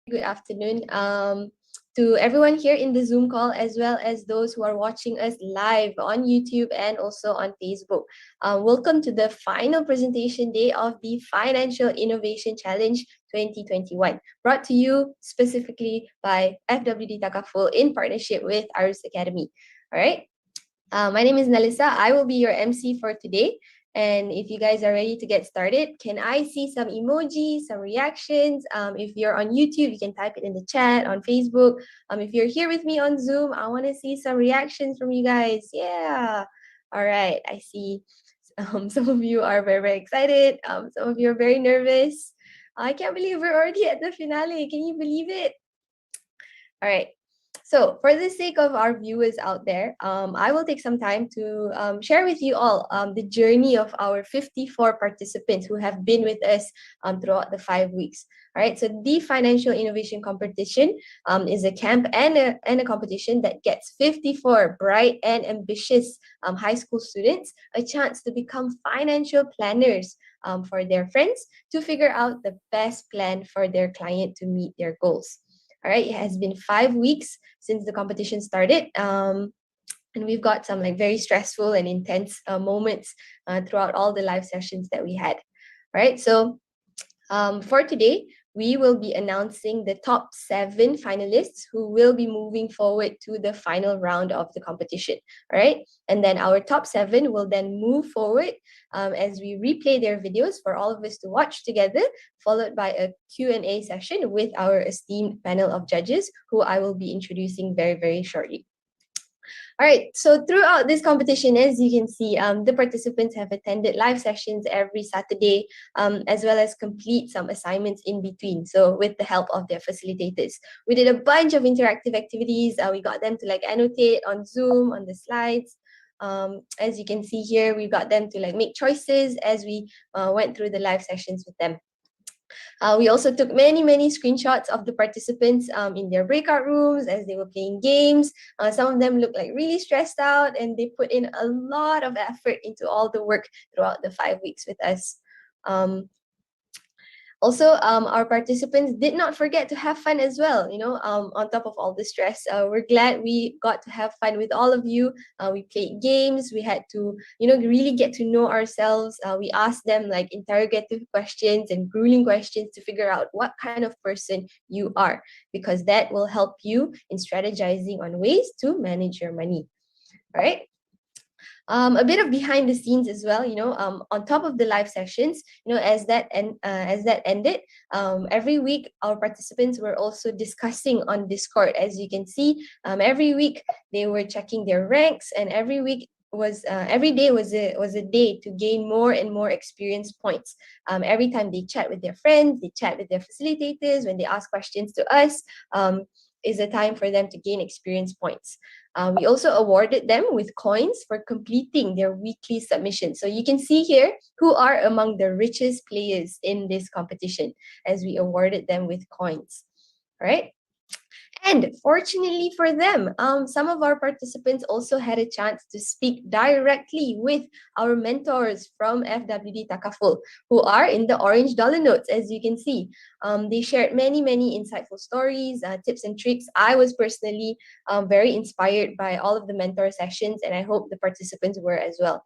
good afternoon to everyone here in the Zoom call, as well as those who are watching us live on YouTube and also on Facebook. Welcome to the final presentation day of the Financial Innovation Challenge 2021, brought to you specifically by FWD Takaful in partnership with Arus Academy. All right. My name is Nalisa. I will be your MC for today. And if you guys are ready to get started, can I see some emojis, some reactions? If you're on YouTube, you can type it in the chat on Facebook. If you're here with me on Zoom, I want to see some reactions from you guys. Yeah. All right. I see some of you are very, very excited. Some of you are very nervous. I can't believe we're already at the finale. Can you believe it? All right. So, for the sake of our viewers out there, I will take some time to share with you all the journey of our 54 participants who have been with us throughout the 5 weeks. All right, so the Financial Innovation Competition is a camp and a competition that gets 54 bright and ambitious high school students a chance to become financial planners for their friends to figure out the best plan for their client to meet their goals. All right, it has been 5 weeks since the competition started. And we've got some like very stressful and intense moments throughout all the live sessions that we had. All right, so for today, we will be announcing the top 7 finalists who will be moving forward to the final round of the competition. All right. And then our top 7 will then move forward as we replay their videos for all of us to watch together, followed by a Q&A session with our esteemed panel of judges, who I will be introducing very, very shortly. All right, so throughout this competition, as you can see, the participants have attended live sessions every Saturday, as well as complete some assignments in between. So with the help of their facilitators, we did a bunch of interactive activities. We got them to like annotate on Zoom, on the slides. As you can see here, we got them to like make choices as we went through the live sessions with them. We also took many, many screenshots of the participants in their breakout rooms as they were playing games. Some of them looked like really stressed out, and they put in a lot of effort into all the work throughout the 5 weeks with us. Also, our participants did not forget to have fun as well. On top of all the stress, we're glad we got to have fun with all of you. We played games. We had to, really get to know ourselves. We asked them like interrogative questions and grueling questions to figure out what kind of person you are, because that will help you in strategizing on ways to manage your money. All right. A bit of behind the scenes as well, on top of the live sessions, as that ended, every week our participants were also discussing on Discord. As you can see, every week they were checking their ranks, and every day was a day to gain more and more experience points. Every time they chat with their friends, they chat with their facilitators, when they ask questions to us, is a time for them to gain experience points. We also awarded them with coins for completing their weekly submission. So you can see here who are among the richest players in this competition, as we awarded them with coins. All right. And fortunately for them, some of our participants also had a chance to speak directly with our mentors from FWD Takaful, who are in the orange dollar notes, as you can see. They shared many, many insightful stories, tips and tricks. I was personally very inspired by all of the mentor sessions, and I hope the participants were as well.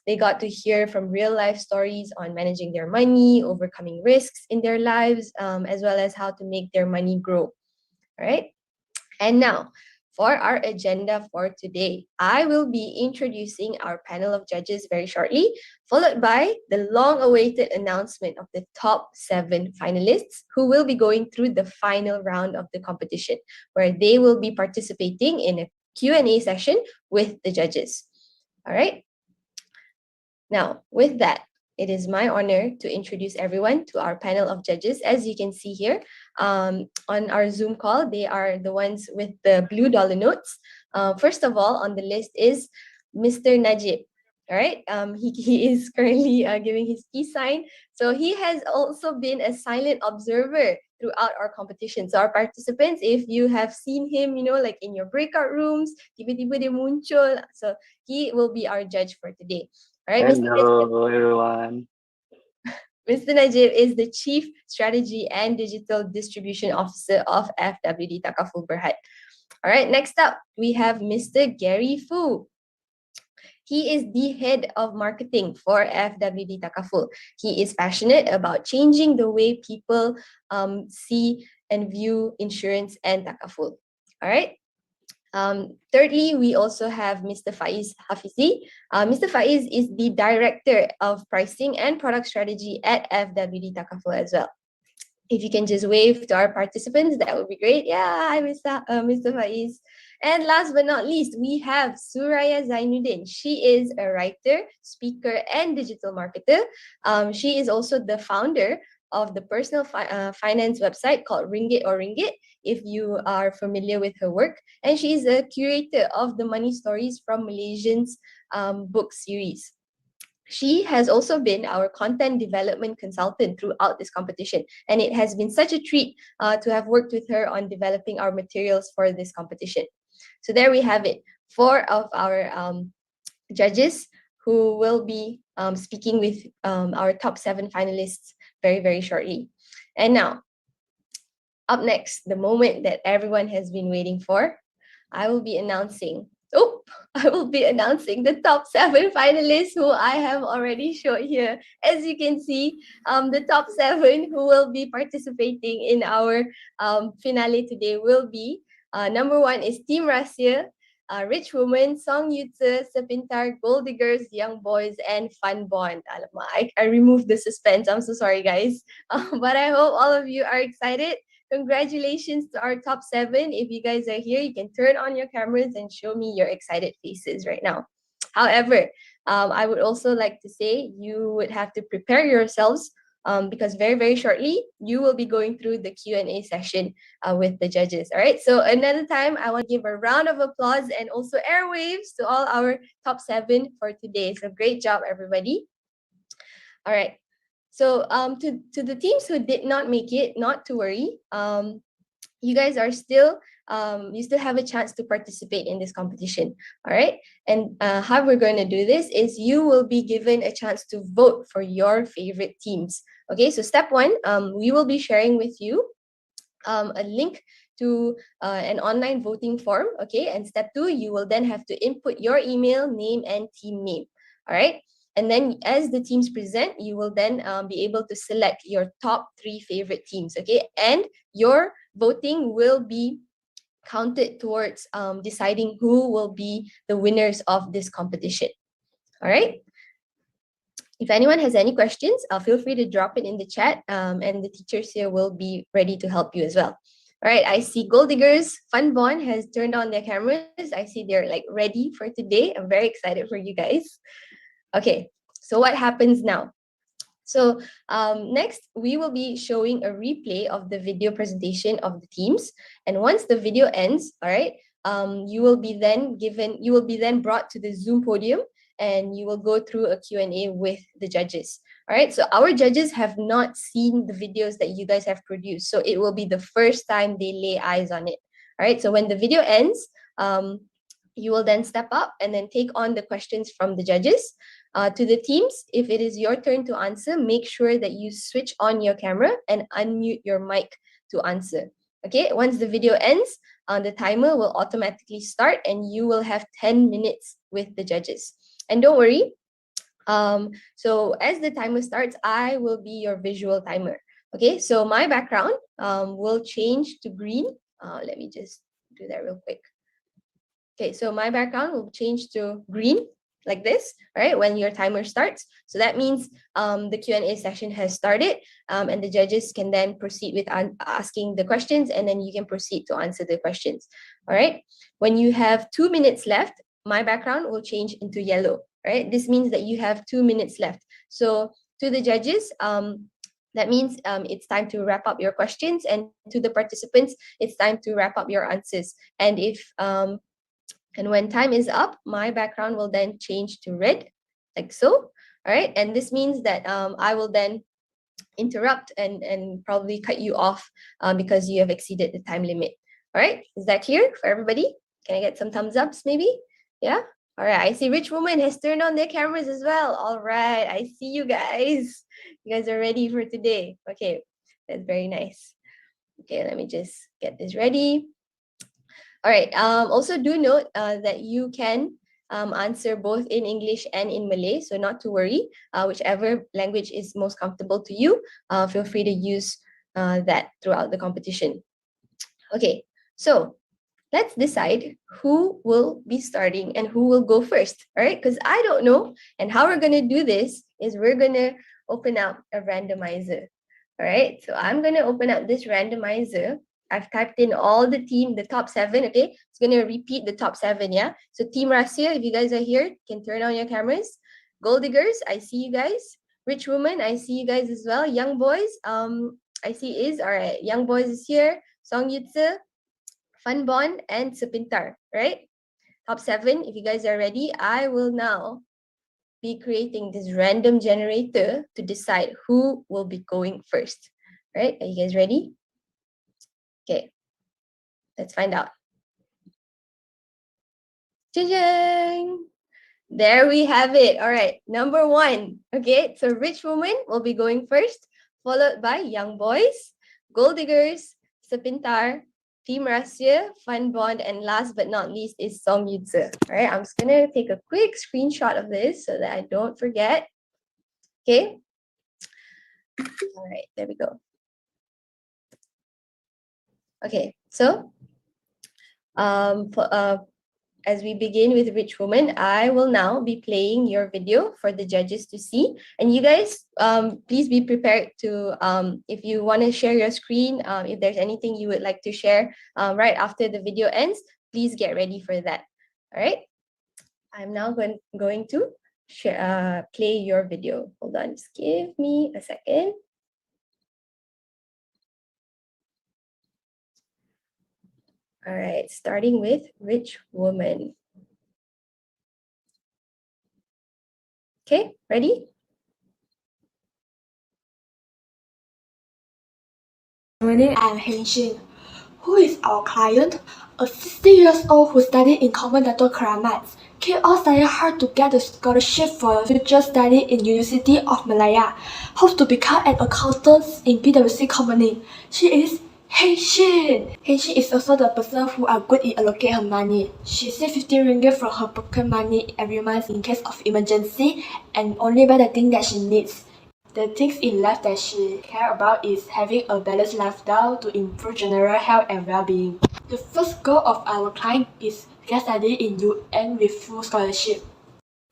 They got to hear from real life stories on managing their money, overcoming risks in their lives, as well as how to make their money grow. All right. And now, for our agenda for today, I will be introducing our panel of judges very shortly, followed by the long-awaited announcement of the top 7 finalists who will be going through the final round of the competition, where they will be participating in a Q&A session with the judges. All right. Now, with that, it is my honor to introduce everyone to our panel of judges. As you can see here on our Zoom call, they are the ones with the blue dollar notes. First of all, on the list is Mr. Najib. All right, he is currently giving his peace sign. So he has also been a silent observer throughout our competition. So our participants, if you have seen him, like in your breakout rooms, tiba-tiba dia muncul. So he will be our judge for today. All right, Hello, everyone. Mr. Najib is the Chief Strategy and Digital Distribution Officer of FWD Takaful Berhad. All right, next up, we have Mr. Gary Fu. He is the head of marketing for FWD Takaful. He is passionate about changing the way people see and view insurance and Takaful. All right. Thirdly, we also have Mr. Faiz Hafizi. Mr. Faiz is the Director of Pricing and Product Strategy at FWD Takaful as well. If you can just wave to our participants, that would be great. Yeah, hi, Mr. Faiz. And last but not least, we have Suraya Zainuddin. She is a writer, speaker, and digital marketer. She is also the founder of the personal finance website called Ringgit or Ringgit, if you are familiar with her work. And she is a curator of the Money Stories from Malaysians book series. She has also been our content development consultant throughout this competition, and it has been such a treat to have worked with her on developing our materials for this competition. So there we have it, 4 of our judges who will be speaking with our top 7 finalists very, very shortly. And now, up next, the moment that everyone has been waiting for, I will be announcing the top 7 finalists who I have already showed here. As you can see, the top 7 who will be participating in our finale today will be number 1 is Team Rasya, Rich Woman, Song Yutze, Sepintar, Gold Diggers, Young Boys, and Fun Bond. Alamak, I removed the suspense. I'm so sorry, guys. But I hope all of you are excited. Congratulations to our top 7. If you guys are here, you can turn on your cameras and show me your excited faces right now. However, I would also like to say you would have to prepare yourselves because very, very shortly, you will be going through the Q&A session with the judges. All right. So another time, I want to give a round of applause and also airwaves to all our top 7 for today. So great job, everybody. All right. So to the teams who did not make it, not to worry. You guys are still, you still have a chance to participate in this competition. All right. And how we're going to do this is you will be given a chance to vote for your favorite teams. Okay. So step 1, we will be sharing with you a link to an online voting form. Okay. And step 2, you will then have to input your email, name, and team name. All right. And then as the teams present, you will then be able to select your top 3 favorite teams, okay? And your voting will be counted towards deciding who will be the winners of this competition, all right? If anyone has any questions, feel free to drop it in the chat and the teachers here will be ready to help you as well. All right, I see Gold Diggers, Fun Bond has turned on their cameras. I see they're like ready for today. I'm very excited for you guys. Okay, so what happens now? So next, we will be showing a replay of the video presentation of the teams. And once the video ends, all right, you will be then brought to the Zoom podium and you will go through a Q&A with the judges. All right, so our judges have not seen the videos that you guys have produced. So it will be the first time they lay eyes on it. All right, so when the video ends, you will then step up and then take on the questions from the judges. To the teams, if it is your turn to answer, make sure that you switch on your camera and unmute your mic to answer. Okay, once the video ends, the timer will automatically start and you will have 10 minutes with the judges. And don't worry, so as the timer starts, I will be your visual timer. Okay, so my background will change to green. Let me just do that real quick. Okay, so my background will change to green like this, right, when your timer starts. So that means the Q&A session has started and the judges can then proceed with asking the questions and then you can proceed to answer the questions. All right, when you have 2 minutes left, my background will change into yellow, right? This means that you have 2 minutes left. So to the judges, that means it's time to wrap up your questions, and to the participants, it's time to wrap up your answers. And and when time is up, my background will then change to red, like so. All right. And this means that I will then interrupt and probably cut you off because you have exceeded the time limit. All right. Is that clear for everybody? Can I get some thumbs ups maybe? Yeah. All right, I see Rich Woman has turned on their cameras as well. All right, I see you guys. You guys are ready for today. Okay, that's very nice. Okay, let me just get this ready. All right, also do note that you can answer both in English and in Malay, so not to worry. Whichever language is most comfortable to you, feel free to use that throughout the competition. Okay, so let's decide who will be starting and who will go first. All right, because I don't know. And how we're going to do this is we're going to open up a randomizer. All right, so I'm going to open up this randomizer. I've typed in all the top 7. Okay, it's going to repeat the top 7. Yeah, so Team Rasya, if you guys are here, can turn on your cameras. Gold Diggers, I see you guys. Rich Woman, I see you guys as well. Young Boys, I see is all right. Young Boys is here. Song Yutze, Fun Bond, and Sepintar, right? Top 7, if you guys are ready, I will now be creating this random generator to decide who will be going first, right? Are you guys ready? Okay, let's find out. Ching! There we have it. All right, number 1. Okay, so Rich Woman will be going first, followed by Young Boys, Gold Diggers, Sepintar, Team Rasya, Fun Bond, and last but not least is Song Yutze. All right, I'm just gonna take a quick screenshot of this so that I don't forget. Okay. All right, there we go. Okay, so as we begin with Rich Woman, I will now be playing your video for the judges to see. And you guys, please be prepared to, if you want to share your screen, if there's anything you would like to share right after the video ends, please get ready for that. All right. I'm now going to share, play your video. Hold on, just give me a second. All right, starting with Rich Woman. Okay, ready? Morning, I'm Heng Xin. Who is our client? A 60 years old who studied in Convent Dato Keramat. Kid all studied hard to get a scholarship for future study in University of Malaya. Hopes to become an accountant in PwC company. She is Heng Xin. Heng Xin is also the person who are good in allocate her money. She saves 50 ringgit from her pocket money every month in case of emergency and only buy the thing that she needs. The things in life that she cares about is having a balanced lifestyle to improve general health and well-being. The first goal of our client is get study in UN with full scholarship.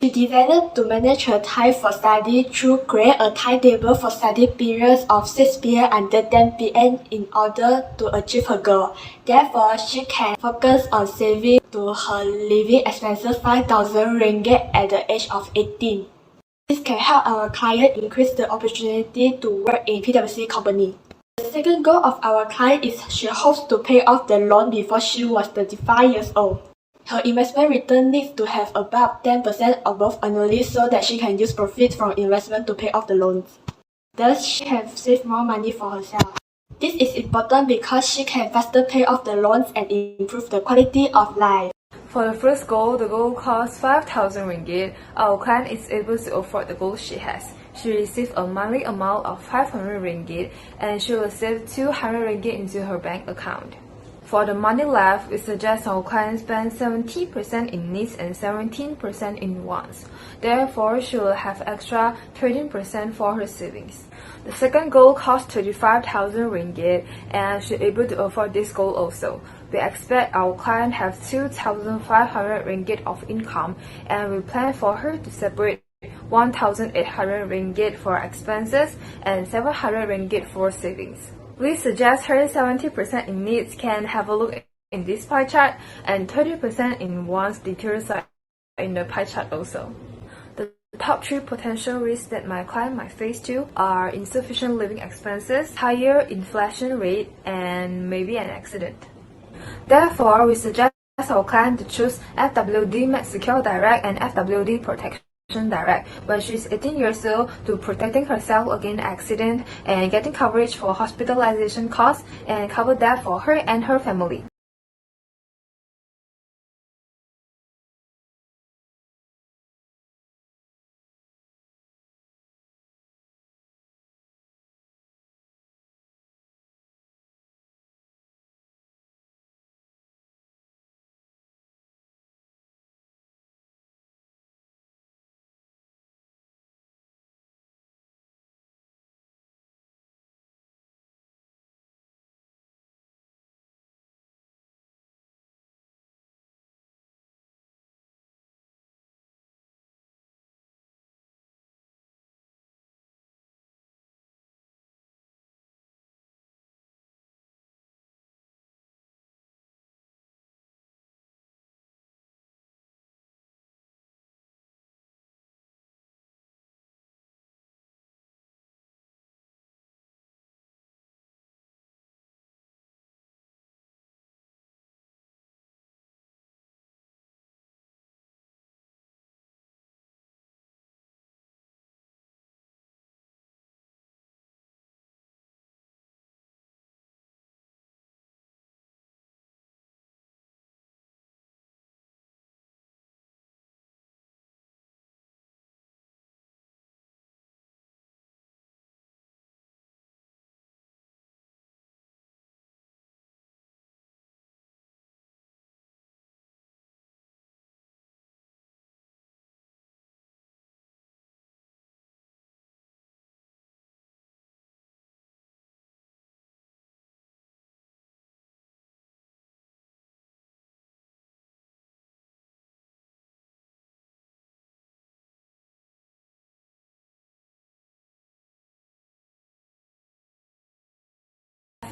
She decided to manage her time for study through create a timetable for study periods of 6 p.m. until 10 p.m. in order to achieve her goal. Therefore, she can focus on saving to her living expenses 5,000 ringgit at the age of 18. This can help our client increase the opportunity to work in PwC company. The second goal of our client is she hopes to pay off the loan before she was 35 years old. Her investment return needs to have about 10% above annually so that she can use profit from investment to pay off the loans. Thus, she can save more money for herself. This is important because she can faster pay off the loans and improve the quality of life. For the first goal, the goal costs 5,000 ringgit. Our client is able to afford the goal she has. She receives a monthly amount of 500 ringgit and she will save 200 ringgit into her bank account. For the money left, we suggest our client spend 70% in needs and 17% in wants. Therefore, she will have extra 13% for her savings. The second goal costs 35,000 ringgit and she's able to afford this goal also. We expect our client have 2,500 ringgit of income and we plan for her to separate 1,800 ringgit for expenses and 700 ringgit for savings. We suggest her 70% in needs can have a look in this pie chart and 30% in wants details are in the pie chart also. The top 3 potential risks that my client might face too are insufficient living expenses, higher inflation rate, and maybe an accident. Therefore, we suggest our client to choose FWD Med Secure Direct and FWD Protection Direct when she's 18 years old to protecting herself against accident and getting coverage for hospitalization costs and cover that for her and her family.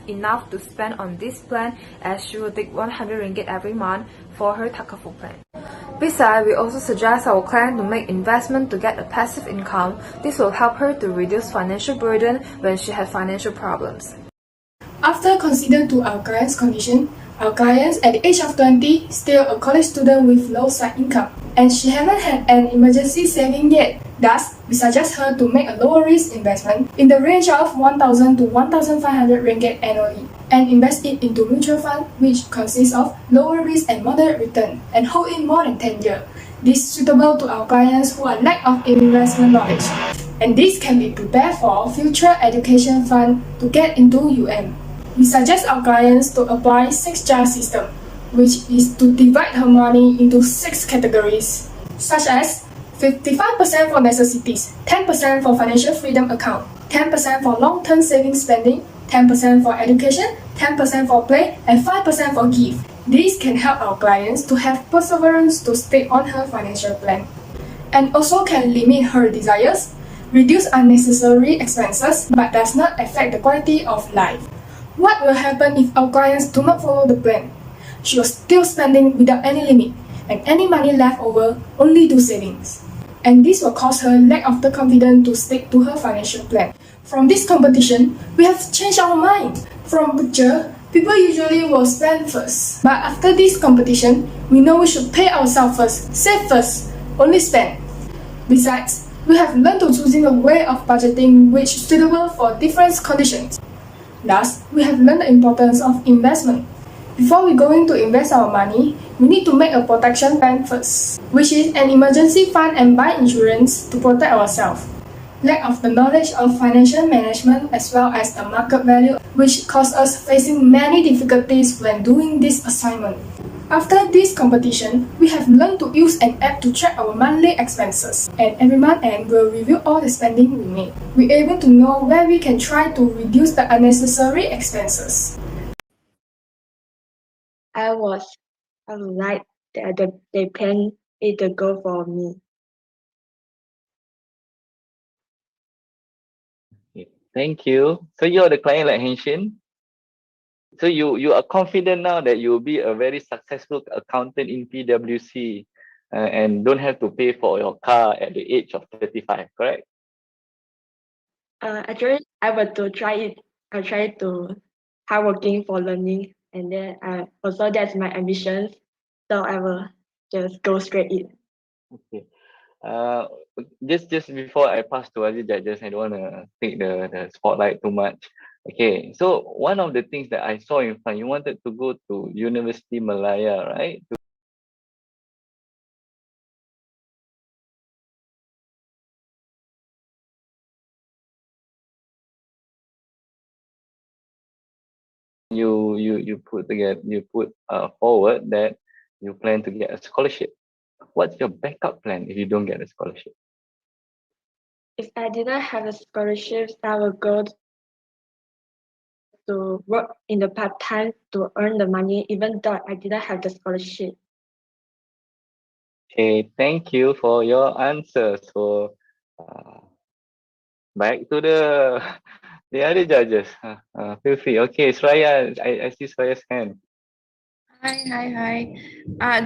enough to spend on this plan, as she will take 100 ringgit every month for her Takaful plan. Besides, we also suggest our client to make investment to get a passive income. This will help her to reduce financial burden when she has financial problems. After considering to our client's condition, our client at the age of 20 still a college student with low side income, and she haven't had an emergency saving yet. Thus, we suggest her to make a lower risk investment in the range of 1,000 to 1,500 ringgit annually, and invest it into mutual fund, which consists of lower risk and moderate return, and hold it more than 10 years. This is suitable to our clients who are lack of investment knowledge, and this can be prepared for future education fund to get into UM. We suggest our clients to apply 6-jar system, which is to divide her money into 6 categories, such as 55% for necessities, 10% for financial freedom account, 10% for long-term savings spending, 10% for education, 10% for play, and 5% for gift. These can help our clients to have perseverance to stay on her financial plan, and also can limit her desires, reduce unnecessary expenses, but does not affect the quality of life. What will happen if our clients do not follow the plan? She was still spending without any limit, and any money left over only do savings. And this will cause her lack of the confidence to stick to her financial plan. From this competition, we have changed our mind. From picture, people usually will spend first. But after this competition, we know we should pay ourselves first, save first, only spend. Besides, we have learned to choosing a way of budgeting which is suitable for different conditions. Thus, we have learned the importance of investment. Before we going to invest our money, we need to make a protection plan first, which is an emergency fund and buy insurance to protect ourselves. Lack of the knowledge of financial management as well as the market value, which cause us facing many difficulties when doing this assignment. After this competition, we have learned to use an app to track our monthly expenses, and every month end we'll review all the spending we made. We're able to know where we can try to reduce the unnecessary expenses. I was right that they plan it a goal for me. Thank you. So you're the client like Henshin. So you are confident now that you will be a very successful accountant in PwC and don't have to pay for your car at the age of 35, correct? Actually, I want to try it. I try to hard working for learning, and then also that's my ambition. So I will just go straight it. Okay. Just before I pass to other judges, I don't want to take the spotlight too much. Okay, so one of the things that I saw in front, you wanted to go to University Malaya, right? You put forward that you plan to get a scholarship. What's your backup plan if you don't get a scholarship? If I didn't have a scholarship, I will go to work in the part time to earn the money, even though I didn't have the scholarship. Okay, thank you for your answer. So back to the other judges. Feel free. Okay, Sraya, I see Sraya's hand. Hi.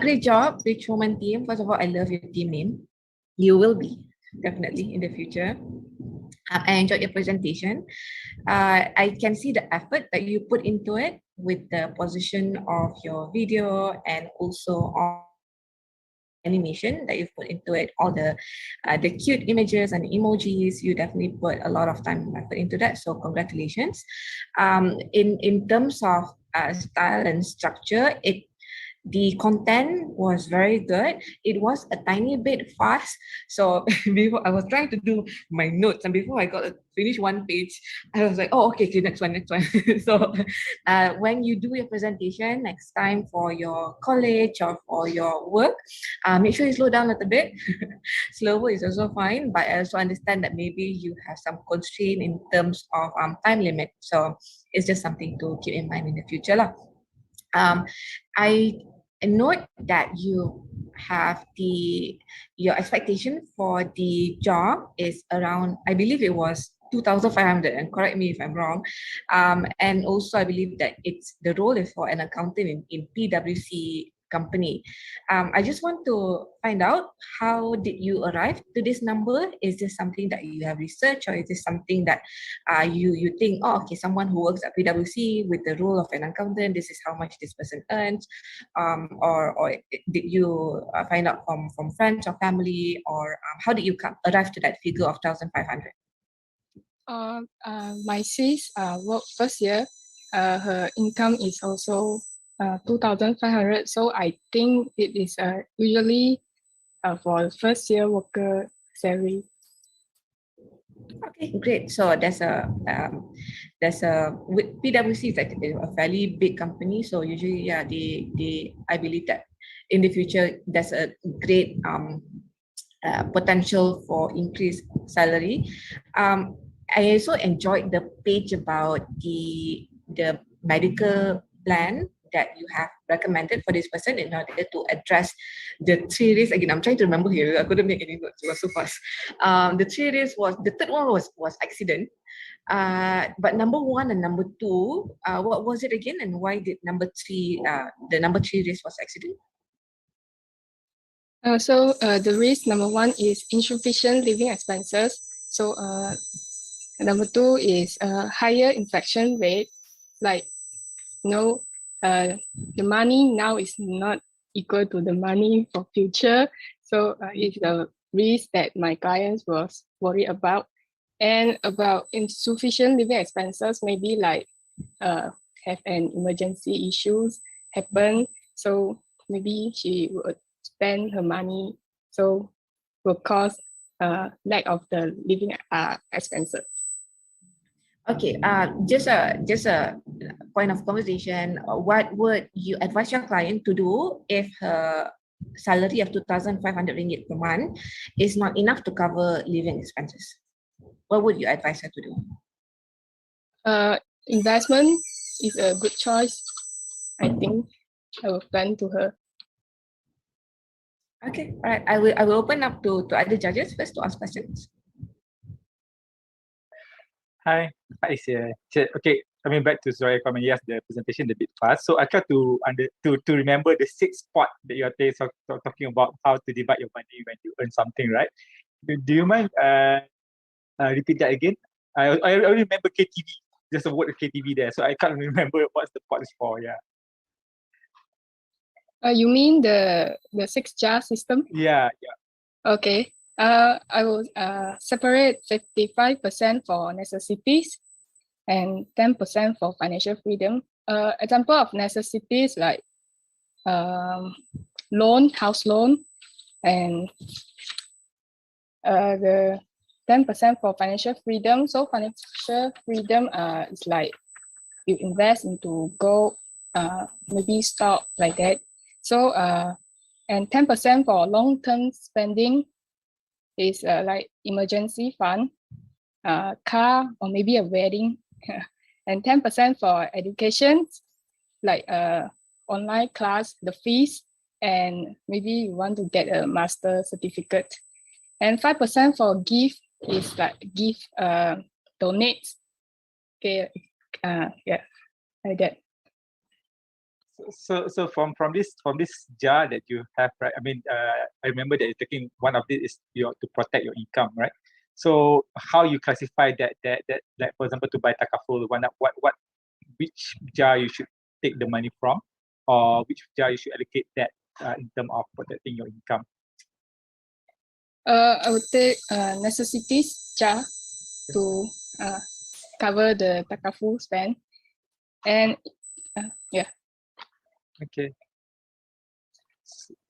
Great job, Rich Woman team. First of all, I love your team name. You will be, definitely, in the future. I enjoyed your presentation. I can see the effort that you put into it with the position of your video and also on animation that you've put into it, all the cute images and emojis. You definitely put a lot of time and effort into that, so congratulations. In terms of style and structure, the content was very good. It was a tiny bit fast. So before I was trying to do my notes, and before I got to finish one page, I was like, oh, okay, next one. So when you do your presentation next time for your college or for your work, make sure you slow down a little bit. Slower is also fine, but I also understand that maybe you have some constraint in terms of time limit. So it's just something to keep in mind in the future lah. I note that you have your expectation for the job is around, I believe it was 2,500, and correct me if I'm wrong. And also I believe that it's the role is for an accountant in PwC company. I just want to find out, how did you arrive to this number? Is this something that you have researched, or is this something that you think, oh, okay, someone who works at PwC with the role of an accountant, this is how much this person earns, or did you find out from friends or family, or how did you arrive to that figure of 1,500? My sis work first year. Her income is also 2,500. So I think it is usually for first year worker salary. Okay, great. So with PwC is actually a fairly big company. So usually, yeah, I believe that in the future there's a great potential for increased salary. I also enjoyed the page about the medical plan that you have recommended for this person in order to address the 3 risks. Again, I'm trying to remember here. I couldn't make any notes. It was so fast. The 3 risks was, the third one was accident. But number 1 and number 2, what was it again? And why did number 3, the number 3 risk was accident? So the risk number 1 is insufficient living expenses. So number 2 is higher infection rate. Like, the money now is not equal to the money for future. So it's a risk that my clients was worried about. And about insufficient living expenses, maybe like have an emergency issues happen. So maybe she would spend her money, so will cause lack of the living expenses. Okay, just a point of conversation. What would you advise your client to do if her salary of 2,500 ringgit per month is not enough to cover living expenses? What would you advise her to do? Investment is a good choice. I think I will plan to her. Okay, all right. I will open up to other judges first to ask questions. Hi, okay. Coming back to Zora's comment, yes, the presentation a bit fast. So I try to remember the 6 part that you are talking about, how to divide your money when you earn something, right? Do you mind repeat that again? I only remember KTV. There's a word KTV there, so I can't remember what's the part is for. Yeah. You mean the 6 jar system? Yeah. Okay. I will separate 55% for necessities and 10% for financial freedom. Example of necessities like loan, house loan, and the 10% for financial freedom. So financial freedom is like you invest into gold, maybe stock like that. So and 10% for long-term spending is like emergency fund, car, or maybe a wedding. And 10% for education, like online class, the fees, and maybe you want to get a master certificate. And 5% for gift is like gift, donate. Okay, yeah, like that. So from this jar that you have, right? I mean, I remember that you're taking one of this is to protect your income, right? So how you classify that like, for example, to buy takaful, which jar you should take the money from, or which jar you should allocate that in terms of protecting your income? I would take necessities jar to cover the takaful spend, and yeah. Okay.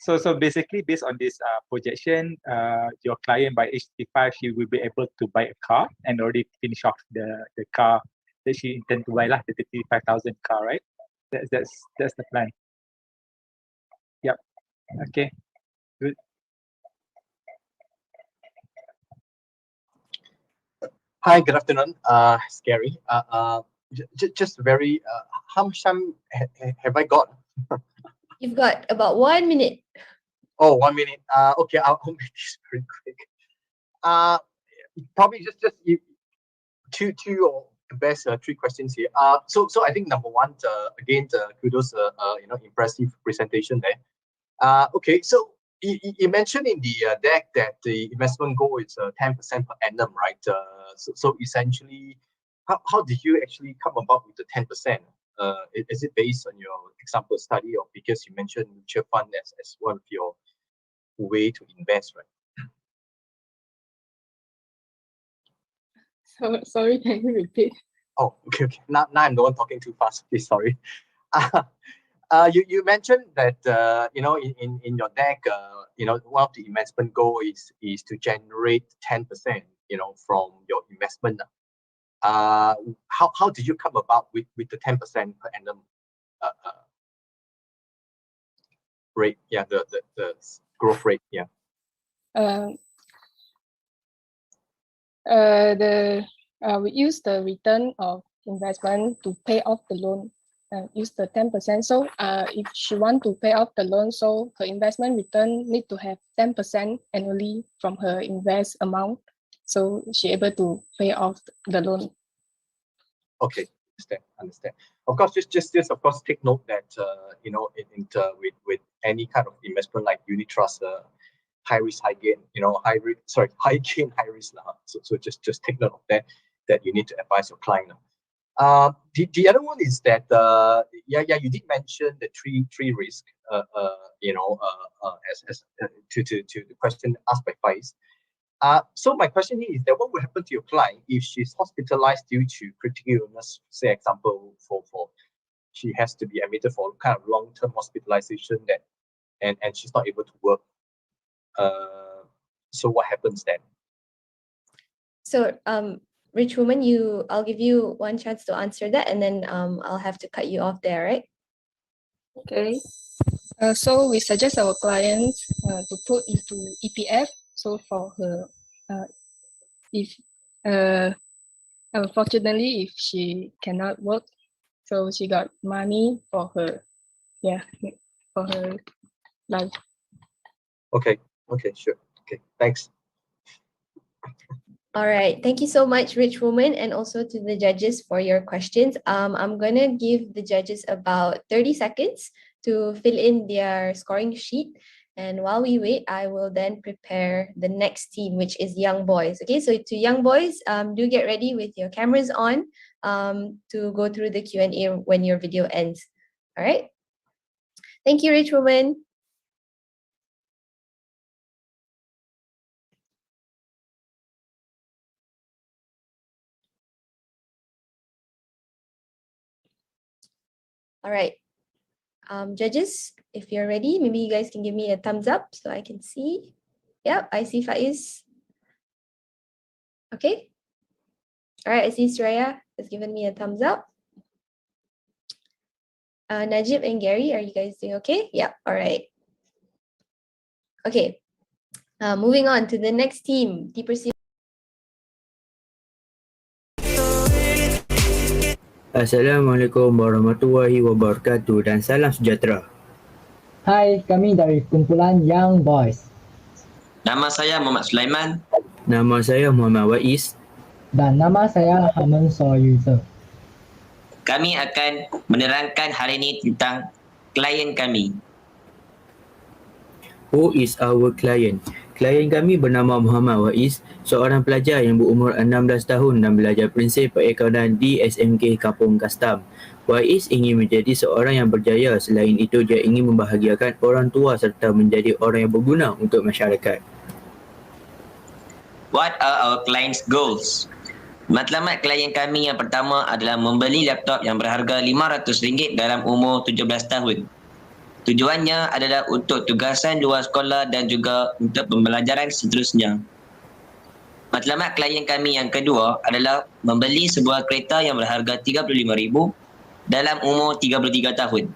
So basically, based on this projection, your client by age 55, she will be able to buy a car and already finish off the car that she intend to buy lah, the 55,000 car, right? That's the plan. Yep. Okay. Good. Hi, good afternoon. Scary. Just very. How much time have I got? You've got about 1 minute. Oh, 1 minute. Okay, I'll make this very quick. Probably just to your best three questions here. So I think number one, again, kudos, impressive presentation there. Okay, so you mentioned in the deck that the investment goal is 10% per annum, right? So essentially, how did you actually come about with the 10%? Is it based on your example study, or because you mentioned mutual fund as one of your way to invest, right? So sorry, can you repeat? Oh, okay. Now I'm the one talking too fast. Okay, sorry. You mentioned that in your deck, one of the investment goal is to generate 10%, from your investment. How did you come about with the 10% per annum rate? Yeah, the growth rate. Yeah. Uh, we use the return of investment to pay off the loan. Use the 10%. So if she want to pay off the loan, so her investment return need to have 10% annually from her invest amount. So she able to pay off the loan. Okay, understand. Of course, just of course take note that with any kind of investment like unit trust, high risk, high gain, high gain, high risk now. So just take note of that you need to advise your client. The other one is that you did mention the three risk as to the question asked by Faiz. So my question here is that what will happen to your client if she's hospitalized due to critical illness? Say example for she has to be admitted for kind of long-term hospitalization and she's not able to work. So what happens then? So Rich Woman, I'll give you one chance to answer that, and then I'll have to cut you off there, right? Okay. So we suggest our clients to put into EPF. So for her, if unfortunately if she cannot work, so she got money for her, for her life. Okay, sure. Okay, thanks. All right. Thank you so much, Rich Woman, and also to the judges for your questions. I'm going to give the judges about 30 seconds to fill in their scoring sheet. And while we wait, I will then prepare the next team, which is young boys. Okay, so to young boys, do get ready with your cameras on to go through the Q&A when your video ends. All right. Thank you, Rich Woman. All right. Judges, if you're ready, maybe you guys can give me a thumbs up so I can see. Yep, I see Faiz. Okay. All right, I see Suraya has given me a thumbs up. Najib and Gary, are you guys doing okay? Yeah, all right. Okay. Moving on to the next team. Assalamualaikum warahmatullahi wabarakatuh dan salam sejahtera. Hai, kami dari kumpulan Young Boys. Nama saya Muhammad Sulaiman. Nama saya Muhammad Waiz. Dan nama saya Haman Soyuzer. Kami akan menerangkan hari ini tentang klien kami. Who is our client? Klien kami bernama Muhammad Waiz, seorang pelajar yang berumur 16 tahun dan belajar prinsip perakaunan di SMK Kampung Kastam. Waiz ingin menjadi seorang yang berjaya, selain itu dia ingin membahagiakan orang tua serta menjadi orang yang berguna untuk masyarakat. What are our clients' goals? Matlamat klien kami yang pertama adalah membeli laptop yang berharga RM500 dalam umur 17 tahun. Tujuannya adalah untuk tugasan luar sekolah dan juga untuk pembelajaran seterusnya. Matlamat klien kami yang kedua adalah membeli sebuah kereta yang berharga RM35,000 dalam umur 33 tahun.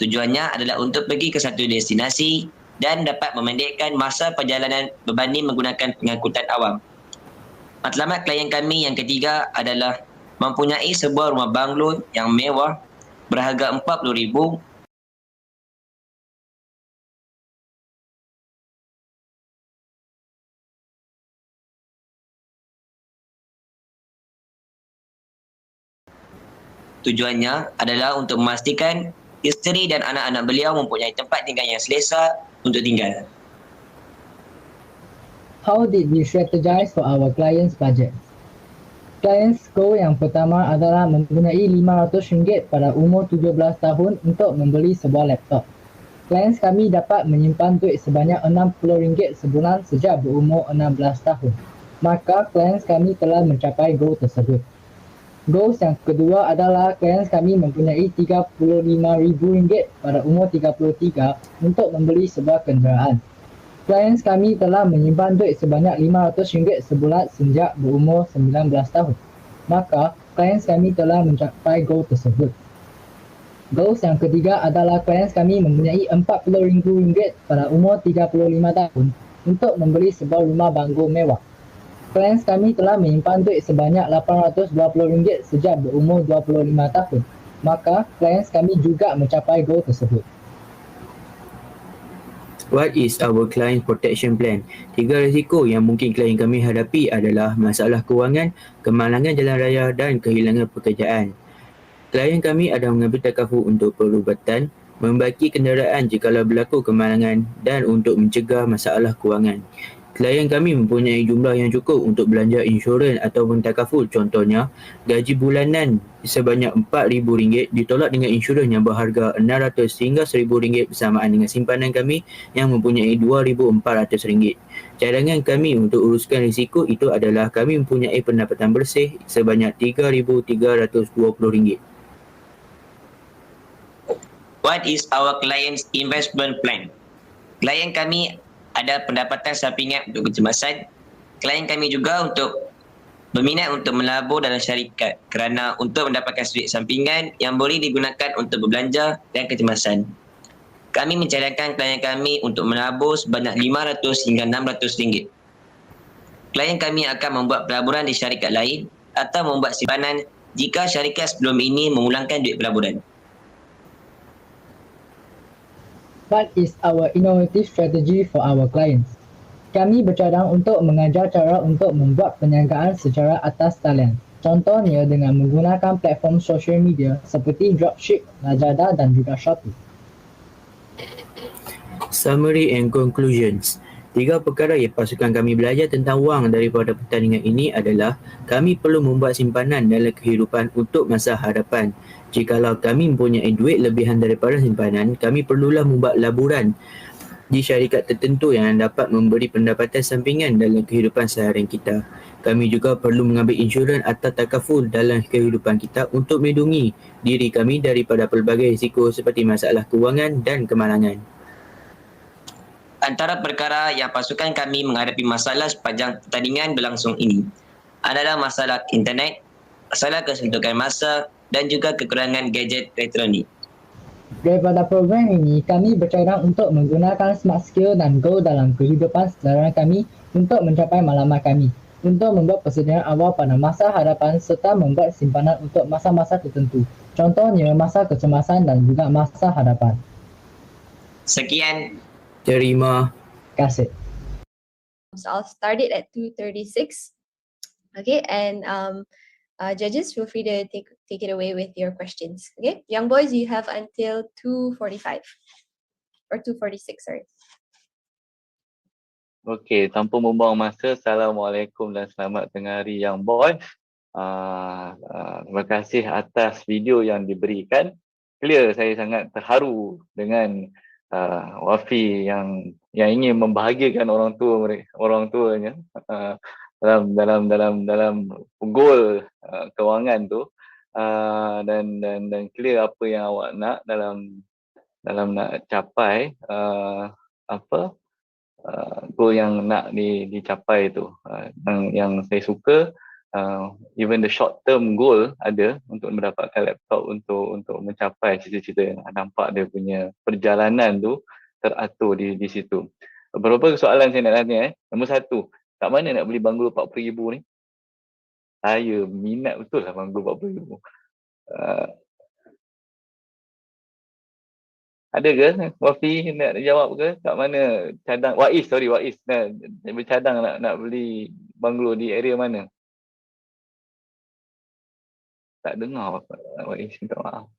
Tujuannya adalah untuk pergi ke satu destinasi dan dapat memendekkan masa perjalanan berbanding menggunakan pengangkutan awam. Matlamat klien kami yang ketiga adalah mempunyai sebuah rumah banglo yang mewah berharga RM40,000 Tujuannya adalah untuk memastikan isteri dan anak-anak beliau mempunyai tempat tinggal yang selesa untuk tinggal. How did we strategize for our clients' budget? Clients goal yang pertama adalah mempunyai RM500 pada umur 17 tahun untuk membeli sebuah laptop. Clients kami dapat menyimpan duit sebanyak RM60 sebulan sejak berumur 16 tahun. Maka clients kami telah mencapai goal tersebut. Goals yang kedua adalah clients kami mempunyai RM35,000 pada umur 33 untuk membeli sebuah kenderaan. Clients kami telah menyimpan duit sebanyak RM500 sebulan sejak berumur 19 tahun. Maka clients kami telah mencapai goal tersebut. Goals yang ketiga adalah clients kami mempunyai RM40,000 pada umur 35 tahun untuk membeli sebuah rumah banglo mewah. Clients kami telah menyimpan duit sebanyak RM820 sejak berumur 25 tahun. Maka clients kami juga mencapai goal tersebut. What is our client protection plan? 3 risiko yang mungkin klien kami hadapi adalah masalah kewangan, kemalangan jalan raya dan kehilangan pekerjaan. Klien kami ada mengambil takaful untuk perubatan, membaiki kenderaan jikalau berlaku kemalangan dan untuk mencegah masalah kewangan. Klien kami mempunyai jumlah yang cukup untuk belanja insurans ataupun takaful. Contohnya, gaji bulanan sebanyak RM4,000 ditolak dengan insurans yang berharga RM600 hingga RM1,000 bersamaan dengan simpanan kami yang mempunyai RM2,400. Cadangan kami untuk uruskan risiko itu adalah kami mempunyai pendapatan bersih sebanyak RM3,320. What is our client's investment plan? Klien kami ada pendapatan sampingan untuk kecemasan. Klien kami juga untuk berminat untuk melabur dalam syarikat kerana untuk mendapatkan duit sampingan yang boleh digunakan untuk berbelanja dan kecemasan. Kami mencadangkan klien kami untuk melabur sebanyak RM500 hingga RM600. Klien kami akan membuat pelaburan di syarikat lain atau membuat simpanan jika syarikat sebelum ini memulangkan duit pelaburan. What is our innovative strategy for our clients? Kami bercadang untuk mengajar cara untuk membuat perniagaan secara atas talian. Contohnya dengan menggunakan platform sosial media seperti Dropship, Lazada dan juga Shopee. Summary and conclusions. 3 perkara yang pasukan kami belajar tentang wang daripada pertandingan ini adalah kami perlu membuat simpanan dalam kehidupan untuk masa hadapan. Jikalau kami mempunyai duit lebihan daripada simpanan, kami perlulah membuat laburan di syarikat tertentu yang dapat memberi pendapatan sampingan dalam kehidupan seharian kita. Kami juga perlu mengambil insurans atau takaful dalam kehidupan kita untuk melindungi diri kami daripada pelbagai risiko seperti masalah kewangan dan kemalangan. Antara perkara yang pasukan kami menghadapi masalah sepanjang pertandingan berlangsung ini adalah masalah internet, masalah kesuntukan masa dan juga kekurangan gadget elektronik. Daripada program ini, kami bercadang untuk menggunakan smart skill dan goal dalam kehidupan seharian kami untuk mencapai matlamat kami, untuk membuat persediaan awal pada masa hadapan serta membuat simpanan untuk masa-masa tertentu. Contohnya masa kecemasan dan juga masa hadapan. Sekian. Terima kasih. So I'll start it at 2:36. Okay, and judges, feel free to take it away with your questions. Okay, young boys, you have until 2:45 or 2:46. Sorry. Okey, tanpa membuang masa, Assalamualaikum dan selamat tengah hari young boys. Terima kasih atas video yang diberikan. Clear, saya sangat terharu dengan Wafi yang ingin membahagiakan orang tuanya dalam goal kewangan tu, dan clear apa yang awak nak dalam nak capai goal yang nak dicapai tu. Yang saya suka, even the short term goal ada untuk mendapatkan laptop untuk mencapai cita-cita. Nampak dia punya perjalanan tu teratur di situ. Beberapa soalan saya nak tanya. Nombor 1, kat mana nak beli banglo RM40,000 ni? Saya minat betul lah banglo RM40,000. Ada ke Wafi nak jawab ke? Kat mana cadang? Waiz nak bercadang nak beli banglo di area mana? tak dengar Wais, minta maaf.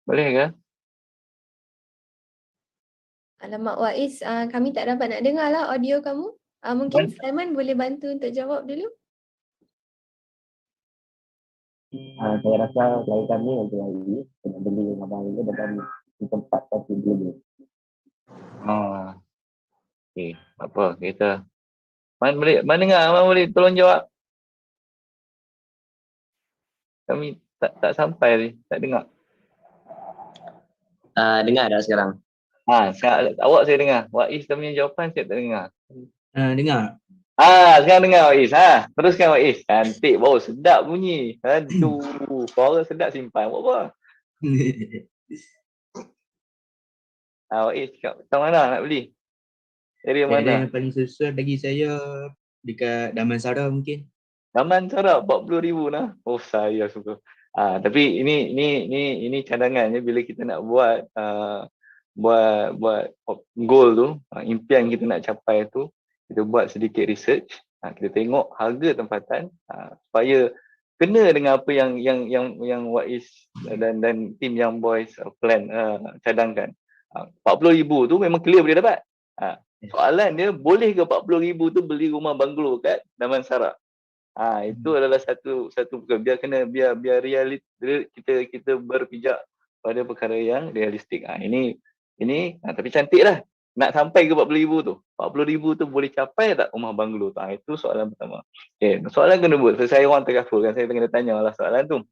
Boleh ke? Alamak Wais, kami tak dapat nak dengar lah audio kamu. Mungkin Sulaiman boleh bantu untuk jawab dulu. Saya rasa klien kami lagi kena beli abang ini dalam di tempat tapi beli. Okey, apa kita mana dengar abang boleh tolong jawab. Kami tak sampai ni, tak dengar. Dengar dah sekarang. Sekarang, awak saya dengar. Wais punya jawapan saya tak dengar. Dengar. Sekarang dengar Wais. Teruskan Wais. Cantik, bau sedap bunyi. Aduh, suara sedap simpan. Buat apa? Wais cakap, kat mana nak beli? Area mana? Area yang paling sesuai bagi saya dekat Damansara mungkin. Damansara 40,000 nah. Oh, saya suka. Tapi ini cadangannya bila kita nak buat goal tu, impian kita nak capai tu, kita buat sedikit research, kita tengok harga tempatan supaya kena dengan apa yang Wais dan tim Young Boys plan cadangkan. 40,000 tu memang clear boleh dapat. Soalan dia, boleh ke 40,000 tu beli rumah banglo kat Damansara? Itu adalah satu biar realit kita berpijak pada perkara yang realistik. Ini tapi cantik lah. Nak sampai ke 40,000 tu. 40,000 tu boleh capai tak rumah banglo tu? Itu soalan pertama. Okay, soalan kedua, saya orang takaful kan, saya kena tanya lah soalan tu.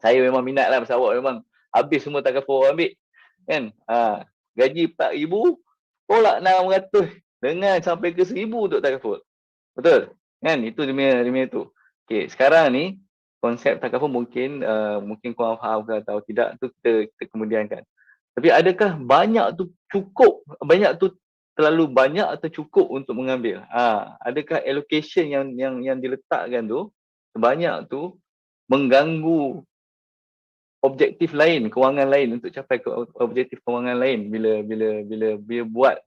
Saya memang minat lah pasal awak memang habis semua takaful ambil. Kan? Gaji 4,000, tolak 600 dengan sampai ke 1,000 untuk takaful. Betul? Kan? Itu dia punya tu. Okay, sekarang ni konsep takaful mungkin korang faham ke atau tidak tu kita kemudiankan. Tapi adakah banyak tu cukup, banyak tu terlalu banyak atau cukup untuk mengambil? Adakah allocation yang diletakkan tu sebanyak tu mengganggu objektif lain, kewangan lain untuk capai objektif kewangan lain bila buat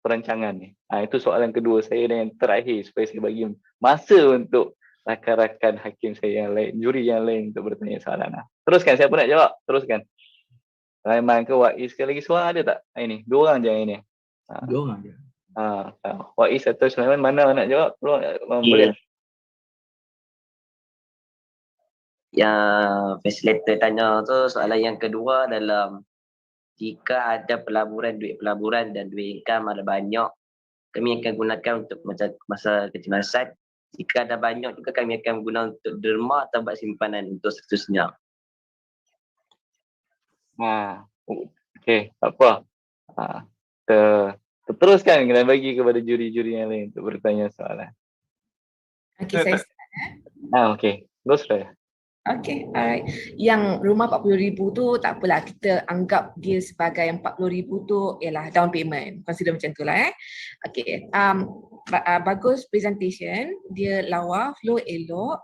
perancangan ni? Itu soalan kedua saya dan yang terakhir supaya saya bagi masa untuk rakan-rakan hakim saya yang lain, juri yang lain untuk bertanya soalan. Teruskan, siapa nak jawab? Teruskan. Raiman ke Wais ke lagi seorang ada tak? Ini, dua orang je yang ini. Dua orang je. Wais atau Sulaiman, mana nak jawab? Boleh. Yang facilitator tanya tu soalan yang kedua dalam jika ada duit pelaburan dan duit income ada banyak, kami akan gunakan untuk masa kecemasan. Jika ada banyak juga kami akan guna untuk derma atau buat simpanan untuk seterusnya. Okey, tak apa. Teruskan dan bagi kepada juri-juri yang lain untuk bertanya soalan. Okey, saya start. Okey, terus saya. Okay, alright. Yang rumah 40,000 tu tak apalah, kita anggap dia sebagai yang 40,000 tu ialah down payment. Consider macam tu lah Okay, bagus presentation, dia lawa, flow elok.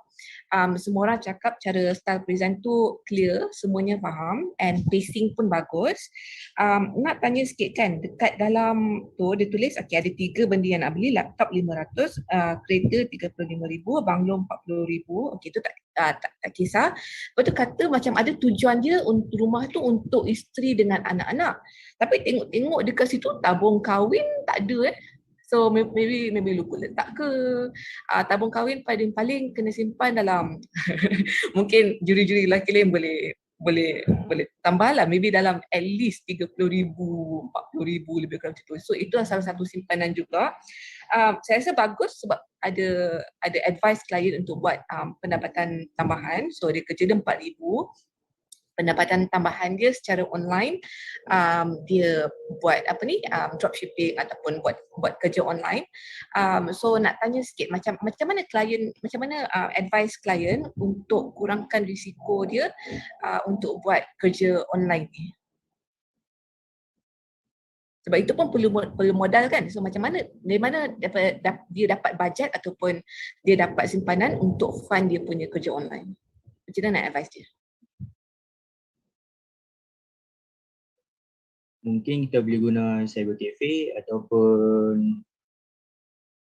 Semua orang cakap cara style present tu clear, semuanya faham and pacing pun bagus. Nak tanya sikit kan, dekat dalam tu dia tulis ada 3 benda yang nak beli, laptop 500, kereta 35,000, banglo 40,000. Okey, tu tak kisah. Lepas tu kata macam ada tujuan dia untuk rumah tu untuk isteri dengan anak-anak. Tapi tengok-tengok dekat situ tabung kahwin tak ada So maybe lupa letak ke. Tabung kahwin paling kena simpan dalam mungkin juri-juri lelaki lain boleh tambah lah, maybe dalam at least 30,000, 40,000 lebih kurang macam tu. So itu salah satu simpanan juga. Saya rasa bagus sebab ada advice klien untuk buat pendapatan tambahan. So dia kerja dia 4,000. Pendapatan tambahan dia secara online, dia buat dropshipping ataupun buat kerja online. So nak tanya sikit macam mana advice klien untuk kurangkan risiko dia untuk buat kerja online ni. Sebab itu pun perlu modal kan. So macam mana, dari mana dia dapat bajet ataupun dia dapat simpanan untuk fund dia punya kerja online. Macam mana nak advice dia? Mungkin kita boleh guna cyber cafe ataupun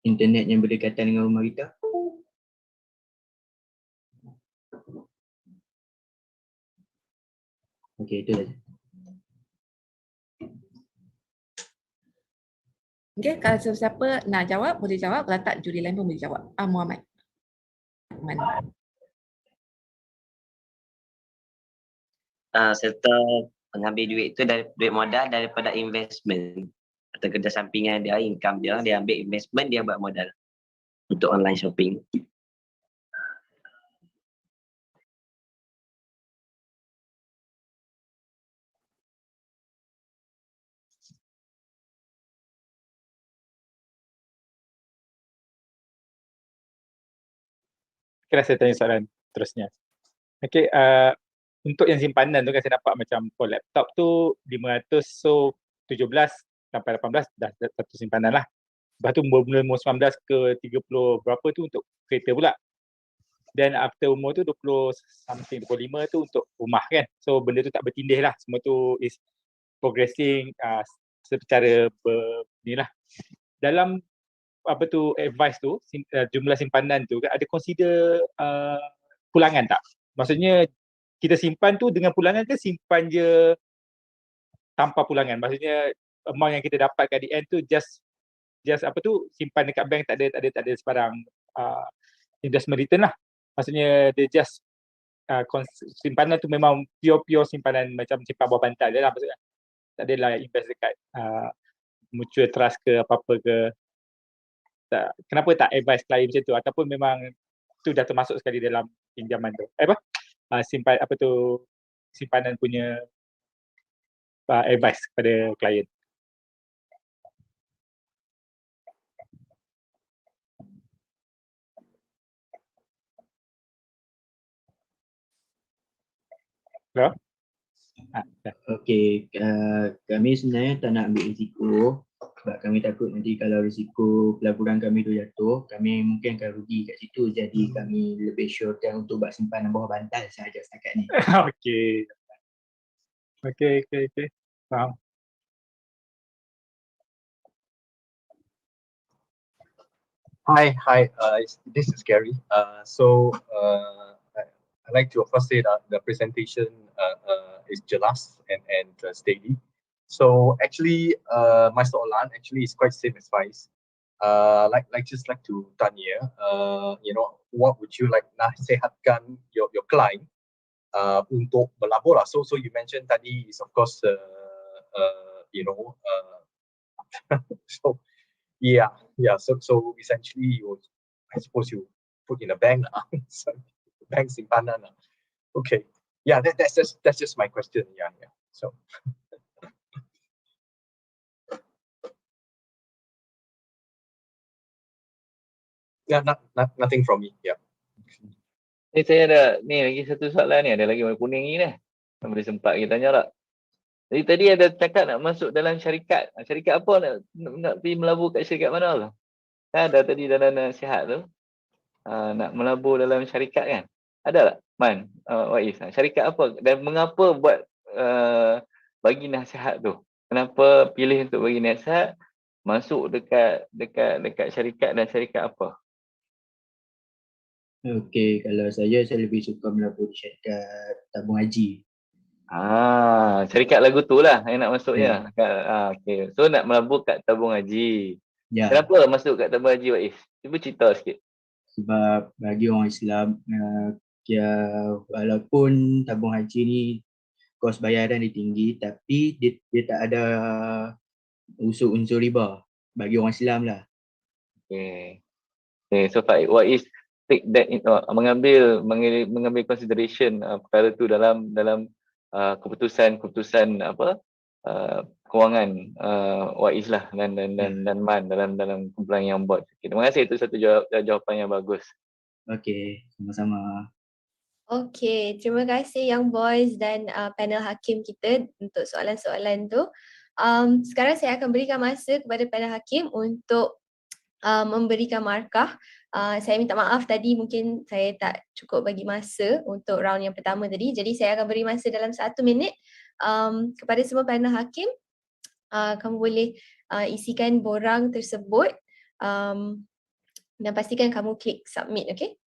internet yang berdekatan dengan rumah kita. Okey, itu saja. Okay, kalau siapa nak jawab, boleh jawab. Kalau tak, juri lain pun boleh jawab. Muhammad. Serta mengambil duit tu dari duit modal daripada investment atau kerja sampingan dia, income dia ambil investment, dia buat modal untuk online shopping. Kira saya tanya soalan terusnya. Okay, untuk yang simpanan tu kan saya nampak macam for laptop tu 500, so 17 sampai 18 dah satu simpanan lah. Lepas tu umur 19 ke 30 berapa tu untuk kereta pula. Then after umur tu 20 something, 25 tu untuk rumah kan. So benda tu tak bertindih lah. Semua tu is progressing secara ni lah. Dalam apa tu advice tu, jumlah simpanan tu kan, ada consider pulangan tak? Maksudnya kita simpan tu dengan pulangan ke simpan je tanpa pulangan? Maksudnya amount yang kita dapat kat the end tu just apa tu simpan dekat bank, tak ada sebarang investment return lah. Maksudnya dia just simpanan tu memang pure simpanan macam simpan bawah bantal je lah maksudnya. Tak adalah invest dekat mutual trust ke apa-apa ke. Tak, kenapa tak advise klien macam tu, ataupun memang tu dah termasuk sekali dalam pinjaman tu, simpanan punya advice kepada klien. Hello? Okey, kami sebenarnya tak nak ambil risiko sebab kami takut nanti kalau risiko pelaburan kami tu jatuh, kami mungkin akan rugi kat situ. Jadi kami lebih syorkan untuk buat simpanan bawah bantal sahaja setakat ni. Okey. Faham. Hi. This is Gary. I'd like to first say that the presentation is jelas and steady. So actually, my soalan actually is quite same as Faiz. Just like to tanya, what would you like nasihatkan your client untuk melabur lah. So you mentioned tadi is of course so yeah. So essentially I suppose you put in a bank lah. Bank simpanan lah. Okay. Yeah, that's just my question. Yeah. So yeah, nothing from me. Yeah. Saya ada ni lagi satu soalan ni, ada lagi warna kuning ni dah. Boleh sempat kita tanya tak? Jadi tadi ada cakap nak masuk dalam syarikat. Syarikat apa nak pergi melabur kat syarikat mana tu? Ada tadi dalam nasihat tu. Nak melabur dalam syarikat kan? Ada tak? Man, Waiz, syarikat apa dan mengapa buat bagi nasihat tu? Kenapa pilih untuk bagi nasihat masuk dekat syarikat dan syarikat apa? Okey, kalau saya lebih suka melabur di syarikat tabung haji. Syarikat lagu tu lah yang nak masuknya. Okey. So nak melabur kat tabung haji. Kenapa masuk kat tabung haji, Waiz? Cuba cerita sikit. Sebab bagi orang Islam, walaupun tabung haji ni kos bayaran dia tinggi, tapi dia tak ada unsur riba bagi orang Islam lah. Okay, so Waiz take that mengambil consideration perkara tu dalam keputusan kewangan Waiz lah dan Man dalam kumpulan yang buat. Terima kasih, itu satu jawapan yang bagus. Okey, sama-sama. Okey, terima kasih Young Boys dan panel hakim kita untuk soalan-soalan tu. Sekarang saya akan berikan masa kepada panel hakim untuk memberikan markah. Saya minta maaf tadi mungkin saya tak cukup bagi masa untuk round yang pertama tadi. Jadi saya akan beri masa dalam 1 minit kepada semua panel hakim. Kamu boleh isikan borang tersebut Dan pastikan kamu klik submit, okay? —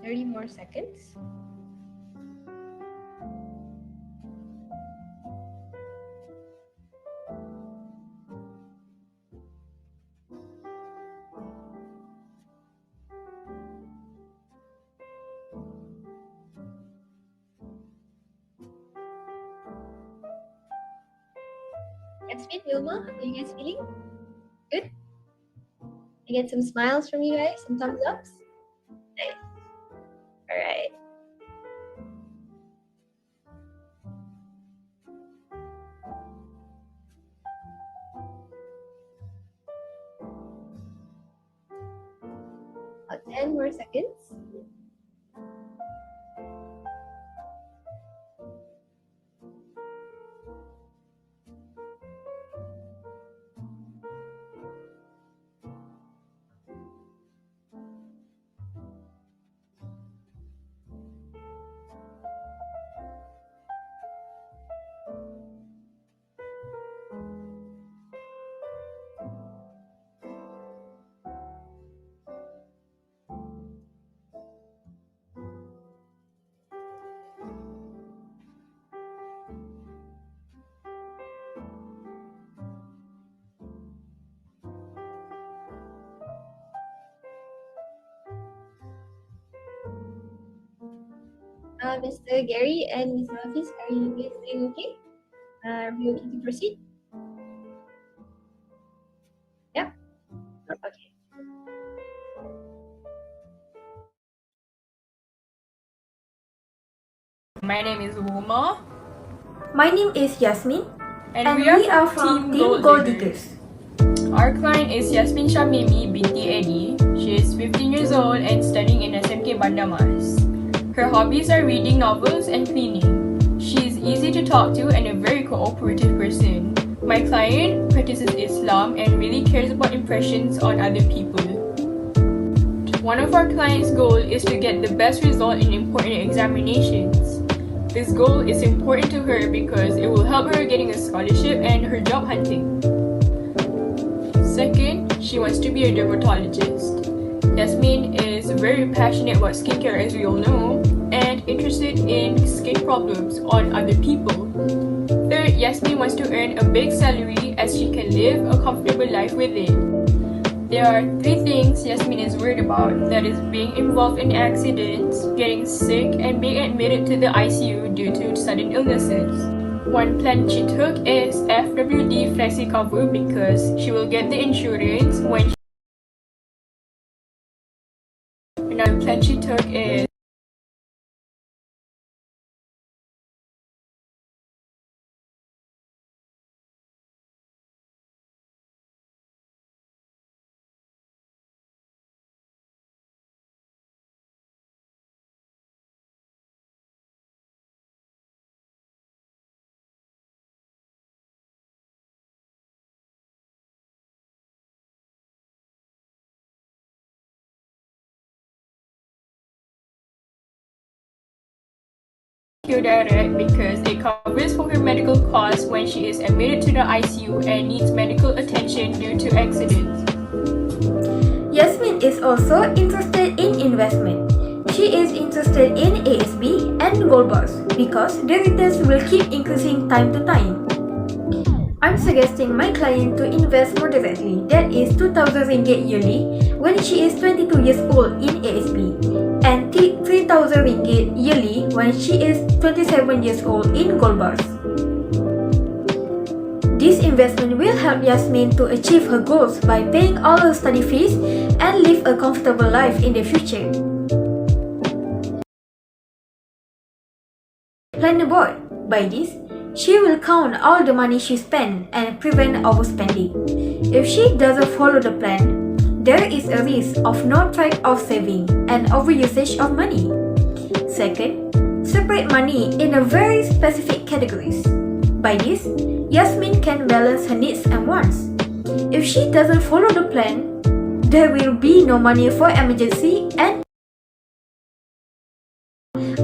30 more seconds. Yasmin, Wilma, are you guys feeling good? I get some smiles from you guys, some thumbs ups. Nice. All right. About 10 more seconds. Mr. Gary and Mr. Hafiz, are you guys doing okay? Are we okay to proceed? Yeah? Okay. My name is Wilma. My name is Yasmin, and we are from Team Gold Diggers. Our client is Yasmin Shamimi binti Eddie. She is 15 years old and studying in SMK Bandar Mas. Her hobbies are reading novels and cleaning. She is easy to talk to and a very cooperative person. My client practices Islam and really cares about impressions on other people. One of our clients' goal is to get the best result in important examinations. This goal is important to her because it will help her getting a scholarship and her job hunting. Second, she wants to be a dermatologist. Yasmin is very passionate about skincare, as we all know, and interested in skin problems on other people. Third, Yasmin wants to earn a big salary as she can live a comfortable life with it. There are 3 things Yasmin is worried about, that is being involved in accidents, getting sick, and being admitted to the ICU due to sudden illnesses. One plan she took is FWD Flexi Cover because she will get the insurance when another plan she took is Direct because it covers for her medical costs when she is admitted to the ICU and needs medical attention due to accidents. Yasmin is also interested in investment. She is interested in ASB and gold bars because the returns will keep increasing time to time. I'm suggesting my client to invest moderately, that is 2,000 ringgit yearly when she is 22 years old in ASB, and 3,000 ringgit yearly when she is 27 years old in gold bars. This investment will help Yasmin to achieve her goals by paying all her study fees and live a comfortable life in the future. planner board. By this, she will count all the money she spends and prevent overspending. If she doesn't follow the plan, there is a risk of no track of saving and overusage of money. Second, separate money in a very specific categories. By this, Yasmin can balance her needs and wants. If she doesn't follow the plan, there will be no money for emergency and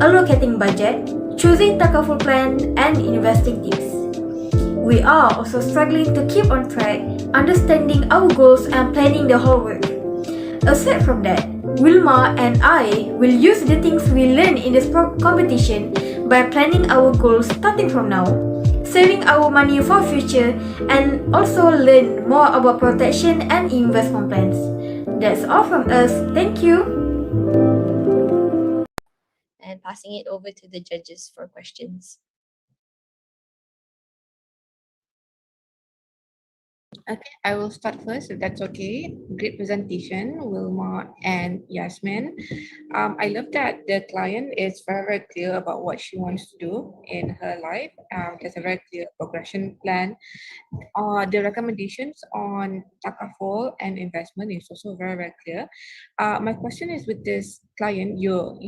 allocating budget, choosing takaful plan, and investing tips. We are also struggling to keep on track, understanding our goals and planning the whole work. Aside from that, Wilma and I will use the things we learn in this competition by planning our goals starting from now, saving our money for future, and also learn more about protection and investment plans. That's all from us. Thank you. And passing it over to the judges for questions. Okay, I will start first if that's okay. Great presentation, Wilma and Yasmin. I love that the client is very, very clear about what she wants to do in her life. There's a very clear progression plan. The recommendations on takaful and investment is also very, very clear. My question is with this client, you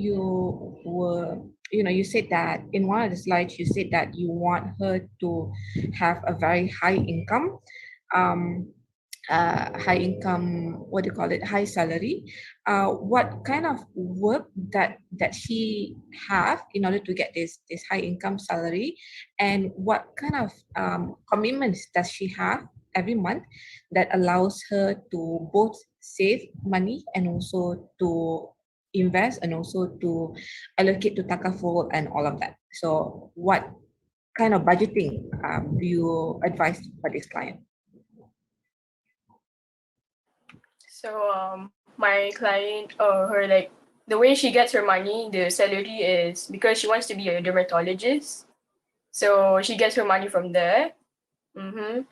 said that in one of the slides, you said that you want her to have a very high income, high salary. What kind of work that she have in order to get this high income salary, and what kind of commitments does she have every month that allows her to both save money and also to invest and also to allocate to takaful and all of that. So what kind of budgeting do you advise for this client? So my client, the way she gets her money, the salary is because she wants to be a dermatologist. So she gets her money from there. And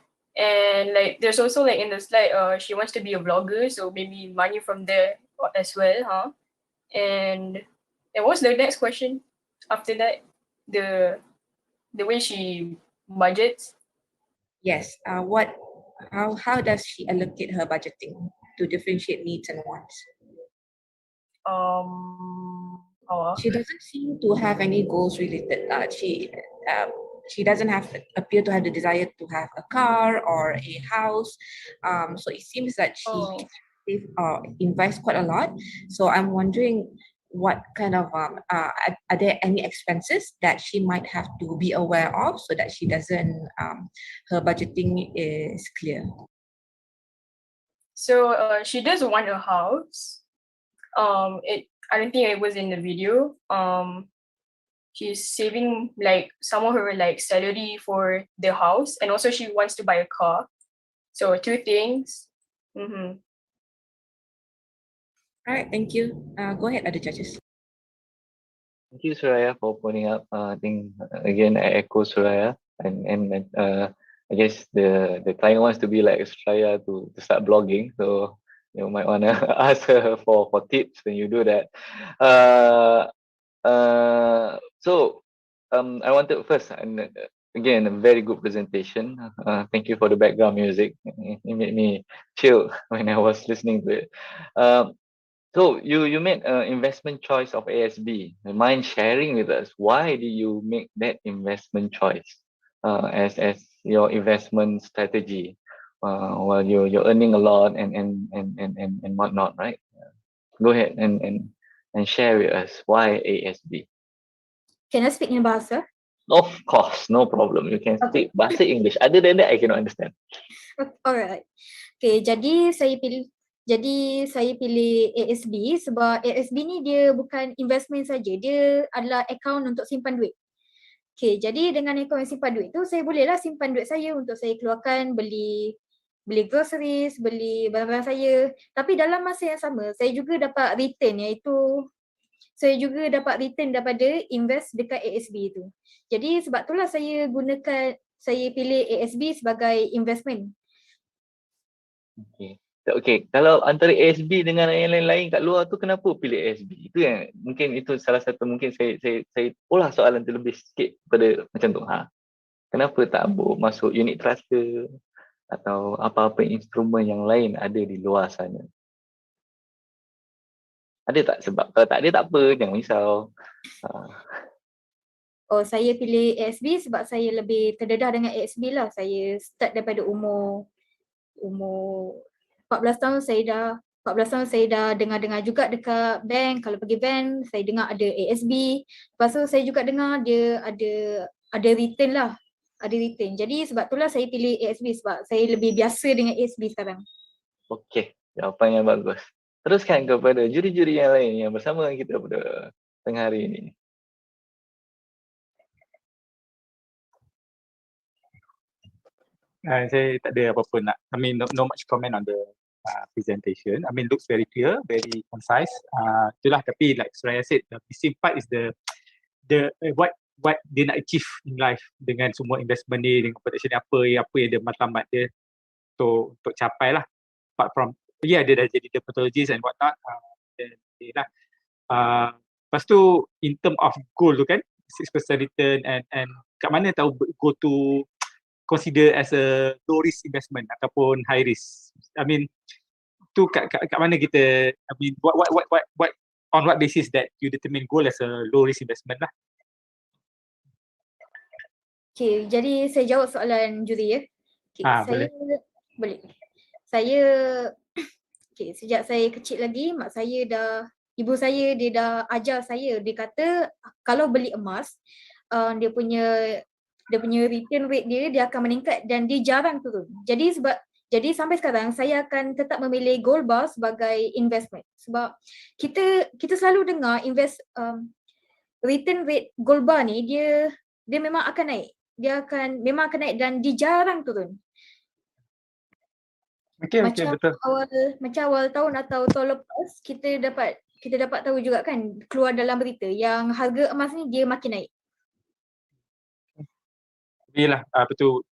there's also in the slide, she wants to be a vlogger, so maybe money from there as well, huh? And what's the next question after that? The way she budgets? Yes. How does she allocate her budgeting to differentiate needs and wants? She doesn't seem to have any goals related. She doesn't appear to have the desire to have a car or a house. So it seems that she invests quite a lot. So I'm wondering what kind of are there any expenses that she might have to be aware of so that she doesn't her budgeting is clear? So she does want a house. I don't think it was in the video. She's saving some of her salary for the house, and also she wants to buy a car. So two things. All right, thank you. Go ahead, other judges. Thank you, Suraya, for pointing up. I think again I echo Suraya, and I guess the client wants to be like Suraya to start blogging, so you might wanna ask her for tips when you do that. So I wanted first, and again, a very good presentation. Thank you for the background music. It made me chill when I was listening to it. So you made an investment choice of ASB. Mind sharing with us why did you make that investment choice as your investment strategy while you're earning a lot and whatnot, right? Go ahead and share with us why ASB. Can I speak in Bahasa? Of course, no problem. You can speak Bahasa English. Other than that, I cannot understand. Alright. Okay, jadi saya pilih ASB sebab ASB ni dia bukan investment saja, dia adalah account untuk simpan duit. Okay, jadi dengan account yang simpan duit tu, saya bolehlah simpan duit saya untuk saya keluarkan beli groceries, beli barang-barang saya. Tapi dalam masa yang sama, saya juga dapat return, iaitu saya juga dapat return daripada invest dekat ASB tu. Jadi sebab itulah saya pilih ASB sebagai investment. Okay. Okay, kalau antara ASB dengan yang lain-lain kat luar tu, kenapa pilih ASB? Itu yang mungkin itu salah satu, mungkin saya olah soalan tu lebih sikit pada macam tu. Kenapa tak masuk unit trust ke atau apa-apa instrumen yang lain ada di luar sana? Ada tak sebab? Kalau tak ada tak apa, jangan risau. Oh, saya pilih ASB sebab saya lebih terdedah dengan ASB lah. Saya start daripada umur 14 tahun saya dah dengar-dengar juga dekat bank. Kalau pergi bank, saya dengar ada ASB. Lepas tu saya juga dengar dia ada return lah. Ada return. Jadi sebab itulah saya pilih ASB sebab saya lebih biasa dengan ASB sekarang. Okey, jawapan yang bagus. Teruskan kepada juri-juri yang lain yang bersama kita pada tengah hari ini. Saya tak ada apa-apa nak, I mean no much comment on the presentation. I mean looks very clear, very concise. Itulah, tapi like Soraya said, the missing part is the what dia nak achieve in life dengan semua investment ni, dengan protection apa yang dia matlamat dia untuk capai lah. Apart from dia dah jadi dermatologist and whatnot, lah. Lepas tu in term of goal tu kan, 6% return and kat mana tahu go to consider as a low risk investment ataupun high risk. I mean tu kat mana kita, I mean what on what basis that you determine goal as a low risk investment lah. Okay, jadi saya jawab soalan juri ya. Okay, saya boleh. Saya okay, sejak saya kecil lagi, ibu saya dia dah ajar saya, dia kata kalau beli emas, dia punya return rate dia akan meningkat dan dia jarang turun. Jadi sampai sekarang saya akan tetap memilih gold bar sebagai investment sebab kita selalu dengar return rate gold bar ni dia memang akan naik. Memang akan naik dan dia jarang turun. Macam awal tahun atau tahun lepas kita dapat tahu juga kan, keluar dalam berita yang harga emas ni dia makin naik. Yalah, betul.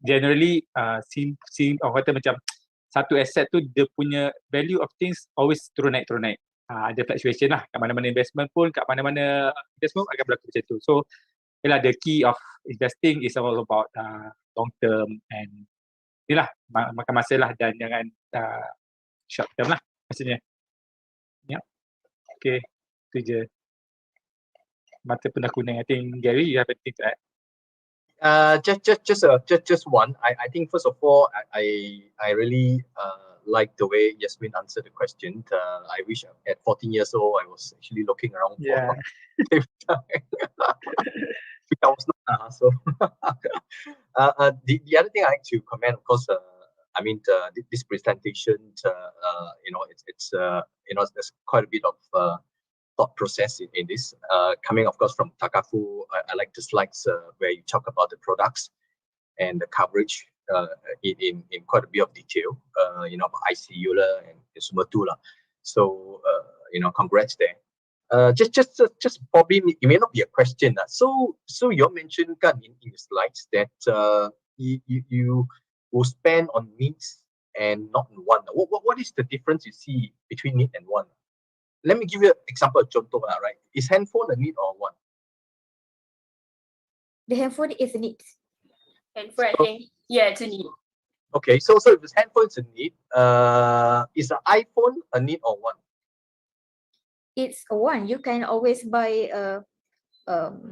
Generally, orang kata macam satu aset tu dia punya value of things always turun naik. Ada fluctuation lah. Kat mana-mana investment pun, kat mana-mana investment akan berlaku macam tu. So, yalah, the key of investing is all about long term and inilah, makan masa lah dan jangan short term lah maksudnya. Ya. Okay, itu je. Mata pun dah kuning. I think Gary, you have anything to add? Just one. I think first of all, I really like the way Yasmin answered the question. I wish at 14 years old I was actually looking around for which I was not. So the other thing I like to comment, of course, I mean this presentation, it's there's quite a bit of thought process in this. Coming, of course, from Takafu, I like the slides where you talk about the products and the coverage in quite a bit of detail. About ICU and consumer tool. So congrats there. Just probably it may not be a question. So you mentioned in the slides that you will spend on needs and not on want. What is the difference you see between need and want? Let me give you an example. Contoh lah, right? Is handphone a need or a want? The handphone is a need. Handphone, I think, yeah, it's a need. Okay, so if this handphone is a need, is the iPhone a need or want? It's a want. You can always buy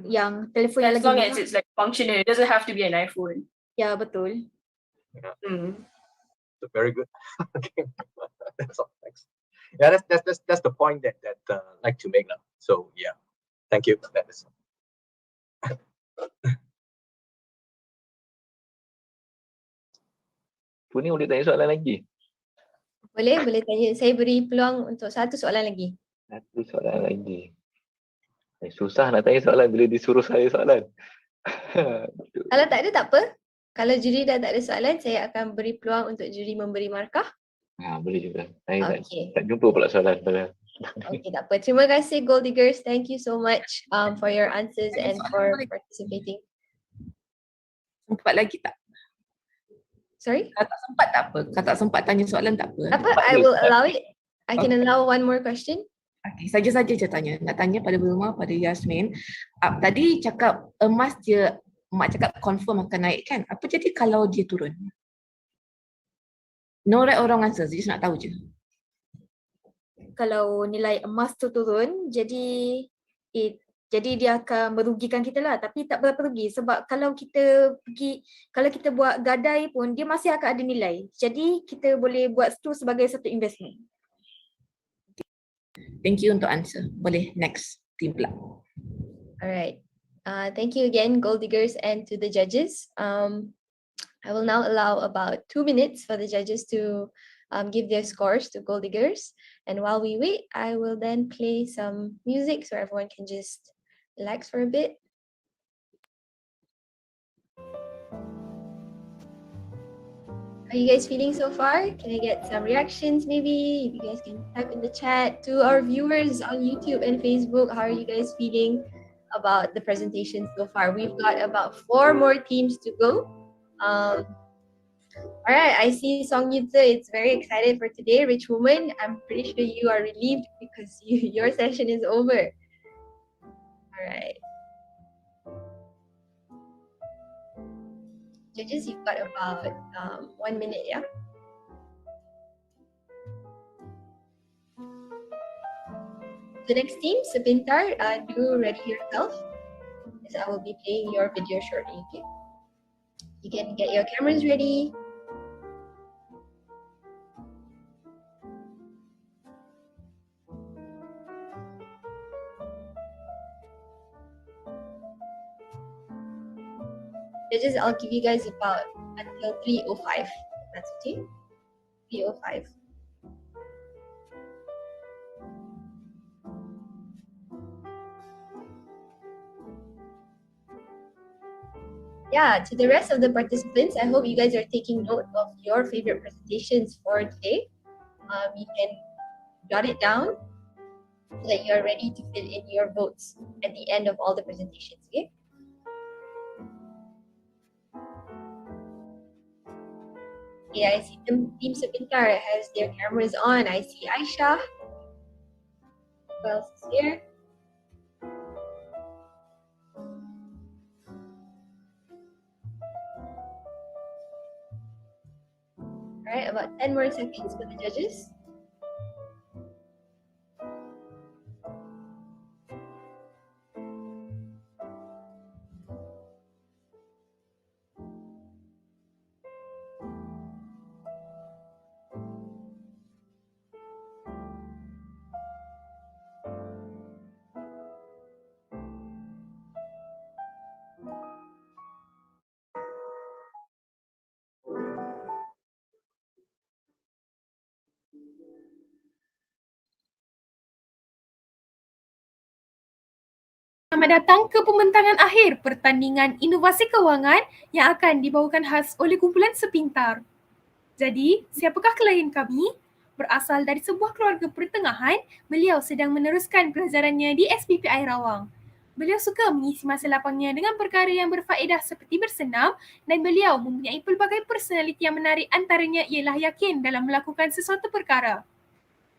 yang telefon yang as long as it's like functional. It doesn't have to be an iPhone. Ya, betul. Yeah. So very good. Okay, that's all. Thanks. Yeah, that's the point that I like to make now. So yeah, thank you. That is. Puni boleh tanya soalan lagi? Boleh tanya. Saya beri peluang untuk satu soalan lagi. Satu soalan lagi. Susah nak tanya soalan bila disuruh saya soalan. Kalau tak ada tak apa. Kalau juri dah tak ada soalan, saya akan beri peluang untuk juri memberi markah. Boleh juga. Saya tak jumpa pula soalan. Okay, tak apa. Terima kasih Gold Diggers. Thank you so much for your answers and for participating. Sempat lagi tak? Sorry? Kalau tak sempat tak apa. Kalau tak sempat tanya soalan tak apa. Apa? I will allow it. I can allow one more question. Okay, saja-saja je tanya. Nak tanya pada Wilma, pada Yasmin. Tadi cakap emas dia, Mak cakap confirm akan naik kan? Apa jadi kalau dia turun? No right or wrong answer, just nak tahu je. Kalau nilai emas tu turun, jadi dia akan merugikan kita lah, tapi tak berapa rugi sebab kalau kita buat gadai pun dia masih akan ada nilai. Jadi kita boleh buat itu sebagai satu investment. Thank you untuk answer. Boleh next team pula. Alright. Thank you again, Gold Diggers, and to the judges. I will now allow about 2 minutes for the judges to give their scores to Gold Diggers. And while we wait, I will then play some music so everyone can just relax for a bit. How are you guys feeling so far? Can I get some reactions maybe? If you guys can type in the chat. To our viewers on YouTube and Facebook, how are you guys feeling about the presentation so far? We've got about 4 more teams to go. All right, I see Song Yutze is very excited for today. Rich Woman, I'm pretty sure you are relieved because your session is over. All right. Judges, you've got about 1 minute, yeah? The next team, Sepintar, do ready yourself, as I will be playing your video shortly, okay? You can get your cameras ready. Judges, I'll give you guys about until 3:05. That's okay? 3:05. Yeah, to the rest of the participants, I hope you guys are taking note of your favorite presentations for today. You can jot it down so that you are ready to fill in your votes at the end of all the presentations, okay? Yeah, I see Team Sepintar has their cameras on. I see Aisha. Who else is here? Alright, about 10 more seconds for the judges. Selamat datang ke pembentangan akhir Pertandingan Inovasi Kewangan yang akan dibawakan khas oleh kumpulan Sepintar. Jadi, siapakah klien kami? Berasal dari sebuah keluarga pertengahan, beliau sedang meneruskan pelajarannya di SPPI Rawang. Beliau suka mengisi masa lapangnya dengan perkara yang berfaedah seperti bersenam dan beliau mempunyai pelbagai personaliti yang menarik, antaranya ialah yakin dalam melakukan sesuatu perkara.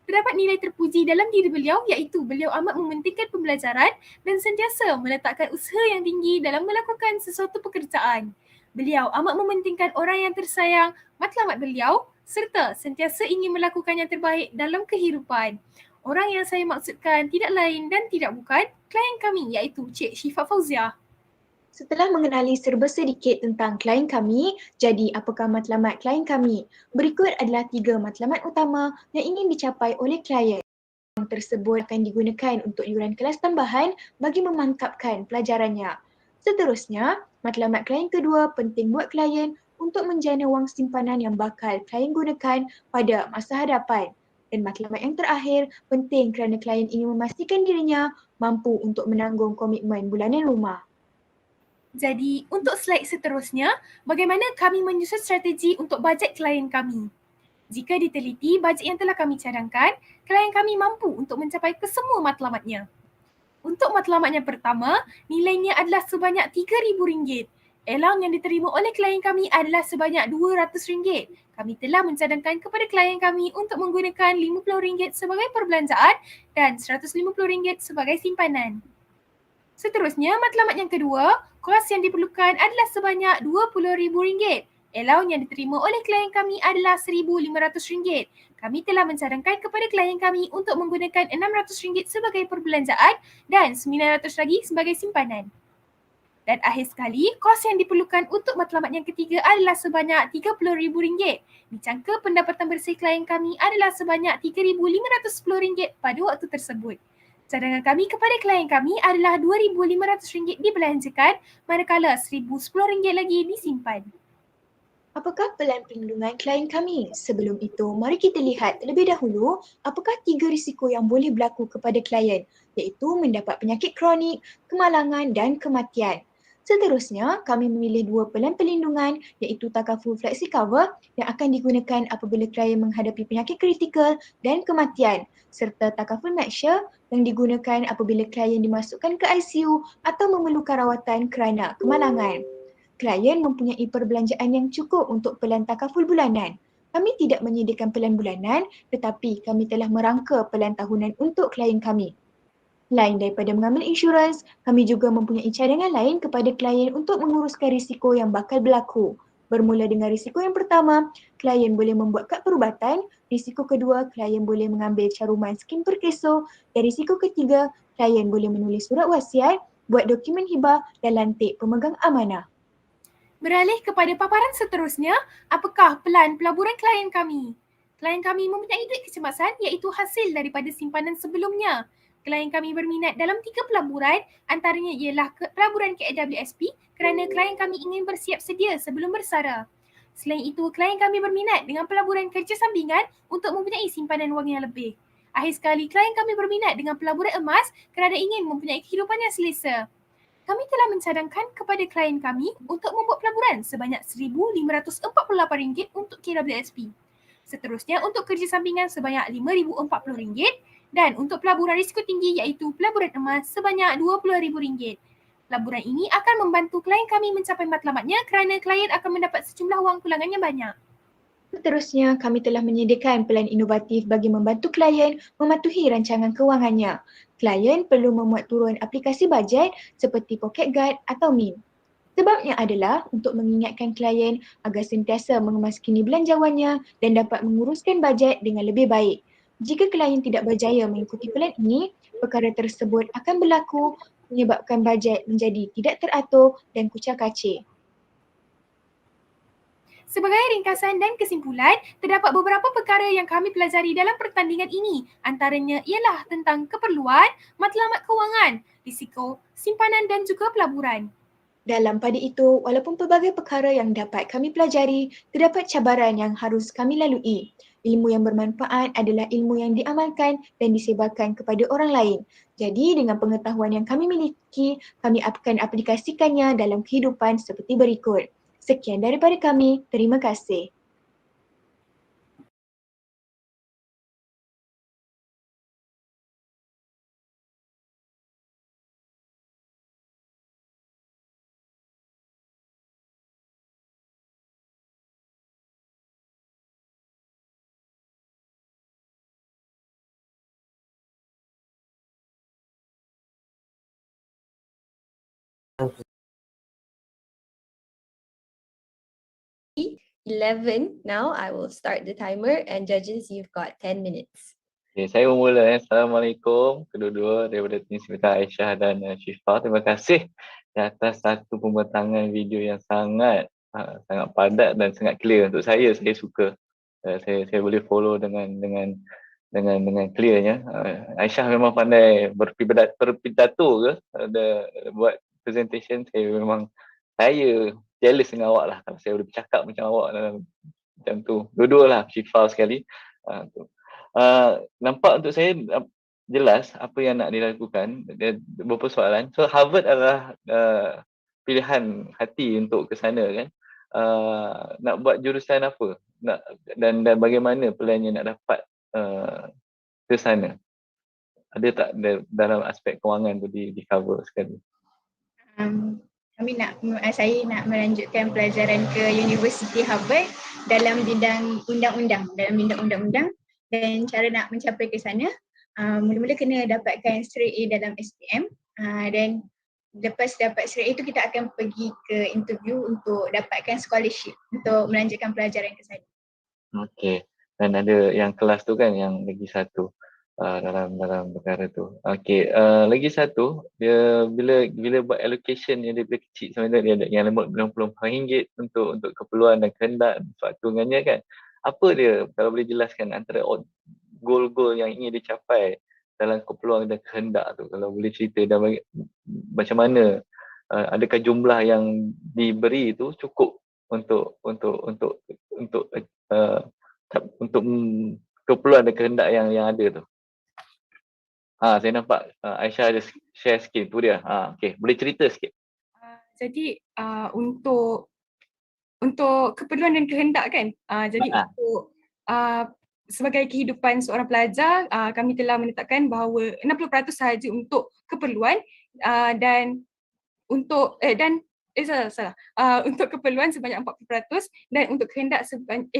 Terdapat nilai terpuji dalam diri beliau iaitu beliau amat mementingkan pembelajaran dan sentiasa meletakkan usaha yang tinggi dalam melakukan sesuatu pekerjaan. Beliau amat mementingkan orang yang tersayang, matlamat beliau serta sentiasa ingin melakukan yang terbaik dalam kehidupan. Orang yang saya maksudkan tidak lain dan tidak bukan klien kami iaitu Cik Syifa Fauziah. Setelah mengenali serba sedikit tentang klien kami, jadi apakah matlamat klien kami? Berikut adalah 3 matlamat utama yang ingin dicapai oleh klien. Wang tersebut akan digunakan untuk yuran kelas tambahan bagi memantapkan pelajarannya. Seterusnya, matlamat klien kedua penting buat klien untuk menjana wang simpanan yang bakal klien gunakan pada masa hadapan. Dan matlamat yang terakhir penting kerana klien ingin memastikan dirinya mampu untuk menanggung komitmen bulanan rumah. Jadi, untuk slide seterusnya, bagaimana kami menyusun strategi untuk bajet klien kami. Jika diteliti bajet yang telah kami cadangkan, klien kami mampu untuk mencapai kesemua matlamatnya. Untuk matlamat yang pertama, nilainya adalah sebanyak RM3,000. Allowance yang diterima oleh klien kami adalah sebanyak RM200. Kami telah mencadangkan kepada klien kami untuk menggunakan RM50 sebagai perbelanjaan dan RM150 sebagai simpanan. Seterusnya, matlamat yang kedua, kos yang diperlukan adalah sebanyak RM20,000. Allowance yang diterima oleh klien kami adalah RM1,500. Kami telah mencadangkan kepada klien kami untuk menggunakan RM600 sebagai perbelanjaan dan RM900 lagi sebagai simpanan. Dan akhir sekali, kos yang diperlukan untuk matlamat yang ketiga adalah sebanyak RM30,000. Dicangka pendapatan bersih klien kami adalah sebanyak RM3,510 pada waktu tersebut. Cadangan kami kepada klien kami adalah RM2,500 dibelanjakan, manakala RM1,010 lagi disimpan. Apakah pelan perlindungan klien kami? Sebelum itu, mari kita lihat terlebih dahulu apakah 3 risiko yang boleh berlaku kepada klien, iaitu mendapat penyakit kronik, kemalangan dan kematian. Seterusnya, kami memilih 2 pelan perlindungan iaitu takaful flexi cover yang akan digunakan apabila klien menghadapi penyakit kritikal dan kematian, serta takaful make-sure yang digunakan apabila klien dimasukkan ke ICU atau memerlukan rawatan kerana kemalangan. Klien mempunyai perbelanjaan yang cukup untuk pelan takaful bulanan. Kami tidak menyediakan pelan bulanan, tetapi kami telah merangka pelan tahunan untuk klien kami. Lain daripada mengambil insurans, kami juga mempunyai cadangan lain kepada klien untuk menguruskan risiko yang bakal berlaku. Bermula dengan risiko yang pertama, klien boleh membuat kad perubatan. Risiko kedua, klien boleh mengambil caruman skim perkeso. Dan risiko ketiga, klien boleh menulis surat wasiat, buat dokumen hibah dan lantik pemegang amanah. Beralih kepada paparan seterusnya, apakah pelan pelaburan klien kami? Klien kami mempunyai duit kecemasan iaitu hasil daripada simpanan sebelumnya. Klien kami berminat dalam 3 pelaburan, antaranya ialah pelaburan KWSP kerana klien kami ingin bersiap sedia sebelum bersara. Selain itu, klien kami berminat dengan pelaburan kerja sampingan untuk mempunyai simpanan wang yang lebih. Akhir sekali, klien kami berminat dengan pelaburan emas kerana ingin mempunyai kehidupan yang selesa. Kami telah mencadangkan kepada klien kami untuk membuat pelaburan sebanyak RM1,548 untuk KWSP. Seterusnya, untuk kerja sampingan sebanyak RM5,040 dan untuk pelaburan risiko tinggi iaitu pelaburan emas sebanyak RM20,000. Pelaburan ini akan membantu klien kami mencapai matlamatnya kerana klien akan mendapat sejumlah wang pulangan yang banyak. Seterusnya, kami telah menyediakan pelan inovatif bagi membantu klien mematuhi rancangan kewangannya. Klien perlu memuat turun aplikasi bajet seperti Pocket Guide atau MIM. Sebabnya adalah untuk mengingatkan klien agar sentiasa mengemaskini belanjawannya dan dapat menguruskan bajet dengan lebih baik. Jika klien tidak berjaya mengikuti pelan ini, perkara tersebut akan berlaku menyebabkan bajet menjadi tidak teratur dan kucar-kacir. Sebagai ringkasan dan kesimpulan, terdapat beberapa perkara yang kami pelajari dalam pertandingan ini. Antaranya ialah tentang keperluan, matlamat kewangan, risiko, simpanan dan juga pelaburan. Dalam pada itu, walaupun pelbagai perkara yang dapat kami pelajari, terdapat cabaran yang harus kami lalui. Ilmu yang bermanfaat adalah ilmu yang diamalkan dan disebarkan kepada orang lain. Jadi, dengan pengetahuan yang kami miliki, kami akan aplikasikannya dalam kehidupan seperti berikut. Sekian daripada kami. Terima kasih. Okay. 11 now. I will start the timer and judges, you've got 10 minutes. Okay, saya bermula. Assalamualaikum kedua-dua daripada tim Sekitar Aisyah dan Syifa. Terima kasih di atas satu pembentangan video yang sangat padat dan sangat clear untuk saya. Saya suka. Saya boleh follow dengan clearnya. Aisyah memang pandai berpidato ke, buat presentation. Saya jealous dengan awak lah kalau saya boleh bercakap macam awak dalam macam tu. Dua-dua lah, Syifa sekali. Nampak untuk saya jelas apa yang nak dilakukan. Beberapa soalan. So Harvard adalah pilihan hati untuk ke sana kan. Nak buat jurusan apa? Dan bagaimana pelannya nak dapat ke sana? Ada tak dalam aspek kewangan tu di cover sekali? saya nak melanjutkan pelajaran ke Universiti Harvard dalam bidang undang-undang, dan cara nak mencapai ke sana mula-mula kena dapatkan straight A dalam SPM, dan lepas dapat straight A itu kita akan pergi ke interview untuk dapatkan scholarship untuk melanjutkan pelajaran ke sana. Okey. Dan ada yang kelas tu kan yang lagi satu dalam perkara tu. Okey, lagi satu dia bila buat allocation yang dia kecil sebenarnya dia ada yang RM50 untuk keperluan dan kehendak faktungannya kan. Apa dia kalau boleh jelaskan antara goal-goal yang ingin dicapai dalam keperluan dan kehendak tu, kalau boleh cerita dan macam mana adakah jumlah yang diberi itu cukup untuk keperluan dan kehendak yang ada tu. Saya nampak Aisyah ada share sikit tu dia. Okey, boleh cerita sikit. Jadi untuk keperluan dan kehendak kan. Jadi untuk sebagai kehidupan seorang pelajar, kami telah menetapkan bahawa 60% sahaja untuk keperluan dan untuk untuk keperluan sebanyak 40% dan untuk kehendak sebanyak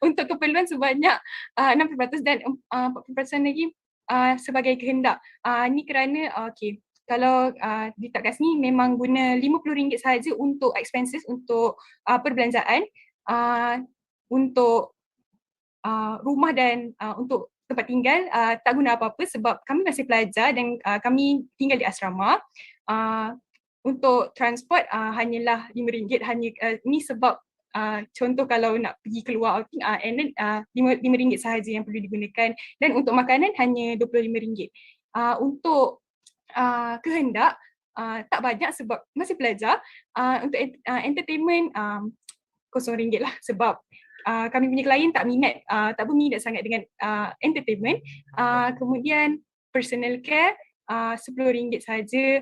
untuk keperluan sebanyak 60% dan 40% lagi sebagai kehendak. Ni kerana kalau letak kat sini memang guna RM50 sahaja untuk expenses, untuk perbelanjaan, untuk rumah dan untuk tempat tinggal tak guna apa-apa sebab kami masih pelajar dan kami tinggal di asrama. Untuk transport hanyalah RM5 ni sebab contoh kalau nak pergi keluar outing RM5 sahaja yang perlu digunakan, dan untuk makanan hanya RM25. Untuk kehendak tak banyak sebab masih pelajar. Untuk entertainment RM0 lah sebab kami punya klien tak berminat sangat dengan entertainment. Kemudian personal care RM10 sahaja,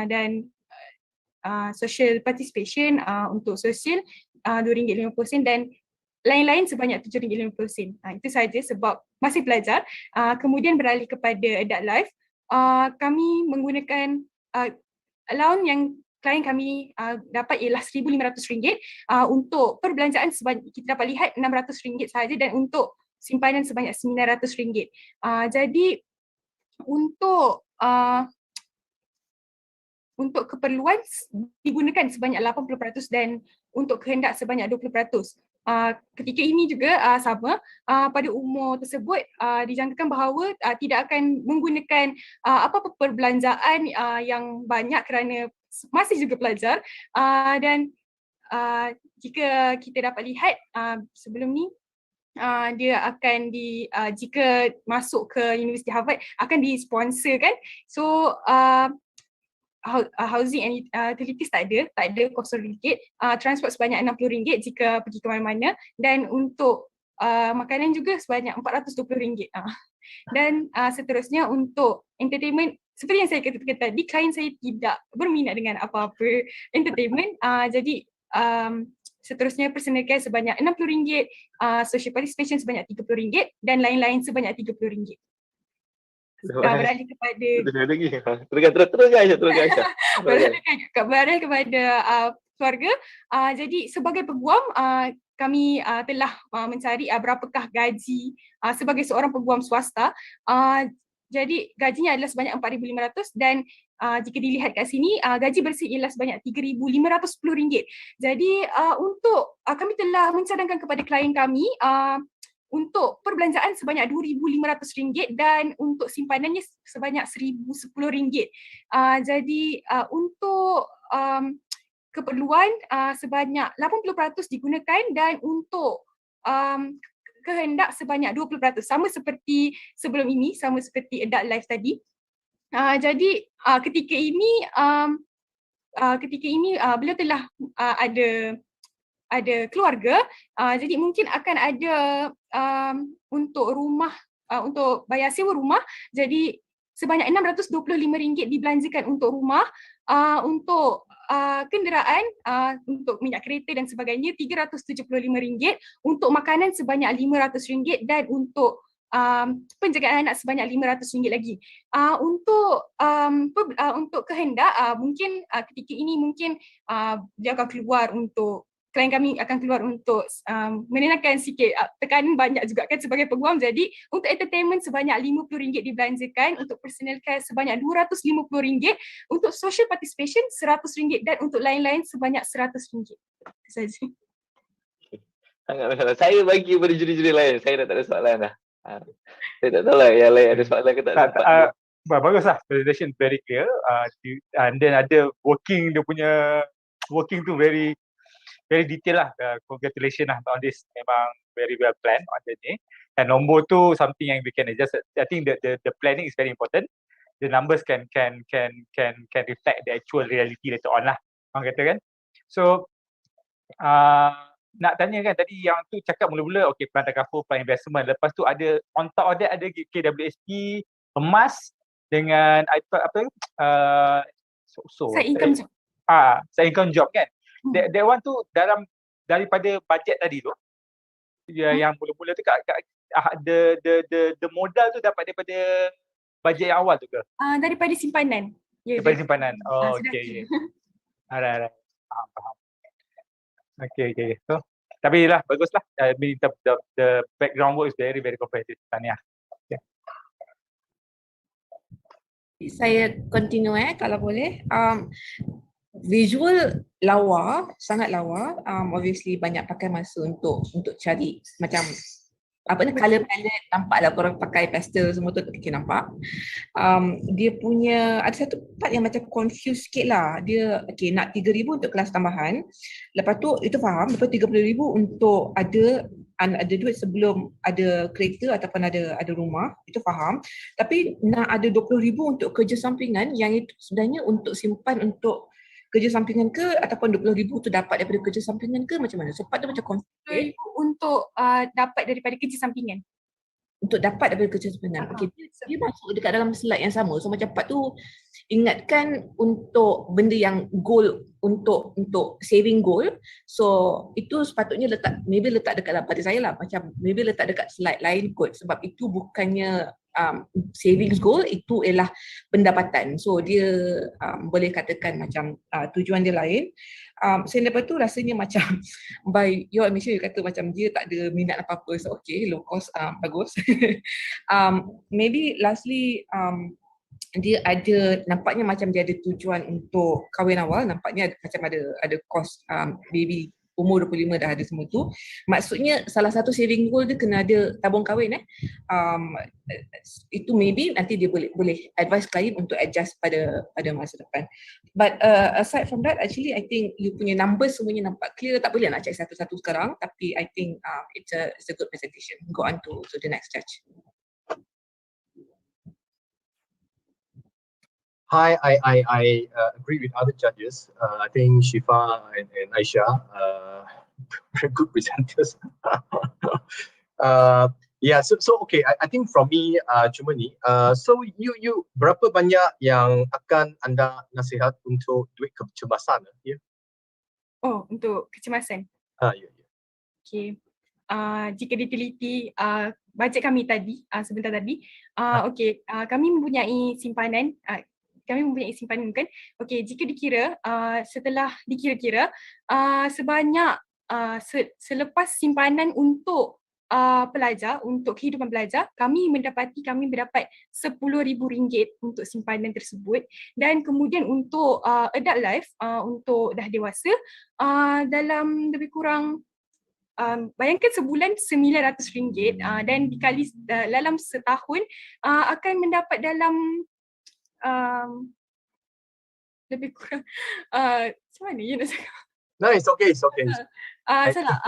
dan social participation untuk sosial RM2.50 dan lain-lain sebanyak RM7.50. Itu sahaja sebab masih pelajar. Kemudian beralih kepada adult life, kami menggunakan allowance yang klien kami dapat ialah RM1,500 untuk perbelanjaan sebanyak, kita dapat lihat RM600 sahaja, dan untuk simpanan sebanyak RM900. Jadi untuk keperluan digunakan sebanyak 80% dan untuk kehendak sebanyak 20%. Ketika ini juga sama, pada umur tersebut dijangkakan bahawa tidak akan menggunakan apa-apa perbelanjaan yang banyak kerana masih juga pelajar, dan jika kita dapat lihat sebelum ni dia akan jika masuk ke Universiti Harvard akan disponsorkan. So housing and utilities tak ada RM0. Transport sebanyak RM60 jika pergi ke mana-mana, dan untuk makanan juga sebanyak RM420. Dan seterusnya untuk entertainment, seperti yang saya katakan tadi, klien saya tidak berminat dengan apa-apa entertainment. Jadi seterusnya personal care sebanyak RM60, social participation sebanyak RM30 dan lain-lain sebanyak RM30. Beralih kepada beralih kepada keluarga. Jadi sebagai peguam, kami telah mencari berapakah gaji sebagai seorang peguam swasta. Jadi gajinya adalah sebanyak RM4,500 dan jika dilihat kat sini gaji bersih ialah sebanyak RM3,510. Jadi untuk kami telah mencadangkan kepada klien kami untuk perbelanjaan sebanyak RM2,500 dan untuk simpanannya sebanyak RM1,010. Jadi untuk keperluan sebanyak 80% digunakan, dan untuk kehendak sebanyak 20%, sama seperti sebelum ini, sama seperti adult life tadi. Jadi ketika ini beliau telah ada keluarga, jadi mungkin akan ada untuk rumah, untuk bayar sewa rumah, jadi sebanyak RM625 dibelanjakan untuk rumah, untuk kenderaan, untuk minyak kereta dan sebagainya RM375, untuk makanan sebanyak RM500, dan untuk penjagaan anak sebanyak RM500 lagi. Untuk kehendak, mungkin ketika ini mungkin dia akan keluar untuk klien kami akan keluar untuk menenangkan sikit tekanan banyak juga kan sebagai peguam. Jadi untuk entertainment sebanyak RM50 dibelanjakan, untuk personal care sebanyak RM250, untuk social participation RM100 dan untuk lain-lain sebanyak RM100. Itu saja. Sangat masalah. Saya bagi pada juri-juri lain. Saya dah tak ada soalan dah. Saya tak tahu lah yang lain ada soalan ke tak sempat. Baguslah, presentation very clear. And then ada working, dia punya working tu very detail lah. Congratulations lah on this. Memang very well planned on the day. And nombor tu something yang we can adjust. I think the planning is very important. The numbers can reflect the actual reality later on lah. Orang kata kan. So nak tanya kan tadi yang tu cakap mula-mula okay plan takaful, plan investment. Lepas tu ada on top of that ada KWSP, emas dengan Side income job. Side income job kan. That one tu daripada bajet tadi tu yang mula-mula tu the modal tu dapat daripada bajet yang awal tu ke? Daripada simpanan. Daripada simpanan. Oh okey. Alright. Faham. Okay. So, tapi lah baguslah. I mean the background work is very competitive. Tahniah. Okay. Saya continue kalau boleh. Visual lawa, sangat lawa. Obviously banyak pakai masa untuk cari macam color palette, nampaklah korang pakai pastel semua tu okay, nampak. Dia punya ada satu part yang macam confused sikit lah. Dia okay nak 3,000 untuk kelas tambahan. Lepas tu itu faham, lepas 30,000 untuk ada duit sebelum ada kereta ataupun ada rumah, itu faham. Tapi nak ada 20,000 untuk kerja sampingan yang itu sebenarnya untuk simpan untuk kerja sampingan ke ataupun 20,000 tu dapat daripada kerja sampingan ke macam mana? So part tu macam confused. Untuk dapat daripada kerja sampingan. Untuk dapat daripada kerja sampingan. Okay, dia masuk dekat dalam slide yang sama. So macam part tu ingatkan untuk benda yang goal untuk saving goal. So itu sepatutnya letak dekat pada saya lah, macam maybe letak dekat slide lain kot, sebab itu bukannya savings goal, itu ialah pendapatan. So dia boleh katakan macam tujuan dia lain. Selain daripada tu rasanya macam by your admission you kata macam dia tak ada minat apa-apa. So okay, low cost bagus. Maybe lastly dia ada nampaknya macam dia ada tujuan untuk kahwin awal, nampaknya macam ada cost baby umur 25 dah ada semua tu. Maksudnya salah satu saving goal dia kena ada tabung kahwin itu maybe nanti dia boleh advise klien untuk adjust pada masa depan. But aside from that, actually I think you punya numbers semuanya nampak clear. Tak boleh nak check satu-satu sekarang, tapi I think it's a good presentation. Go on to the next judge. Hi, I agree with other judges. I think Shifa and Aisha, very good presenters. So okay. I think from me cuma ni. So you berapa banyak yang akan anda nasihat untuk duit kecemasan? Ya. Oh, untuk kecemasan. Ya. Okay. Jika diteliti bajet kami tadi sebentar tadi, okay, kami mempunyai simpanan. Bukan? Okey, jika dikira setelah dikira-kira sebanyak selepas simpanan untuk pelajar, untuk kehidupan pelajar, kami mendapat RM10,000 untuk simpanan tersebut. Dan kemudian untuk adult life, untuk dah dewasa, dalam lebih kurang bayangkan sebulan RM900 dan dikali dalam setahun akan mendapat dalam lebih kurang macam mana ya nak cakap? No, it's okay. Salah.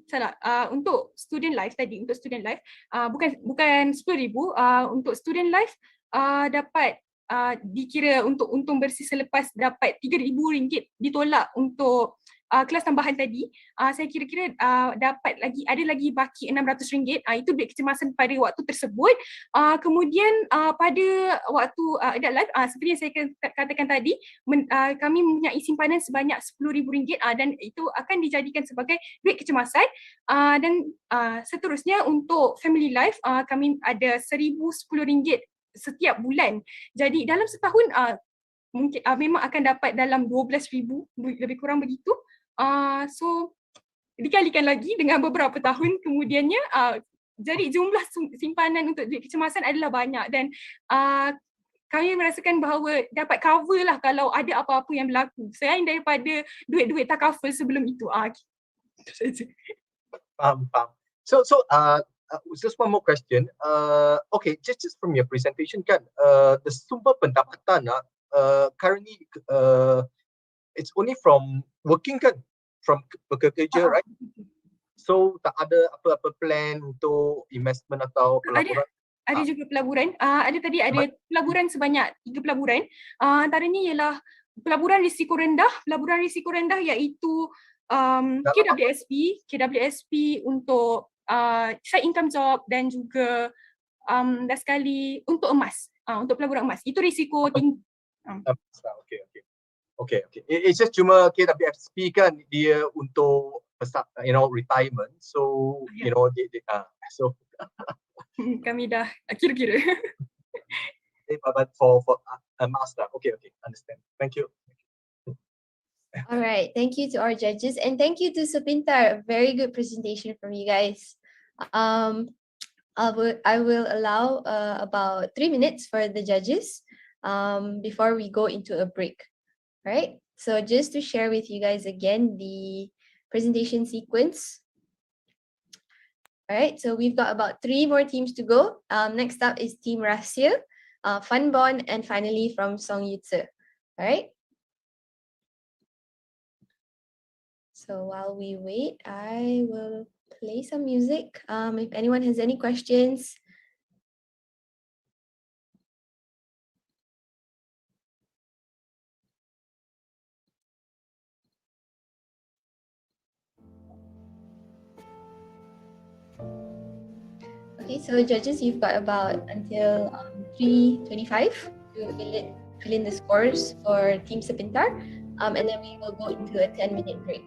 Salah. Untuk student life tadi, bukan 10,000. Untuk student life dapat dikira untuk untung bersih selepas dapat RM3,000 ditolak untuk kelas tambahan tadi, saya kira-kira dapat lagi, ada lagi baki RM600. Itu duit kecemasan pada waktu tersebut. Kemudian pada waktu adult life, seperti yang saya katakan tadi, kami mempunyai simpanan sebanyak RM10,000 dan itu akan dijadikan sebagai duit kecemasan. Dan seterusnya untuk family life, kami ada RM1,010 setiap bulan. Jadi dalam setahun mungkin memang akan dapat dalam 12,000, lebih kurang begitu. So dikalikan lagi dengan beberapa tahun kemudiannya, jadi jumlah simpanan untuk duit kecemasan adalah banyak dan kami merasakan bahawa dapat cover lah kalau ada apa-apa yang berlaku selain daripada duit-duit takaful sebelum itu. Itu saja. Faham. Just one more question. Okay, just from your presentation kan, the sumber pendapatan currently it's only from working kan, from bekerja, right? So tak ada apa-apa plan untuk investment atau pelaburan? Ada juga pelaburan. Ada pelaburan sebanyak 3 pelaburan. Antaranya ialah pelaburan risiko rendah. Pelaburan risiko rendah iaitu KWSP untuk side income job dan juga last sekali untuk emas. Untuk pelaburan emas. Itu risiko tinggi. Okay. It's just cuma KWSP kan dia untuk retirement. So so kami dah kira-kira. But for a master, okay, understand. Thank you. All right, thank you to our judges and thank you to Sepintar. Very good presentation from you guys. I will allow about 3 minutes for the judges before we go into a break. All right, so just to share with you guys again the presentation sequence. All right, so we've got about 3 more teams to go. Next up is Team Rasya, Funbon, and finally from Song Yutse. All right. So while we wait, I will play some music. If anyone has any questions. Okay, so judges, you've got about until 3:25 to fill in the scores for Team Sepintar, and then we will go into a 10-minute break.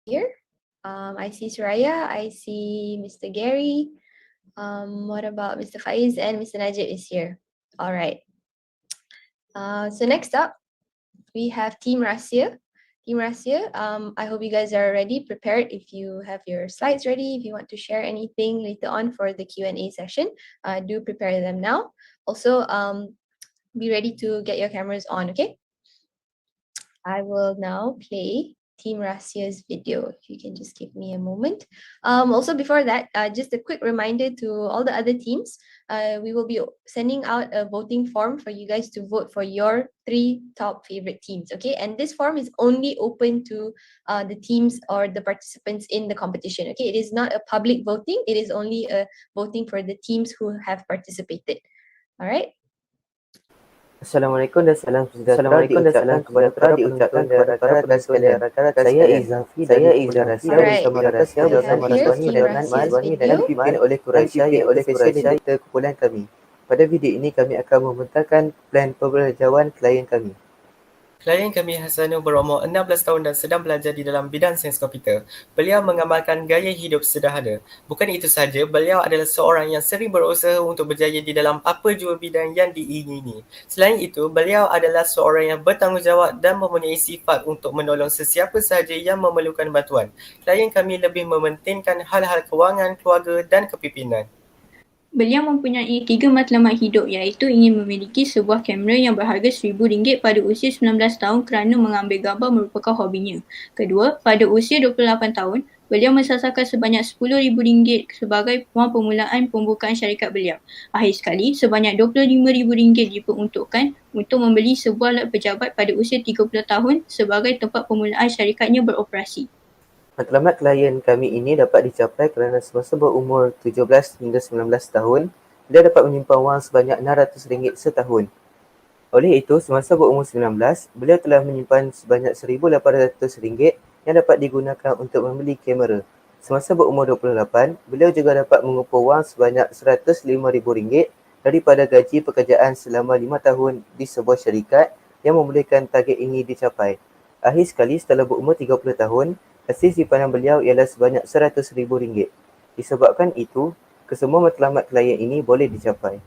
here. I see Suraya, I see Mr. Gary. What about Mr. Faiz and Mr. Najib is here. All right. So next up, we have Team Rasya. Team Rasya, I hope you guys are ready, prepared. If you have your slides ready, if you want to share anything later on for the Q&A session, do prepare them now. Also, be ready to get your cameras on, okay? I will now play Team Rasya's video. If you can just give me a moment. Also, before that, just a quick reminder to all the other teams. We will be sending out a voting form for you guys to vote for your 3 top favorite teams, okay? And this form is only open to the teams or the participants in the competition, okay? It is not a public voting. It is only a voting for the teams who have participated. All right? Assalamualaikum dan salam sejahtera diucapkan kepada para penonton dan para pendengar sekalian. Saya Izafi dari Rasya bersama Rasya bersama Raswani dan dipimpin oleh Quraisy iaitu spesialis dan kumpulan kami. Pada video ini kami akan membentangkan plan pembelajaran klien kami. Klien kami Hasanul berumur 16 tahun dan sedang belajar di dalam bidang sains komputer. Beliau mengamalkan gaya hidup sederhana. Bukan itu sahaja, beliau adalah seorang yang sering berusaha untuk berjaya di dalam apa jua bidang yang diingini. Selain itu, beliau adalah seorang yang bertanggungjawab dan mempunyai sifat untuk menolong sesiapa sahaja yang memerlukan bantuan. Klien kami lebih mementingkan hal-hal kewangan, keluarga dan kepimpinan. Beliau mempunyai 3 matlamat hidup iaitu ingin memiliki sebuah kamera yang berharga RM1,000 pada usia 19 tahun kerana mengambil gambar merupakan hobinya. Kedua, pada usia 28 tahun, beliau mensasarkan sebanyak RM10,000 sebagai wang permulaan pembukaan syarikat beliau. Akhir sekali, sebanyak RM25,000 diperuntukkan untuk membeli sebuah lab pejabat pada usia 30 tahun sebagai tempat permulaan syarikatnya beroperasi. Matlamat klien kami ini dapat dicapai kerana semasa berumur 17 hingga 19 tahun, dia dapat menyimpan wang sebanyak RM600 setahun. Oleh itu, semasa berumur 19, beliau telah menyimpan sebanyak RM1,800 yang dapat digunakan untuk membeli kamera. Semasa berumur 28, beliau juga dapat mengumpul wang sebanyak RM105,000 daripada gaji pekerjaan selama 5 tahun di sebuah syarikat yang membolehkan target ini dicapai. Akhir sekali, setelah berumur 30 tahun, hasil simpanan beliau ialah sebanyak RM100,000. Disebabkan itu, kesemua matlamat klien ini boleh dicapai.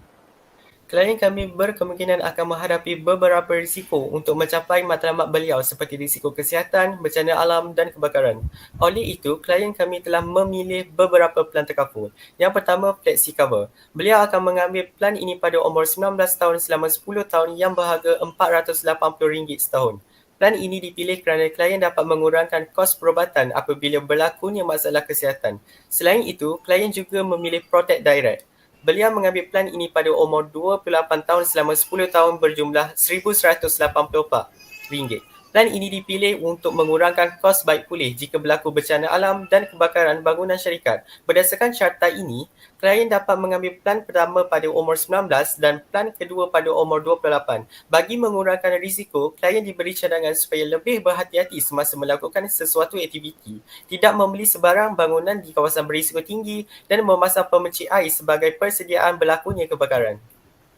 Klien kami berkemungkinan akan menghadapi beberapa risiko untuk mencapai matlamat beliau seperti risiko kesihatan, bencana alam dan kebakaran. Oleh itu, klien kami telah memilih beberapa plan terkaful. Yang pertama, flexi cover. Beliau akan mengambil plan ini pada umur 19 tahun selama 10 tahun yang berharga RM480 setahun. Plan ini dipilih kerana klien dapat mengurangkan kos perubatan apabila berlakunya masalah kesihatan. Selain itu, klien juga memilih Protect Direct. Beliau mengambil plan ini pada umur 28 tahun selama 10 tahun berjumlah RM1,184. Plan ini dipilih untuk mengurangkan kos baik pulih jika berlaku bencana alam dan kebakaran bangunan syarikat. Berdasarkan carta ini, klien dapat mengambil plan pertama pada umur 19 dan plan kedua pada umur 28. Bagi mengurangkan risiko, klien diberi cadangan supaya lebih berhati-hati semasa melakukan sesuatu aktiviti, tidak membeli sebarang bangunan di kawasan berisiko tinggi dan memasang pemencik air sebagai persediaan berlakunya kebakaran.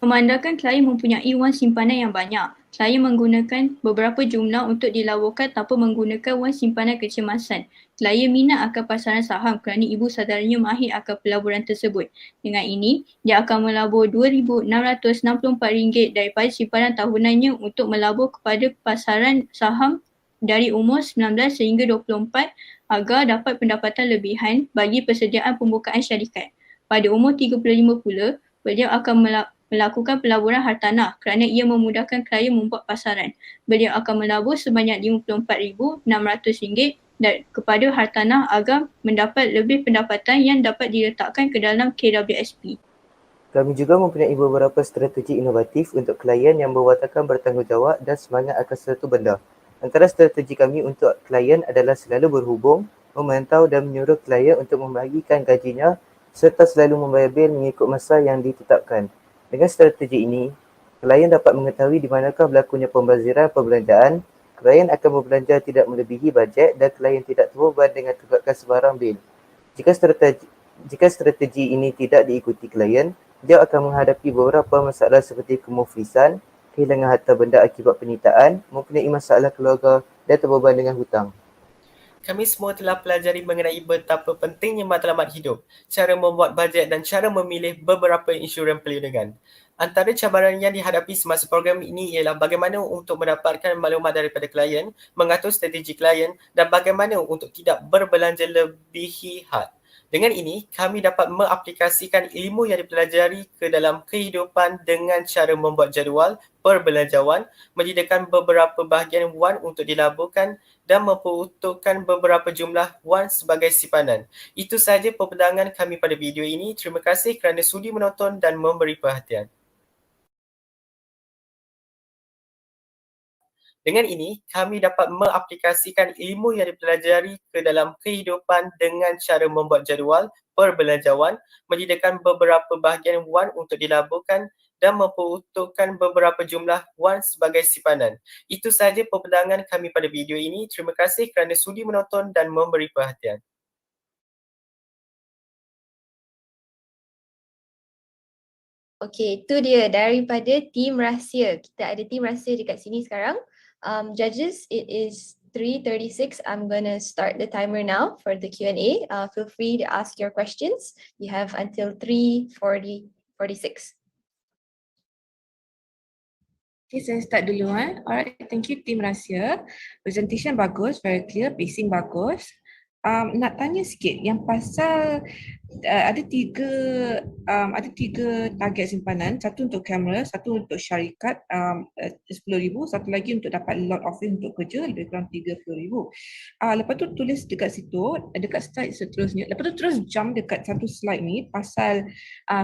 Memandangkan klien mempunyai wang simpanan yang banyak, klien menggunakan beberapa jumlah untuk dilaburkan tanpa menggunakan wang simpanan kecemasan. Klien minat akan pasaran saham kerana ibu saudaranya mahir akan pelaburan tersebut. Dengan ini, dia akan melabur RM2,664 daripada simpanan tahunannya untuk melabur kepada pasaran saham dari umur 19 sehingga 24 agar dapat pendapatan lebihan bagi persediaan pembukaan syarikat. Pada umur 35 pula, beliau akan melakukan pelaburan hartanah kerana ia memudahkan klien membuat pasaran. Beliau akan melabur sebanyak RM54,600 kepada hartanah agar mendapat lebih pendapatan yang dapat diletakkan ke dalam KWSP. Kami juga mempunyai beberapa strategi inovatif untuk klien yang berwatakkan bertanggungjawab dan semangat akan sesuatu benda. Antara strategi kami untuk klien adalah selalu berhubung, memantau dan menyuruh klien untuk membagikan gajinya serta selalu membayar bil mengikut masa yang ditetapkan. Dengan strategi ini, klien dapat mengetahui di manakah berlakunya pembaziran perbelanjaan, klien akan berbelanja tidak melebihi bajet dan klien tidak terbeban dengan tunggakan sebarang bil. Jika strategi ini tidak diikuti klien, dia akan menghadapi beberapa masalah seperti kemuflisan, kehilangan harta benda akibat penyitaan, mempunyai masalah keluarga dan terbeban dengan hutang. kami semua telah pelajari mengenai betapa pentingnya matlamat hidup, cara membuat bajet dan cara memilih beberapa insurans perlindungan. Antara cabaran yang dihadapi semasa program ini ialah bagaimana untuk mendapatkan maklumat daripada klien, mengatur strategi klien dan bagaimana untuk tidak berbelanja lebihi had. Dengan ini, kami dapat mengaplikasikan ilmu yang dipelajari ke dalam kehidupan dengan cara membuat jadual perbelanjawan, menyediakan beberapa bahagian wang untuk dilaburkan dan memperuntukkan beberapa jumlah wang sebagai simpanan. Itu sahaja pembentangan kami pada video ini. Terima kasih kerana sudi menonton dan memberi perhatian. Dengan ini, kami dapat mengaplikasikan ilmu yang dipelajari ke dalam kehidupan dengan cara membuat jadual perbelanjawan, menyediakan beberapa bahagian wang untuk dilaburkan dan memperuntukkan beberapa jumlah wang sebagai simpanan. Itu sahaja pembentangan kami pada video ini. Terima kasih kerana sudi menonton dan memberi perhatian. Okay, itu dia daripada tim rahsia. Kita ada tim rahsia dekat sini sekarang. Judges, it is 3:36. I'm gonna start the timer now for the Q&A. Feel free to ask your questions. You have until 3:46. Okay, saya start dulu. Alright, thank you tim rahsia. Presentation bagus, very clear, pacing bagus. Nak tanya sikit yang pasal ada tiga target simpanan, satu untuk kamera, satu untuk syarikat 10,000, satu lagi untuk dapat lot office untuk kerja lebih kurang 30,000. Lepas tu tulis dekat situ, dekat slide seterusnya, lepas tu terus jump dekat satu slide ni pasal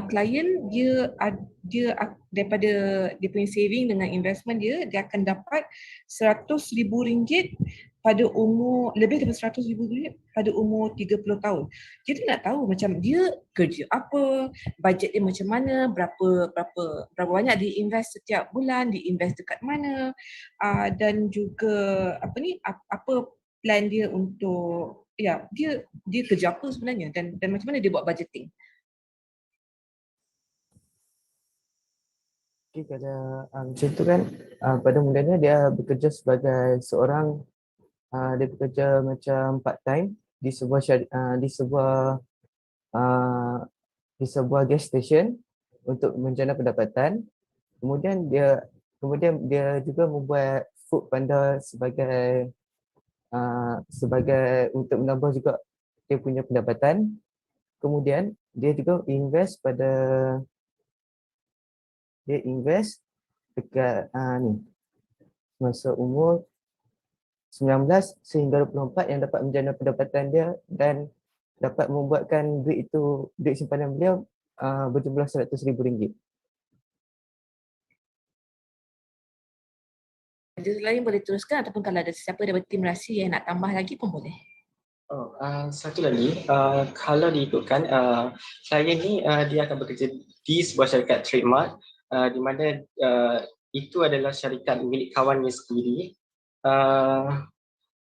klien dia daripada dia punya saving dengan investment dia akan dapat RM100,000 pada umur lebih daripada RM100,000 pada umur 30 tahun. Jadi nak tahu macam dia kerja apa, bajet dia macam mana, berapa banyak dia invest setiap bulan, dia invest dekat mana, dan juga apa plan dia untuk dia kerja apa sebenarnya dan macam mana dia buat budgeting. Okay, kalau macam tu kan, pada mulanya dia bekerja sebagai seorang, dia bekerja macam part time di sebuah gas station untuk menjana pendapatan. Kemudian dia juga membuat food panda sebagai untuk menambah juga dia punya pendapatan. Kemudian dia juga invest dekat masa umur 19 sehingga 24 yang dapat menjana pendapatan dia dan dapat membuatkan duit simpanan beliau berjumlah RM100,000. Ada lain boleh teruskan ataupun kalau ada sesiapa daripada tim rahsia yang nak tambah lagi pun boleh. Satu lagi, kalau diikutkan, klien ni dia akan bekerja di sebuah syarikat trademark di mana itu adalah syarikat milik kawannya sendiri.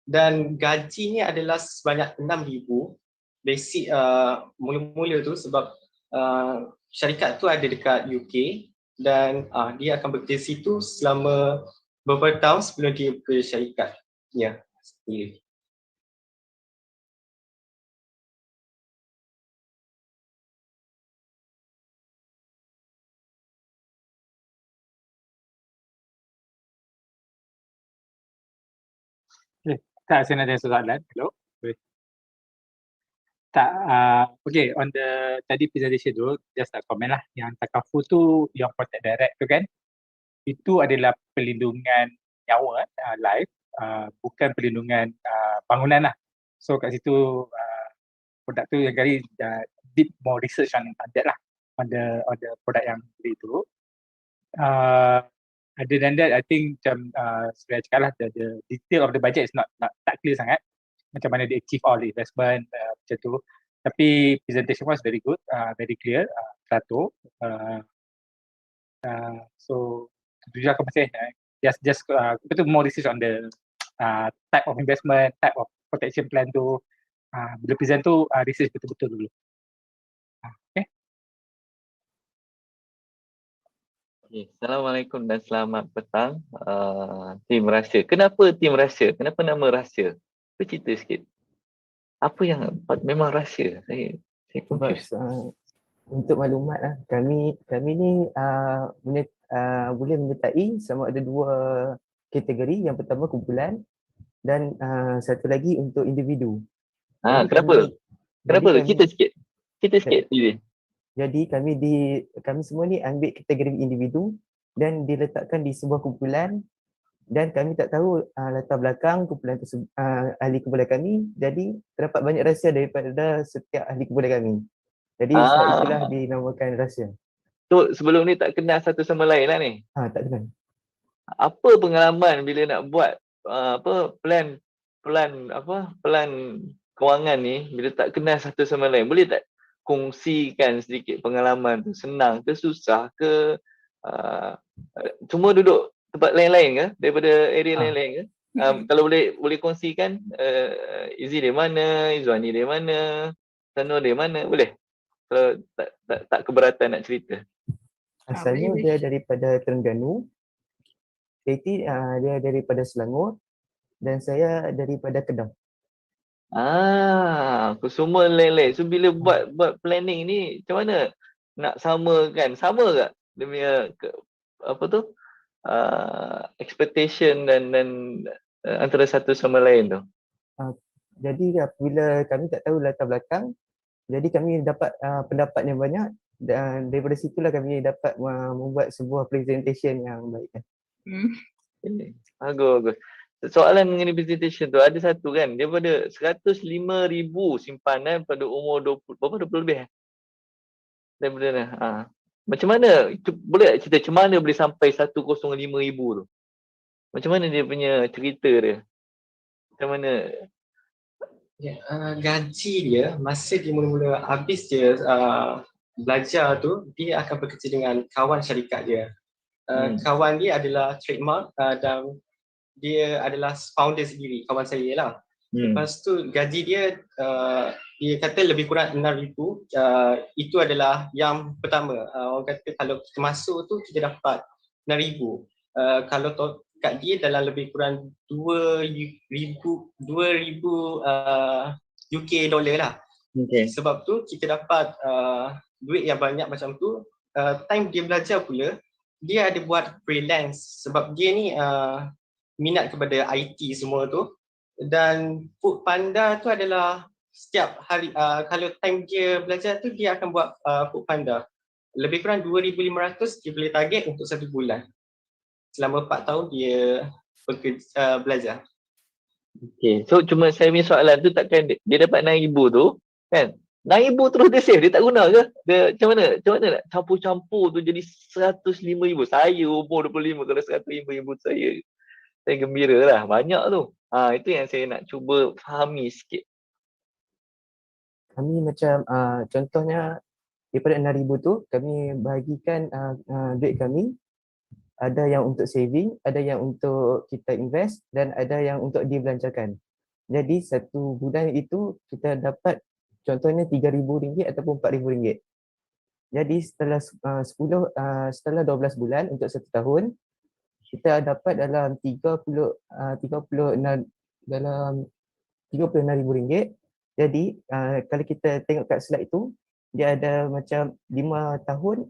Dan gajinya adalah sebanyak 6,000 basic mula-mula tu sebab syarikat tu ada dekat UK dan dia akan bekerja situ selama beberapa tahun sebelum dia ke syarikat. Ya, sendiri. Tak, saya nak tanya soalan. Hello? Tak, okay, on the tadi presentation tu, just nak komen lah. Yang takaful tu, yang contact direct tu kan, itu adalah perlindungan nyawa, life, bukan perlindungan bangunan lah. So kat situ, produk tu yang kali deep more research on that lah, on the produk yang beli tu. Other than that, I think macam saya cakap lah, the detail of the budget is tak clear sangat. Macam mana dia achieve all the investment, macam tu. Tapi presentation was very good, very clear, teratur. So, tujuh akan masih just betul more research on the type of investment, type of protection plan tu. Bila present tu, research betul-betul dulu. Okay. Okay. Assalamualaikum dan selamat petang. Tim rahsia. Kenapa tim rahsia? Kenapa nama rahsia? Apa cerita sikit? Apa yang memang rahsia? Saya Sebab confused. untuk maklumat lah, kami ni boleh menyertai sama ada dua kategori. Yang pertama kumpulan dan satu lagi untuk individu. Kenapa? Kenapa? Kita sikit. Jadi kami semua ni ambil kategori individu dan diletakkan di sebuah kumpulan, dan kami tak tahu latar belakang kumpulan tersebut, ahli kumpulan kami. Jadi terdapat banyak rahsia daripada setiap ahli kumpulan kami. Jadi sebab itulah dinamakan rahsia. So sebelum ni tak kenal satu sama lain lah ni? Tak kenal. Apa pengalaman bila nak buat plan kewangan ni bila tak kenal satu sama lain? Boleh tak kongsikan sedikit pengalaman tu? Senang ke susah ke? Cuma duduk tempat lain-lain ke? Daripada area lain-lain ke? Kalau boleh kongsikan, Izzy dari mana, Izwani dari mana, Sanur dari mana, boleh? Kalau tak keberatan nak cerita. Asalnya dia daripada Terengganu, Katie dia daripada Selangor, dan saya daripada Kedah. Aku semua lain-lain. So bila buat planning ni, macam mana nak samakan? Sama tak dia punya expectation dan antara satu sama lain tu? Jadi apabila kami tak tahu latar belakang, jadi kami dapat pendapat yang banyak, dan daripada situlah kami dapat membuat sebuah presentation yang baik. Bagus. Soalan mengenai presentation tu ada satu kan, daripada 105,000 simpanan pada umur 20 lebih daripada macam mana, boleh cerita macam mana boleh sampai 105,000 tu? Macam mana dia punya cerita dia? Macam mana? Gaji dia masa dia mula-mula habis dia belajar tu, dia akan bekerja dengan kawan syarikat dia. Kawan dia adalah trademark dan dia adalah founder sendiri, kawan saya lah. Lepas tu gaji dia dia kata lebih kurang 6,000. Itu adalah yang pertama. Orang kata kalau kita masuk tu kita dapat 6,000. Kalau kat dia dalam lebih kurang 2,000 UK dollar lah. Sebab tu kita dapat duit yang banyak macam tu. Time dia belajar pula, dia ada buat freelance sebab dia ni minat kepada IT semua tu. Dan Food Panda tu adalah setiap hari, kalau time dia belajar tu dia akan buat Food Panda. Lebih kurang 2,500 dia boleh target untuk 1 bulan. Selama 4 tahun dia belajar. Okay, so cuma saya punya soalan tu, takkan dia dapat 6,000 tu kan, 6,000 terus dia save, dia tak guna ke? Dia macam mana nak campur-campur tu jadi 105,000? Saya umur 25, kalau 105,000 saya gembira lah, banyak tu. Itu yang saya nak cuba fahami sikit. Kami macam contohnya daripada 6,000 tu kami bahagikan duit kami, ada yang untuk saving, ada yang untuk kita invest, dan ada yang untuk dibelanjakan. Jadi satu bulan itu kita dapat contohnya RM3,000 ataupun RM4,000. Jadi setelah 12 bulan untuk 1 tahun, kita dapat dalam RM36,000. Jadi kalau kita tengok kat slide itu, dia ada macam 5 tahun,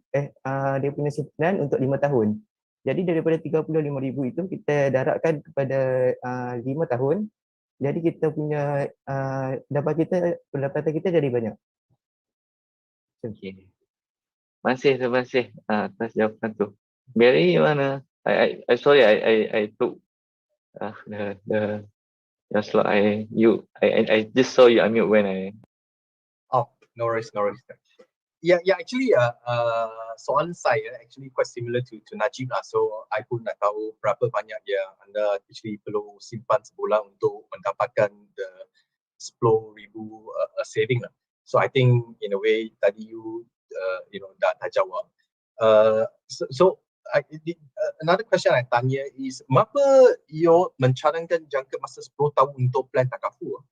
dia punya simpanan untuk 5 tahun. Jadi daripada 35,000 itu kita darabkan kepada 5 tahun. Jadi kita punya pendapatan kita jadi banyak. Okay. Terima kasih atas jawapan tu. Barry mana? I sorry, I took the slot. I just saw you unmute when I. No worries. Yeah, actually soalan saya actually quite similar to Najib lah. So I pun nak tahu berapa banyak yang anda actually perlu simpan sebulan untuk mendapatkan the 10,000 saving lah. So I think in a way tadi you dah jawab. Another question I tanya is, mengapa you mencadangkan jangka masa 10 tahun untuk plan takaful?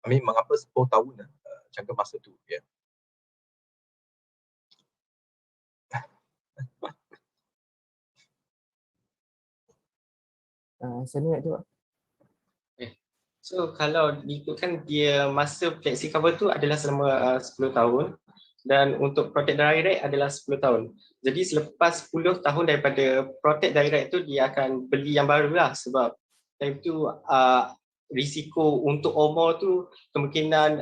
I mean, mengapa 10 tahun jangka masa tu? Yeah. Saya nak jawab. So kalau diikutkan dia masa flexi cover tu adalah selama 10 tahun dan untuk protect direct adalah 10 tahun. Jadi selepas 10 tahun daripada protect direct tu dia akan beli yang baru lah sebab time tu risiko untuk umur tu kemungkinan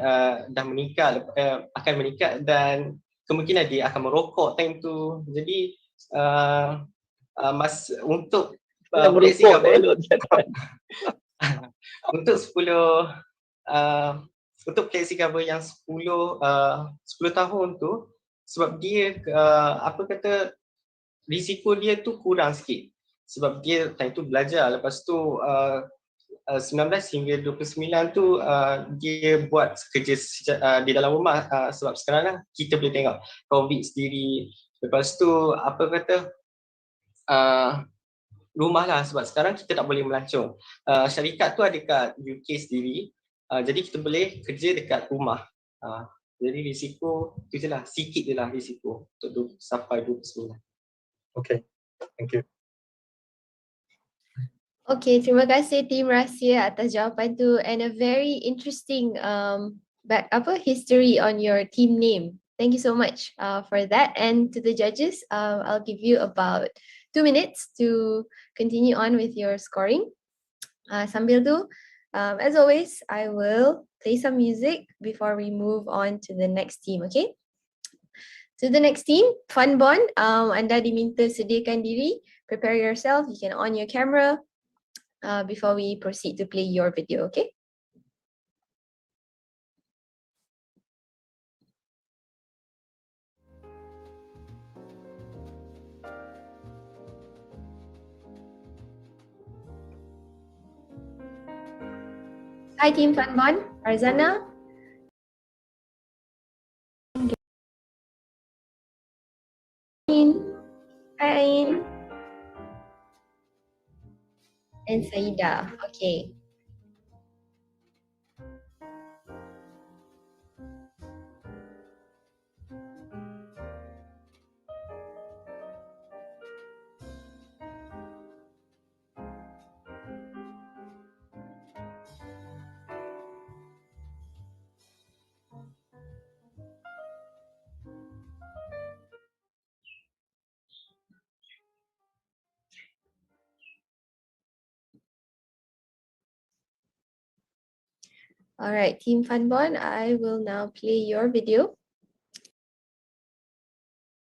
dah meningkat, akan meningkat dan kemungkinan dia akan merokok time tu. Jadi untuk flexi cover untuk 10 untuk flexi cover yang 10 tahun tu sebab dia risiko dia tu kurang sikit sebab dia time tu belajar, lepas tu 19 hingga 29 tu dia buat kerja di dalam rumah sebab sekarang lah kita boleh tengok COVID sendiri, lepas tu rumah lah sebab sekarang kita tak boleh melancong. Syarikat tu ada kat UK sendiri, jadi kita boleh kerja dekat rumah. Jadi risiko tu je lah, sikit je lah risiko untuk sampai 29. Okay, thank you. Okay, terima kasih Tim Rahsia atas jawapan tu and a very interesting history on your team name. Thank you so much for that. And to the judges, I'll give you about 2 minutes to continue on with your scoring. Sambil tu, as always, I will play some music before we move on to the next team, okay? To the next team, Fun Bond, anda diminta sediakan diri, prepare yourself, you can on your camera before we proceed to play your video, okay? Hi Team Fun Bond, Farzana. Hi Ain. And Saida, okay. Alright, Team Funbon, I will now play your video.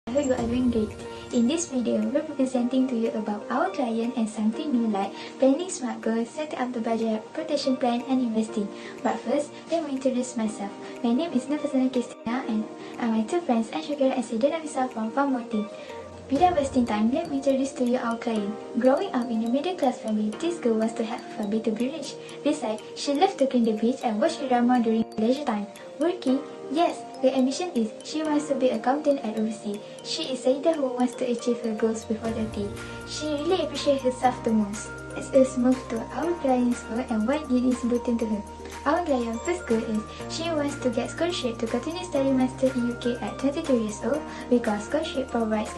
I hope you are doing great. In this video, we're presenting to you about our client and something new like planning smart goals, setting up the budget, protection plan, and investing. But first, let me introduce myself. My name is Nafasana Kristina and I'm my two friends, Anshakira and Sedana Visa from Farmwork team. Without wasting time, let me introduce to you our client. Growing up in a middle-class family, this girl wants to have a bit to be rich. Besides, she loves to clean the beach and watch drama during leisure time. Working? Yes, her ambition is she wants to be an accountant at overseas. She is Saida who wants to achieve her goals before 30. She really appreciates herself the most. Let's move to our client's goal and why it is important to her. Our client's first goal is she wants to get scholarship to continue study master in UK at 22 years old because scholarship provides.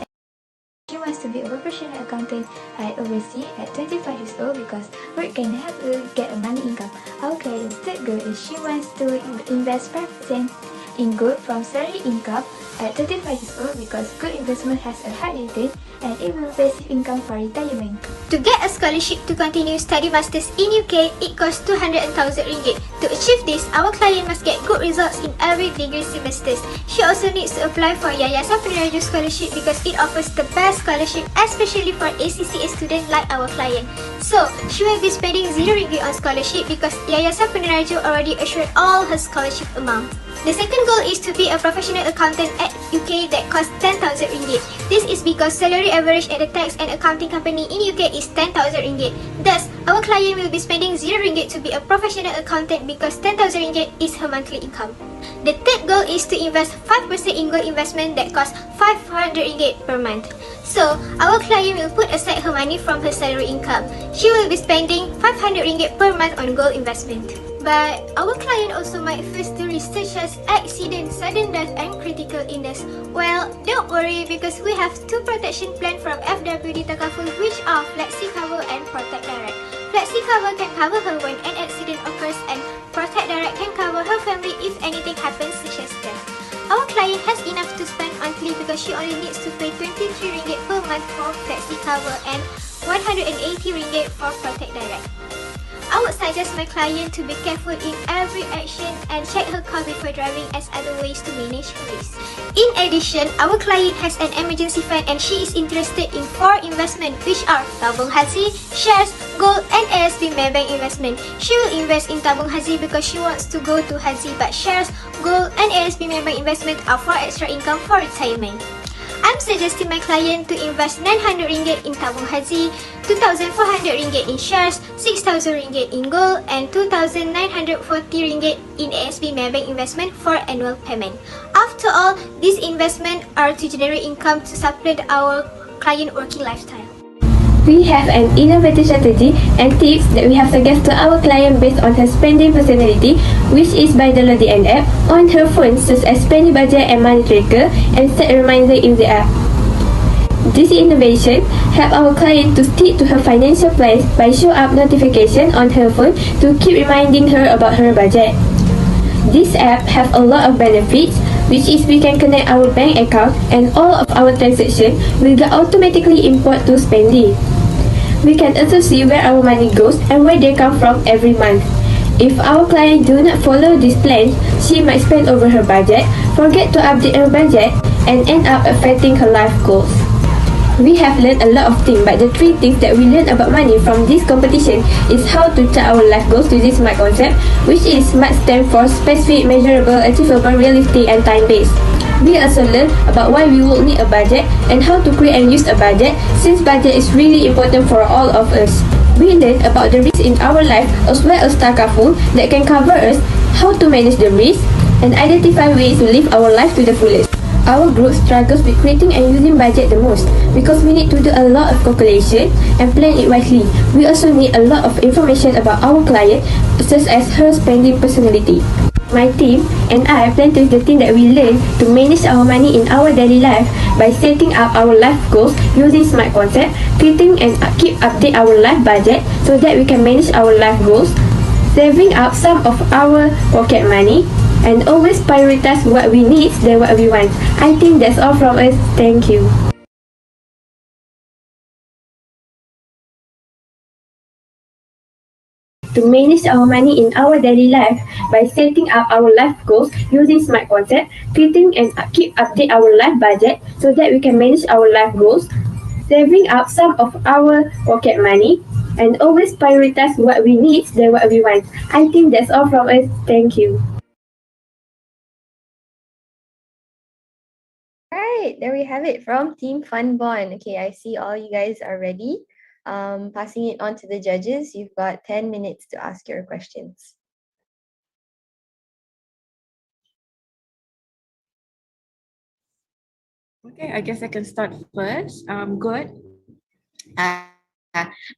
She wants to be a professional accountant at overseas at 25 years old because work can help her get a money income. Our client's third goal is she wants to invest 5% in gold from salary income at 35 years old because good investment has a high return and it will passive income for retirement. To get a scholarship to continue study masters in UK, it costs 200,000 ringgit. To achieve this, our client must get good results in every degree semesters. She also needs to apply for Yayasan Peneraju Scholarship because it offers the best scholarship, especially for ACCA students like our client. So, she will be spending 0 ringgit on scholarship because Yayasan Peneraju already assured all her scholarship amount. The second goal is to be a professional accountant at UK that costs 10,000 ringgit. This is because salary average at a tax and accounting company in UK is 10,000 ringgit. Thus, our client will be spending 0 ringgit to be a professional accountant because 10,000 ringgit is her monthly income. The third goal is to invest 5% in gold investment that costs 500 ringgit per month. So, our client will put aside her money from her salary income. She will be spending 500 ringgit per month on gold investment. But our client also might face the risks such as accident, sudden death and critical illness. Well, don't worry because we have 2 protection plans from FWD Takaful which are Flexi Cover and Protect Direct. Flexi cover can cover her when an accident occurs, and Protect Direct can cover her family if anything happens, such as death. Our client has enough to spend monthly because she only needs to pay 23 ringgit per month for Flexi cover and 180 ringgit for Protect Direct. I would suggest my client to be careful in every action and check her car before driving as other ways to manage her risk. In addition, our client has an emergency fund and she is interested in 4 investments, which are Tabung Haji, shares, gold and ASB Maybank investment. She will invest in Tabung Haji because she wants to go to Haji, but shares, gold and ASB Maybank investment are for extra income for retirement. I'm suggesting my client to invest 900 ringgit in Tabung Haji, 2,400 ringgit in shares, 6,000 ringgit in gold, and 2,940 ringgit in ASB Maybank investment for annual payment. After all, these investments are to generate income to supplement our client working lifestyle. We have an innovative strategy and tips that we have suggested to our client based on her spending personality, which is by downloading an app on her phone such as Penny Budget and Money Tracker and set a reminder in the app. This innovation help our client to stick to her financial plans by show up notification on her phone to keep reminding her about her budget. This app have a lot of benefits, which is we can connect our bank account and all of our transactions will get automatically import to spending. We can also see where our money goes and where they come from every month. If our client do not follow this plan, she might spend over her budget, forget to update her budget, and end up affecting her life goals. We have learned a lot of things, but the 3 things that we learned about money from this competition is how to chart our life goals using SMART concept, which is SMART stand for specific, measurable, achievable, realistic, and time-based. We also learned about why we will need a budget and how to create and use a budget, since budget is really important for all of us. We learned about the risks in our life as well as takaful that can cover us, how to manage the risk, and identify ways to live our life to the fullest. Our group struggles with creating and using budget the most because we need to do a lot of calculation and plan it wisely. We also need a lot of information about our client, such as her spending personality. My team and I plan to use the thing that we learn to manage our money in our daily life by setting up our life goals using SMART concept, creating and keep update our life budget so that we can manage our life goals, saving up some of our pocket money, and always prioritize what we need than what we want. I think that's all from us. Thank you. To manage our money in our daily life by setting up our life goals using SMART concept, creating and keep update our life budget so that we can manage our life goals, saving up some of our pocket money, and always prioritize what we need than what we want. I think that's all from us. Thank you. Right, there we have it from Team Fun Bond. Okay, I see all you guys are ready. Passing it on to the judges. You've got 10 minutes to ask your questions. Okay, I guess I can start first. Good.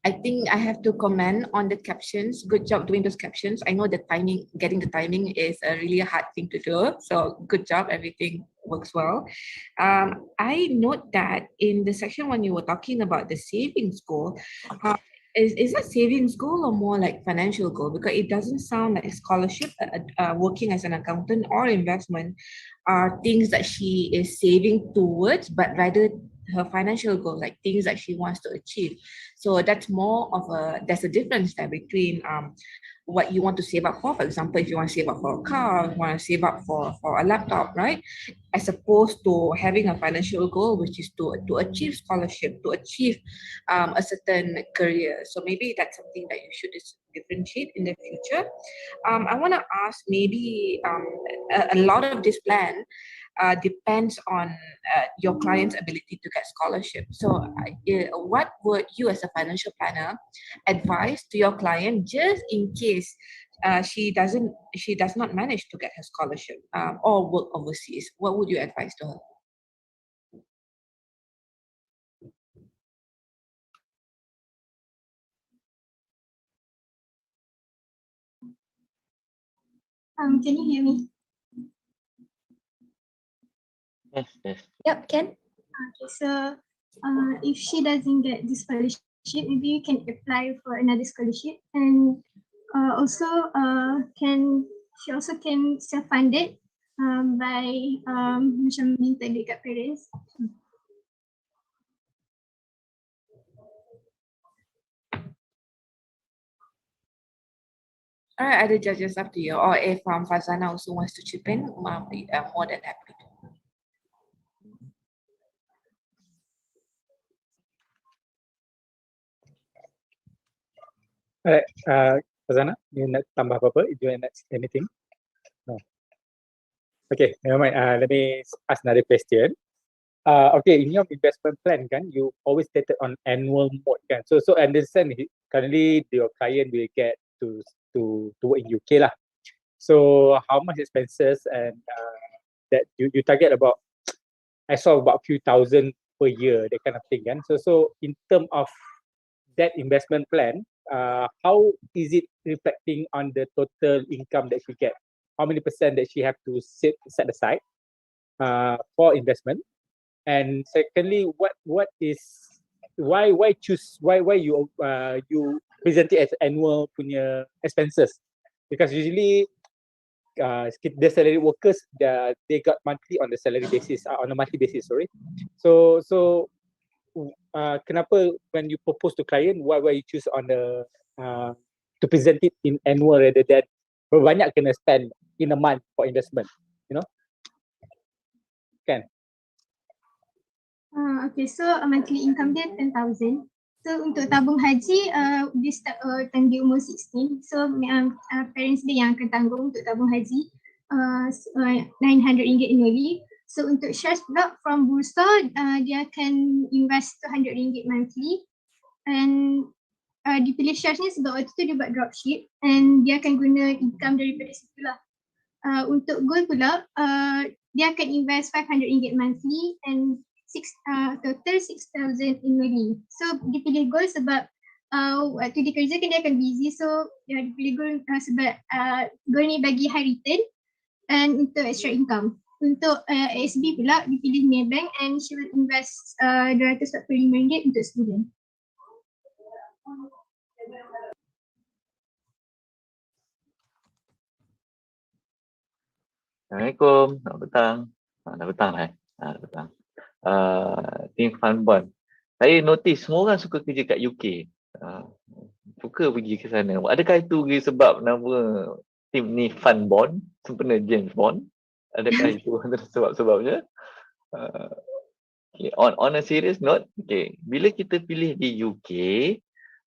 I think I have to comment on the captions. Good job doing those captions. I know the timing, getting the timing is a really hard thing to do. So good job, everything works well. I note that in the section when you were talking about the savings goal, is that savings goal or more like financial goal? Because it doesn't sound like scholarship, working as an accountant or investment are things that she is saving towards, but rather her financial goal, like things that she wants to achieve. So that's more of there's a difference there between what you want to save up for. For example, if you want to save up for a car, you want to save up for a laptop, right? As opposed to having a financial goal, which is to achieve scholarship, to achieve a certain career. So maybe that's something that you should differentiate in the future. I want to ask maybe a lot of this plan depends on your client's ability to get scholarship. So what would you as a financial planner advise to your client just in case she does not manage to get her scholarship or work overseas? What would you advise to her? Can you hear me? Yes, yes. Yep, Ken. Okay, so if she doesn't get this scholarship maybe you can apply for another scholarship, and also she also can self-fund it by macam minta dekat parents. Alright, other judges up to you, or if Fazana also wants to chip in, more than happy to. Alright, Fazana, you nak tambah apa-apa? Do you nak anything? No. Okay, never mind. Let me ask another question. Okay, in your investment plan, kan, you always stated on annual mode, kan? So I understand currently your client will get to work in UK lah. So how much expenses and that you target about? I saw about a few thousand per year, that kind of thing, kan? So in terms of that investment plan, how is it reflecting on the total income that she get? How many percent that she have to set aside for investment? And secondly, why you present it as annual punya expenses? Because usually the salary workers they got monthly on the salary basis, on a monthly basis, sorry. So kenapa when you propose to client, why you choose on the to present it in annual rather than berapa banyak kena spend in a month for investment, you know? Kan? Okay, so monthly income dia 10,000. So untuk tabung haji, dia start time dia umur 16. So parents dia yang akan tanggung untuk tabung haji RM900 annually. So untuk shares pula from bursa, dia akan invest RM200 monthly. And dipilih shares ni sebab waktu tu dia buat dropship and dia akan guna income daripada situ lah. Untuk gold pula, dia akan invest RM500 monthly and total 6,000 annually. So dia pilih gold sebab waktu dia kerja kan dia akan busy, so dia pilih gold sebab gold ni bagi high return and untuk extra income. Untuk ASB pula dia pilih Maybank and she will invest RM245 untuk sebulan. Assalamualaikum, selamat petang. Dah petang lah. Dah petang. Team Fund Bond. Saya notice semua orang suka kerja kat UK. Suka pergi ke sana. Adakah itu sebab nama tim ni Fund Bond, sempena James Bond? Adakah itu sebab-sebabnya? Okay. On a serious note, okay, bila kita pilih di UK,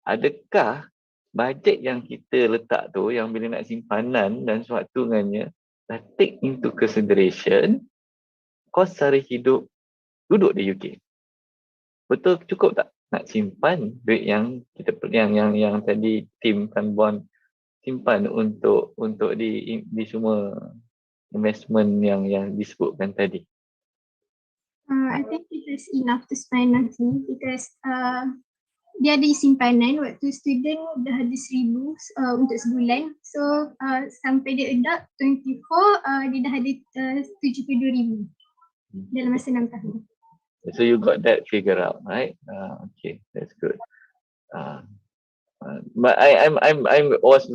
adakah bajet yang kita letak tu, yang bila nak simpanan dan suatu dengannya, dah take into consideration kos sara hidup duduk di UK? Betul, cukup tak nak simpan duit yang kita yang tadi tim Fund Bond simpan untuk di semua investment yang disebutkan tadi? I think it is enough to spend monthly because dia ada simpanan waktu student dah ada 1,000 untuk sebulan. So sampai dia adopt 24, dia dah ada 72,000 dalam masa 6 tahun. So you got that figure out, right? Okay, that's good. But I'm was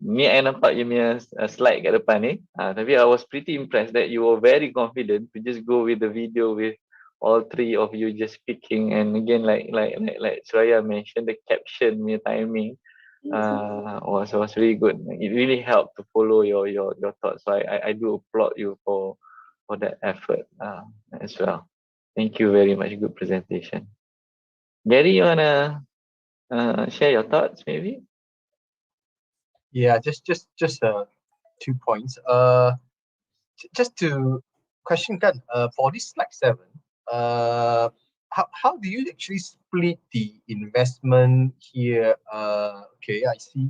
ni I nampak you punya slide kat depan ni. Tapi I was pretty impressed that you were very confident to just go with the video with all three of you just speaking, and again like Suraya mentioned, the caption punya timing was really good. It really helped to follow your thoughts. So I do applaud you for that effort as well. Thank you very much. Good presentation. Gary, you wanna share your thoughts maybe? Yeah, just 2 points. Just to question kan, for this slide 7, how do you actually split the investment here? Okay, I see.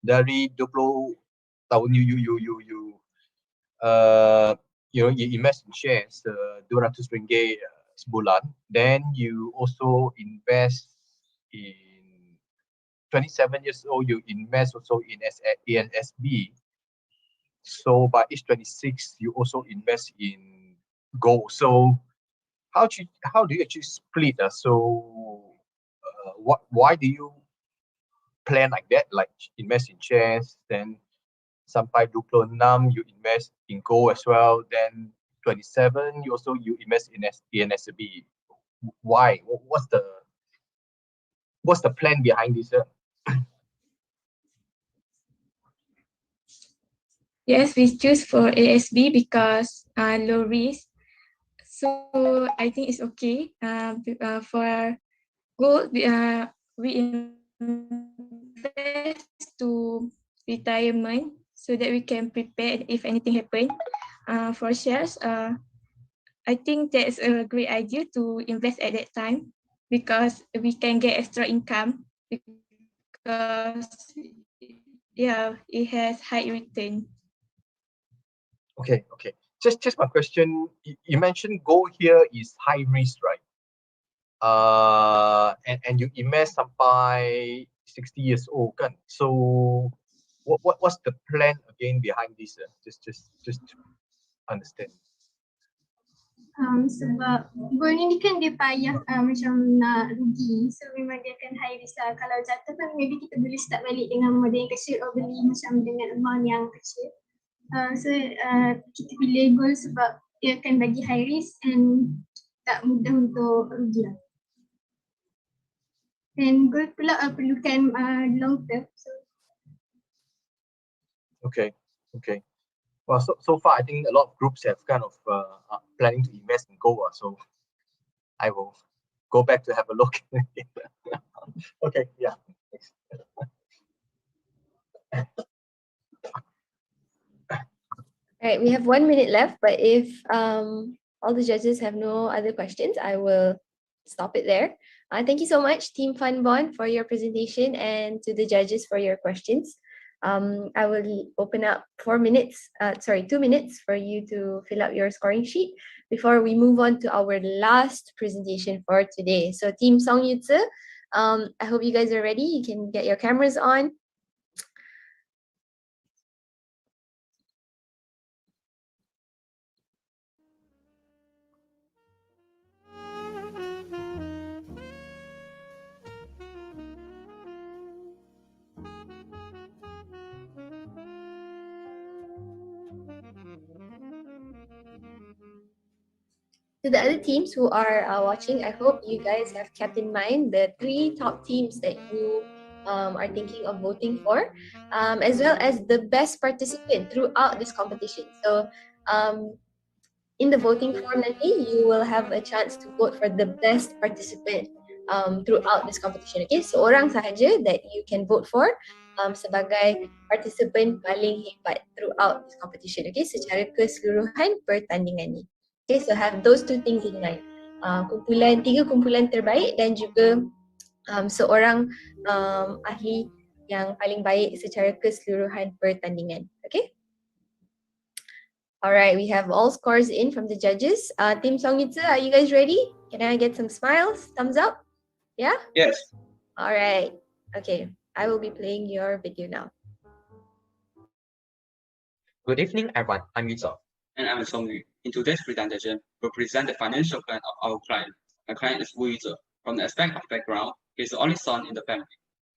Dari 20 tahun you invest in shares RM200 sebulan. Then you also invest in 27 years old, you invest also in ANSB. So by age 26, you also invest in gold. So how do you actually split? So why do you plan like that? Like invest in shares, then sampai 26 you invest in gold as well, then 27 you invest in SB. Why? What's the plan behind this? Yes, we choose for ASB because low risk. So I think it's okay. For gold, we invest to retirement so that we can prepare if anything happen. For shares, I think that's a great idea to invest at that time because we can get extra income because it has high return. Okay. Just my question. You mentioned gold here is high risk, right? And you invest sampai 60 years old, kan? So what's the plan again behind this? Just to understand. Sebab gold ni kan dia payah macam nak rugi, so memang dia akan high risk lah. Kalau jatuh kan maybe kita boleh start balik dengan modal yang kecil atau beli macam dengan amount yang kecil. So kita pilih gold sebab dia akan bagi high risk and tak mudah untuk rugi lah. And gold pula perlukan long term. So. Okay. Well, so far I think a lot of groups have kind of planning to invest in gold. So I will go back to have a look. Okay, yeah. All right, we have 1 minute left, but if all the judges have no other questions, I will stop it there. Thank you so much, Team Fun Bond, for your presentation and to the judges for your questions. I will open up 2 minutes for you to fill out your scoring sheet before we move on to our last presentation for today. So Team Song Yutze, I hope you guys are ready. You can get your cameras on. To the other teams who are watching, I hope you guys have kept in mind the 3 top teams that you are thinking of voting for, as well as the best participant throughout this competition. So in the voting form nanti, you will have a chance to vote for the best participant throughout this competition. Okay, seorang sahaja that you can vote for sebagai participant paling hebat throughout this competition. Okay, secara keseluruhan pertandingan ni. Okay, so have those 2 things in mind. 3 kumpulan terbaik dan juga seorang ahli yang paling baik secara keseluruhan pertandingan. Okay. Alright, we have all scores in from the judges. Team Song Yutze, are you guys ready? Can I get some smiles? Thumbs up? Yeah? Yes. Alright. Okay, I will be playing your video now. Good evening, everyone. I'm Yutze. And I'm Song Yu. In today's presentation, we'll present the financial plan of our client. My client is Wu Yutze. From the aspect of background, he is the only son in the family.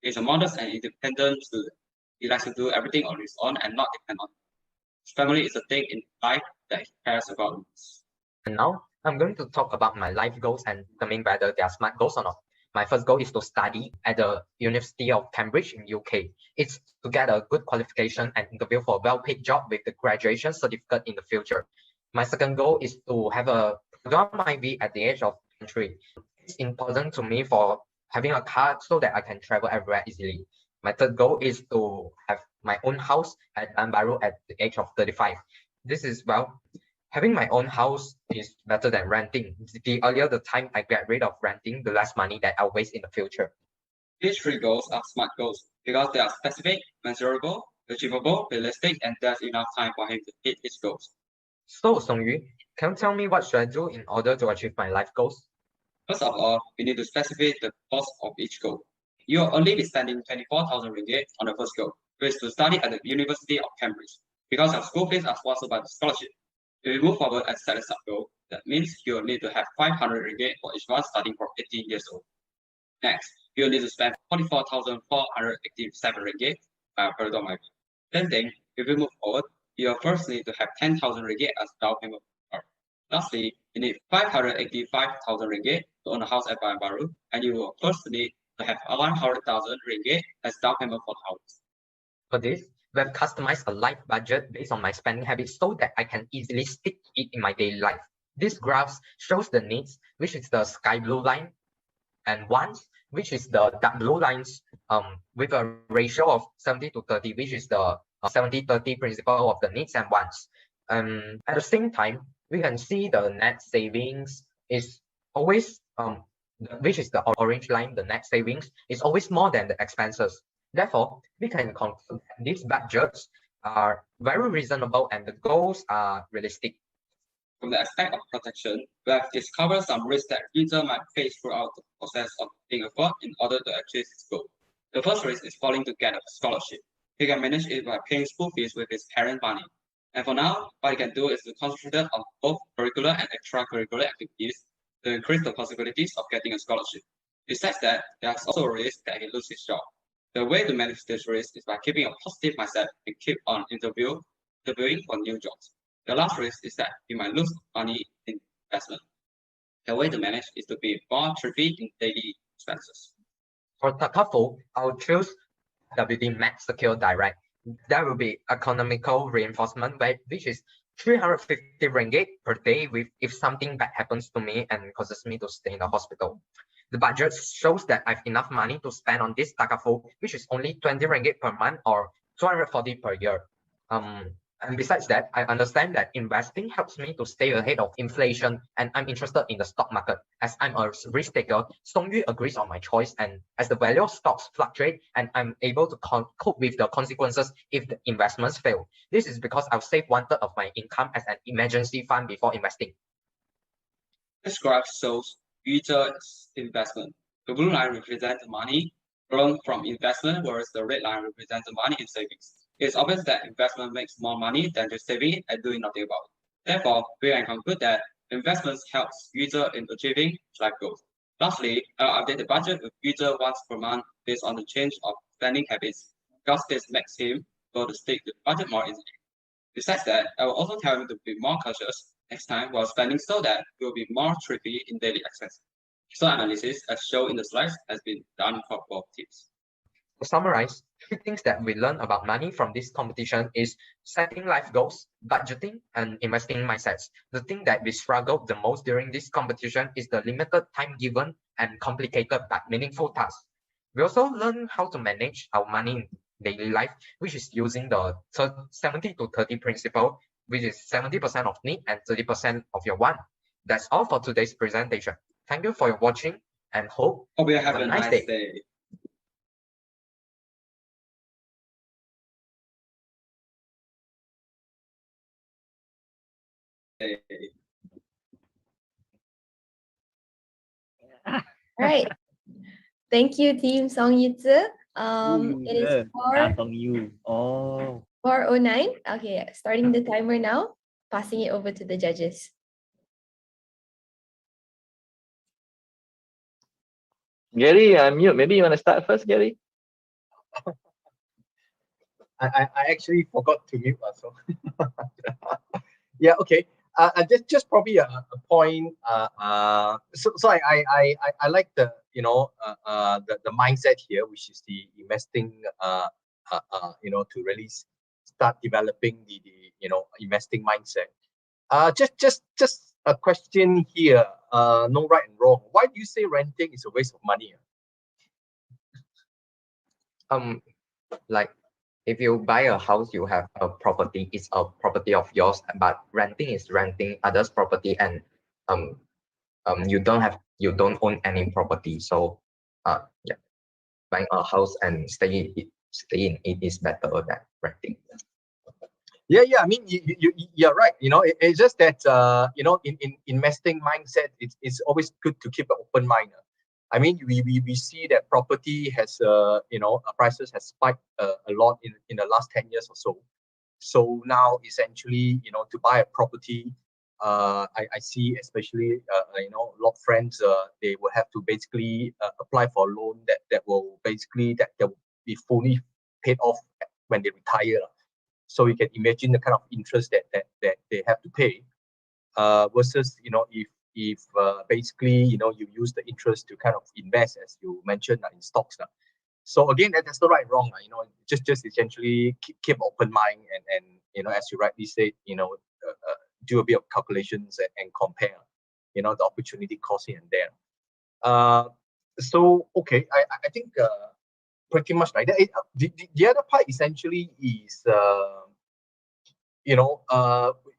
He is a modest and independent student. He likes to do everything on his own and not depend on. His family is a thing in life that he cares about. And now, I'm going to talk about my life goals and determine whether they are smart goals or not. My first goal is to study at the University of Cambridge in UK. It's to get a good qualification and interview for a well-paid job with the graduation certificate in the future. My second goal is to have a program IB at the age of 23. It's important to me for having a car so that I can travel everywhere easily. My third goal is to have my own house at Baru at the age of 35. This is, well, having my own house is better than renting. The earlier the time I get rid of renting, the less money that I'll waste in the future. These 3 goals are smart goals because they are specific, measurable, achievable, realistic, and there's enough time for him to hit his goals. So, Song Yu, can you tell me what should I do in order to achieve my life goals? First of all, we need to specify the cost of each goal. You will only be spending 24,000 ringgit on the first goal, which is to study at the University of Cambridge, because our school fees are sponsored by the scholarship. If we move forward and set a sub goal, that means you will need to have 500 ringgit for each one starting from 18 years old. Next, you'll need to spend 44,487 ringgit per dormitory. Same thing, if you move forward, you'll first need to have 10,000 ringgit as down payment. Lastly, you need 585,000 ringgit to own a house at Bayan Baru, and you will first need to have 100,000 ringgit as down payment for the house. For this, we have customized a life budget based on my spending habits so that I can easily stick to it in my daily life. This graph shows the needs, which is the sky blue line, and wants, which is the dark blue lines, with a ratio of 70 to 30, which is the 70-30 principle of the needs and wants. At the same time, we can see the net savings is always, which is the orange line, the net savings is always more than the expenses. Therefore, we can conclude that these budgets are very reasonable and the goals are realistic. From the aspect of protection, we have discovered some risks that user might face throughout the process of being a fraud in order to achieve its goal. The first risk is falling to get a scholarship. He can manage it by paying school fees with his parent money. And for now, what he can do is to concentrate on both curricular and extracurricular activities to increase the possibilities of getting a scholarship. Besides that, there's also a risk that he loses his job. The way to manage this risk is by keeping a positive mindset and keep on interviewing for new jobs. The last risk is that you might lose money in investment. The way to manage is to be more thrifty in daily expenses. For Takaful, I'll choose WD Max Secure Direct. There will be economical reinforcement, which is 350 ringgit per day if something bad happens to me and causes me to stay in the hospital. The budget shows that I have enough money to spend on this Takaful, which is only 20 ringgit per month or 240 per year. And besides that, I understand that investing helps me to stay ahead of inflation, and I'm interested in the stock market. As I'm a risk taker, Songyu agrees on my choice, and as the value of stocks fluctuate, and I'm able to cope with the consequences if the investments fail. This is because I'll save 1/3 of my income as an emergency fund before investing. This graph shows user's investment. The blue line represents the money earned from investment, whereas the red line represents the money in savings. It's obvious that investment makes more money than just saving it and doing nothing about it. Therefore, we can conclude that investments helps user in achieving life goals. Lastly, I'll update the budget with user once per month based on the change of spending habits, because this makes him go to stick to the budget more easily. Besides that, I will also tell him to be more cautious next time while spending so that he will be more thrifty in daily expenses. So analysis, as shown in the slides, has been done for both tips. To summarize, 3 things that we learn about money from this competition is setting life goals, budgeting, and investing mindsets. The thing that we struggle the most during this competition is the limited time given and complicated but meaningful tasks. We also learn how to manage our money in daily life, which is using the 70 to 30 principle, which is 70% of need and 30% of your want. That's all for today's presentation. Thank you for your watching and hope you have a nice day. Right. Thank you, Team Song Yitze. It is 4:09. Okay, starting the timer now. Passing it over to the judges. Gary, unmute. Maybe you want to start first, Gary? I actually forgot to mute also. Yeah, okay. Just probably a point. So I like the the mindset here, which is the investing. To really start developing the investing mindset. Just a question here. No right and wrong. Why do you say renting is a waste of money? Like if you buy a house, you have a property, it's a property of yours, but renting is renting others' property, and you don't own any property. So yeah, buying a house and stay in it is better than renting. Yeah. I mean, you're right. It's just that in investing mindset, it's always good to keep an open mind. I mean, we see that property has prices has spiked a lot in the last 10 years or so. So now essentially, to buy a property, I see, especially you know, a lot of friends, they will have to basically apply for a loan that will be fully paid off when they retire. So you can imagine the kind of interest that they have to pay, versus, you know, if basically, you know, you use the interest to kind of invest, as you mentioned, in stocks. So again, that's not right and wrong. You know, just essentially keep open mind, and you know, as you rightly said, you know, do a bit of calculations and compare, you know, the opportunity cost here and there. So okay, I think pretty much like that. The other part essentially is, you know,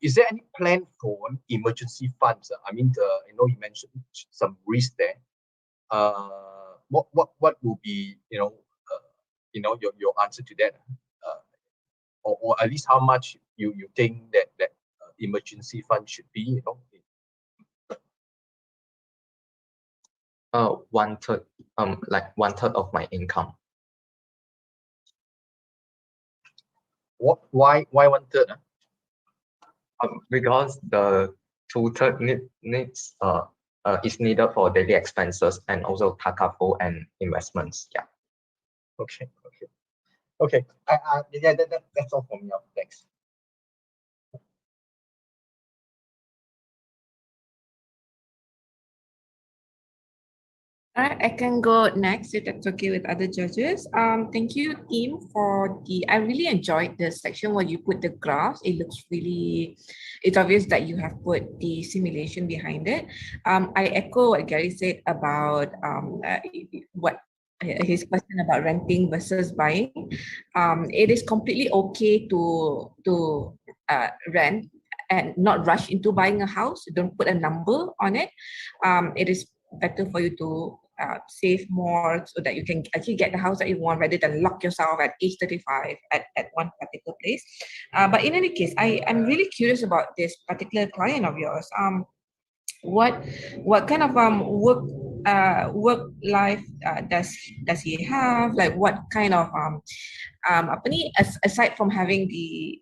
is there any plan for emergency funds? I mean, you know, you mentioned some risk there. What will be, you know, your answer to that, or at least how much you think that emergency fund should be, you know? 1/3, like 1/3 of my income. Why 1/3? Because the 2/3 needs is needed for daily expenses and also takaful and investments. Yeah. Okay. Yeah, that's all from me. Thanks. Alright, I can go next if that's okay with other judges. Thank you, team, for I really enjoyed this section where you put the graphs. It looks really, it's obvious that you have put the simulation behind it. I echo what Gary said about what his question about renting versus buying. It is completely okay to rent and not rush into buying a house. Don't put a number on it. It is better for you to save more so that you can actually get the house that you want rather than lock yourself at age 35 at one particular place. But in any case, I'm really curious about this particular client of yours. What kind of work life does he have? Like what kind of aside from having the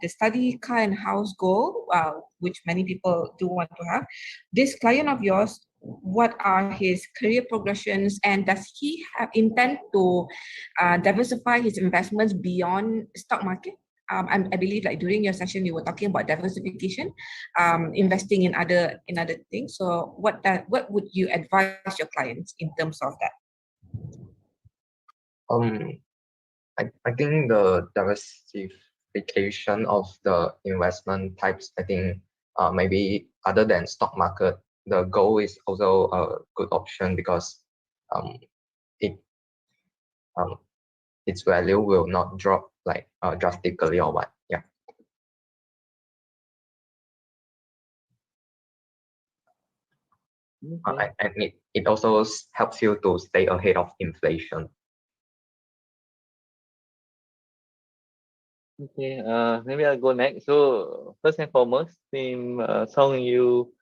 study car and house goal, which many people do want to have, this client of yours, what are his career progressions, and does he have intent to diversify his investments beyond stock market? I believe like during your session you were talking about diversification, investing in other things. So what would you advise your clients in terms of that? I think the diversification of the investment types, I think maybe other than stock market, the gold is also a good option because its value will not drop like drastically or what. Yeah. And it also helps you to stay ahead of inflation. Okay, maybe I'll go next. So first and foremost, Team Song Yu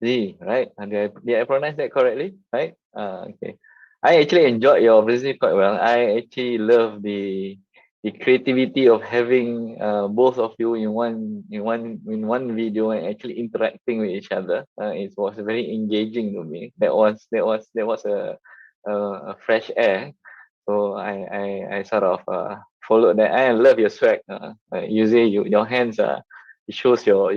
Zi, right? Did I pronounce that correctly? Right? Okay. I actually enjoyed your presentation quite well. I actually love the creativity of having both of you in one video and actually interacting with each other. It was very engaging to me. That was a fresh air. So I sort of followed that. I love your swag. Usually your hands it shows your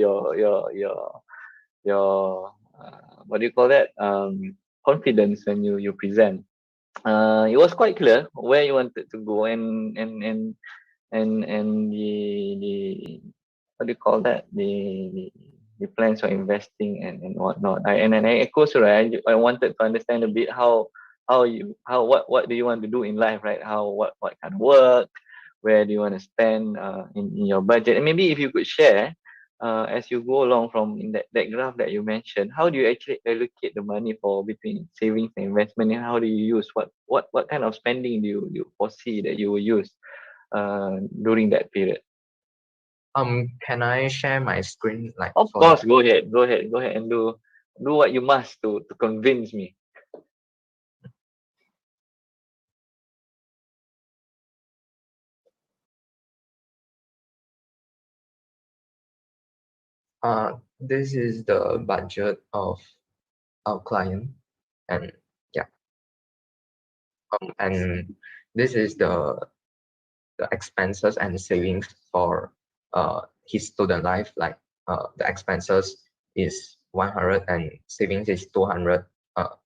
what do you call that, confidence when you present. It was quite clear where you wanted to go and the what do you call that, the plans for investing and whatnot. And I echo, right? I wanted to understand a bit what do you want to do in life, right? What kind of work, where do you want to spend in your budget, and maybe if you could share as you go along from in that graph that you mentioned, how do you actually allocate the money for between savings and investment, and how do you use what kind of spending do you foresee that you will use during that period? Can I share my screen? Like, of course, go ahead and do what you must to convince me. This is the budget of our client, and yeah, and this is the expenses and savings for his student life. Like the expenses is 100 and savings is 200.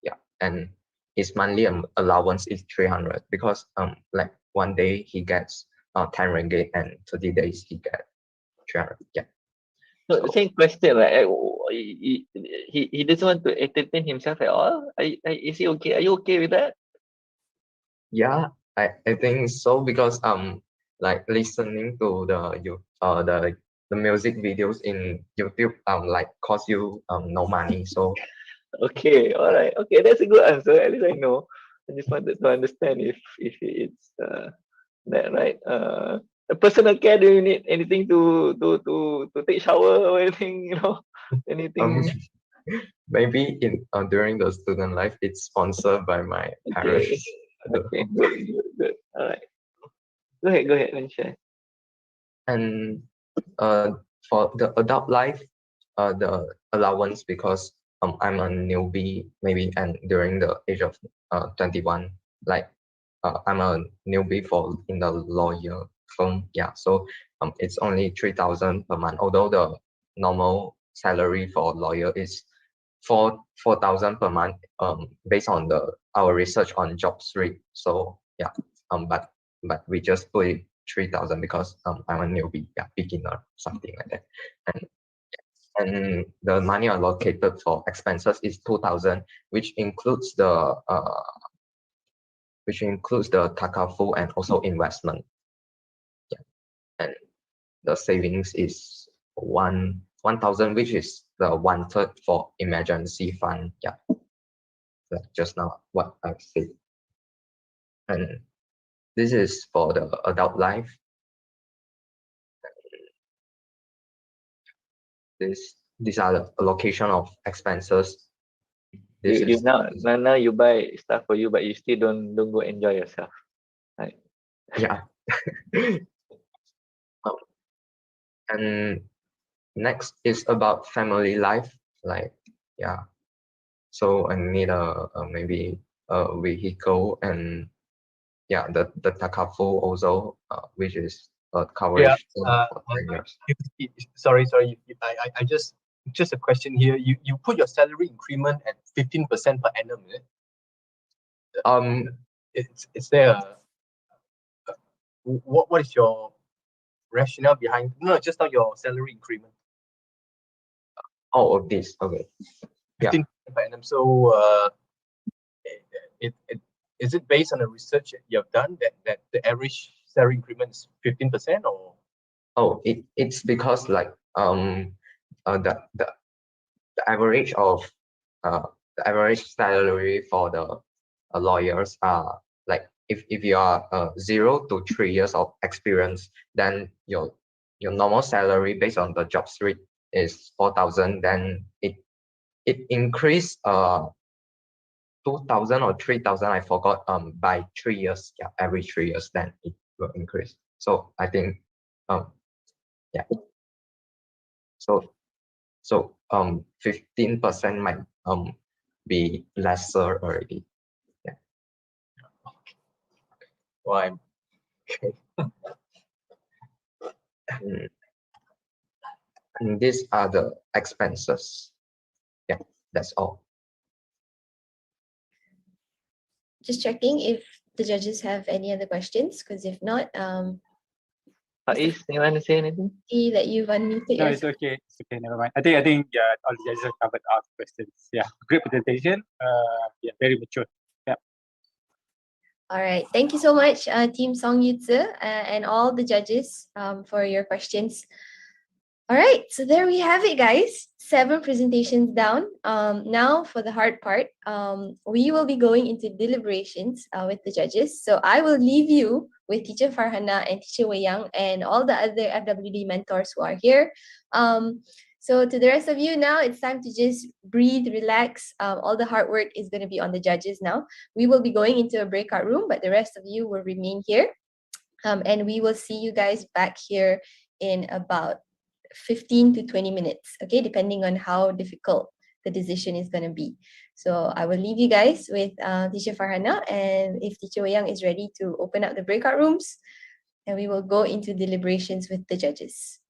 Yeah, and his monthly allowance is 300 because like one day he gets 10 ringgit and 30 days he get 300. Yeah. So the same question, right? He doesn't want to entertain himself at all. Is he okay? Are you okay with that? Yeah, I think so because like listening to the music videos in YouTube like cost you no money. So Okay, all right. Okay, that's a good answer. At least I know. I just wanted to understand if it's that right. A personal care. Do you need anything to take shower or anything? You know, anything? maybe in during the student life it's sponsored by my Okay. parents. Okay. Good. All right. Go ahead and share. And for the adult life, the allowance because I'm a newbie maybe and during the age of 21, like I'm a newbie for in the lawyer firm. Yeah, so it's only 3,000 per month. Although the normal salary for lawyer is 4,000 per month. Based on our research on job street. So yeah, but we just put it 3,000 because I'm a newbie, yeah, beginner, something like that. And the money allocated for expenses is 2,000, which includes the takafu and also investment. Yeah, and the savings is 1,000, which is the 1/3 for emergency fund. Yeah, like just now what I've said. And this is for the adult life. These are the allocation of expenses. Now you buy stuff for you, but you still don't go enjoy yourself, right? Yeah. And next is about family life. Like yeah, so I need maybe a vehicle and yeah, the takafu also, which is coverage for 10 years. Sorry. I just a question here. You put your salary increment at 15% per annum, is it? Is there what is your rationale behind? No, just now your salary increment. Oh, this okay. 15% per annum. So is it based on the research that you have done that the average salary increment is 15% or? Oh, it's because like the average of the average salary for the lawyers are like if you are 0 to 3 years of experience, then your normal salary based on the job street is 4,000. Then it increased 2,000 or 3,000, I forgot, by 3 years. Yeah, every 3 years then it will increase. So I think yeah, so 15% might be lesser already. Yeah. Why? Okay. And these are the expenses. Yeah, that's all. Just checking if the judges have any other questions, because if not, Faiz, you want to say anything? see that you've unmuted No, yourself. it's okay. It's okay. Never mind. I think yeah, all the judges have covered our questions. Yeah, great presentation. Yeah, very mature. Yeah. All right. Thank you so much, Team Song Yutze, and all the judges for your questions. All right, so there we have it, guys. 7 presentations down. Now for the hard part, we will be going into deliberations with the judges. So I will leave you with Teacher Farhana and Teacher Wei Yang and all the other FWD mentors who are here. So to the rest of you now, it's time to just breathe, relax. All the hard work is going to be on the judges now. We will be going into a breakout room, but the rest of you will remain here. And we will see you guys back here in about 15 to 20 minutes, okay, depending on how difficult the decision is going to be. So I will leave you guys with Teacher Farhana, and if Teacher Yang is ready to open up the breakout rooms, and we will go into deliberations with the judges.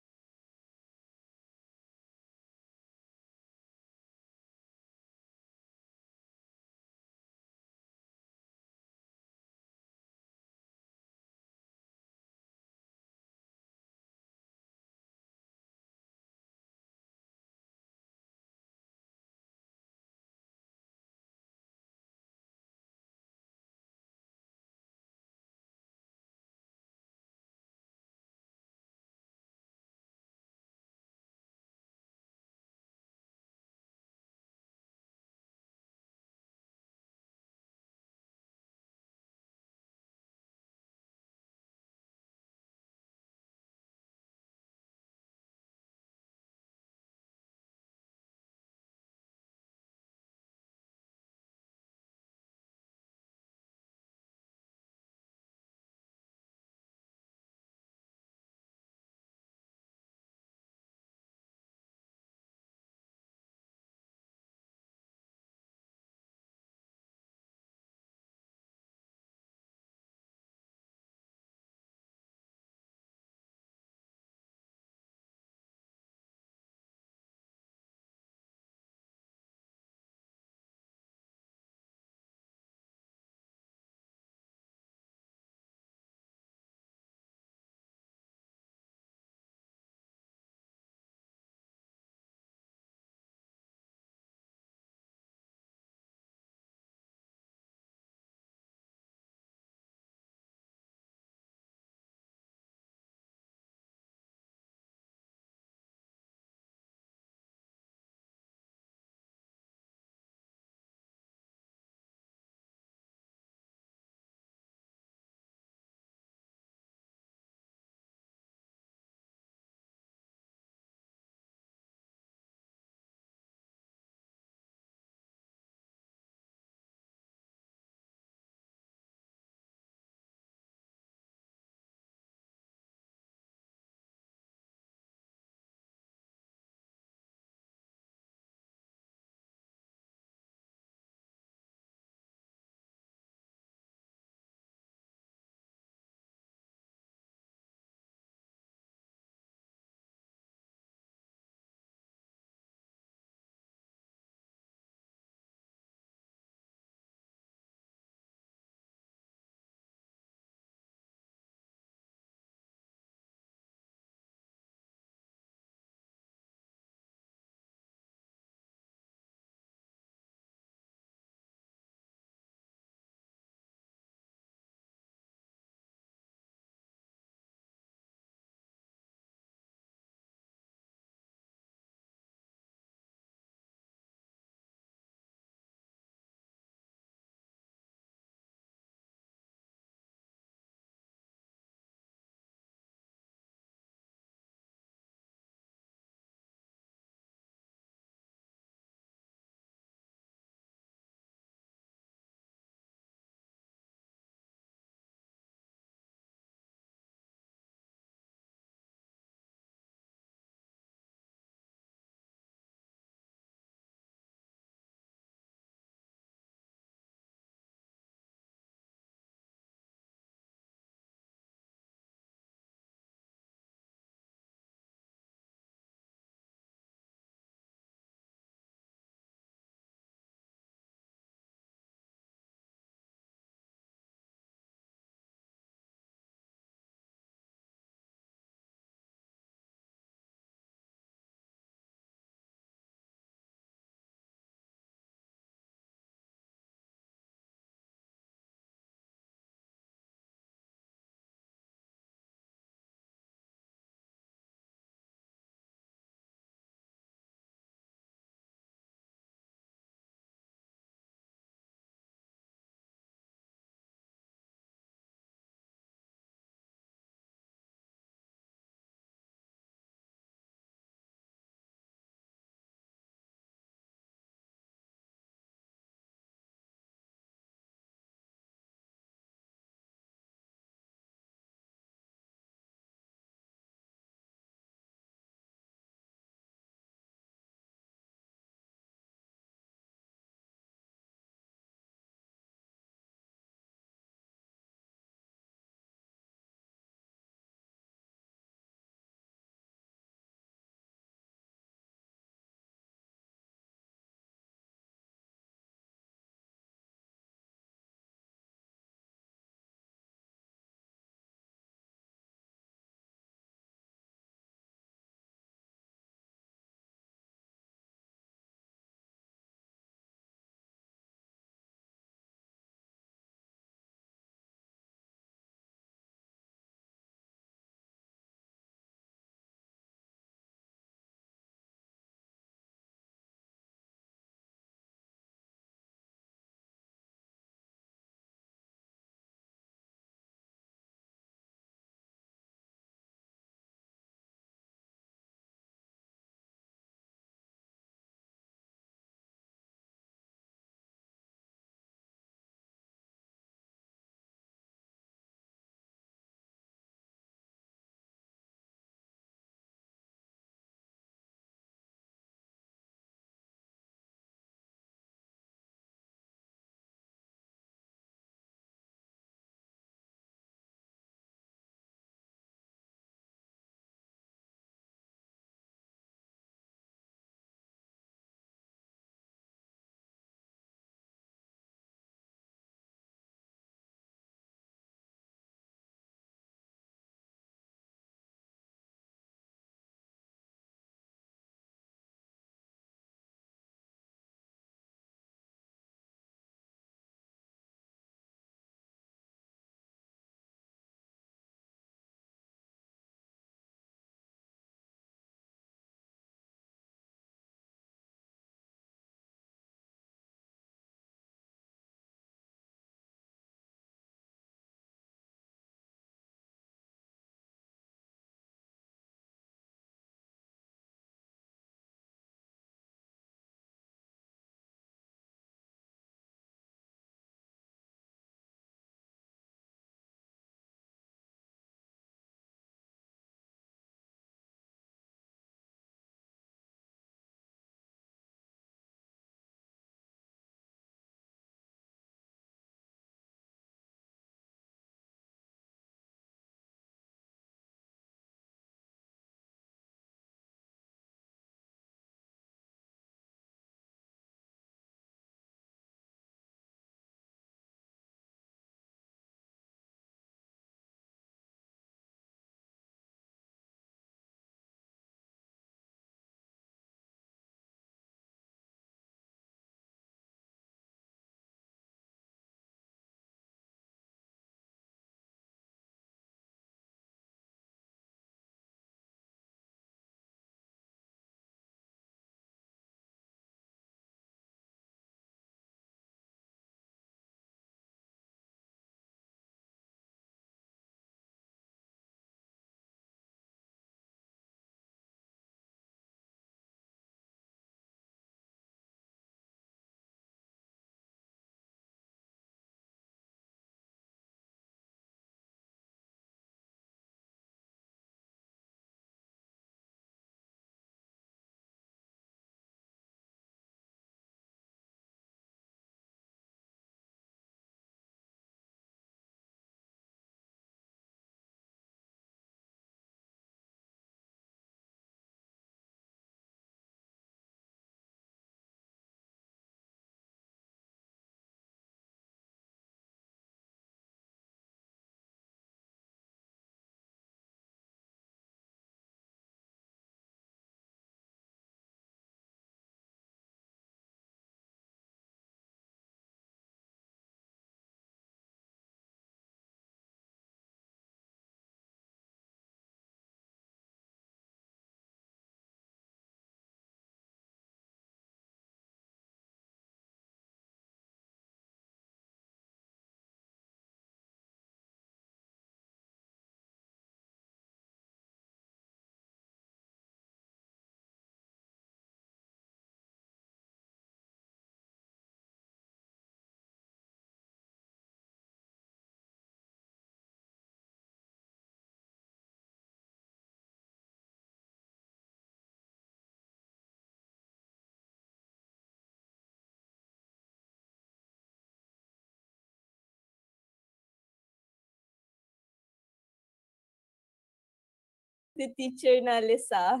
to teacher Nalisa.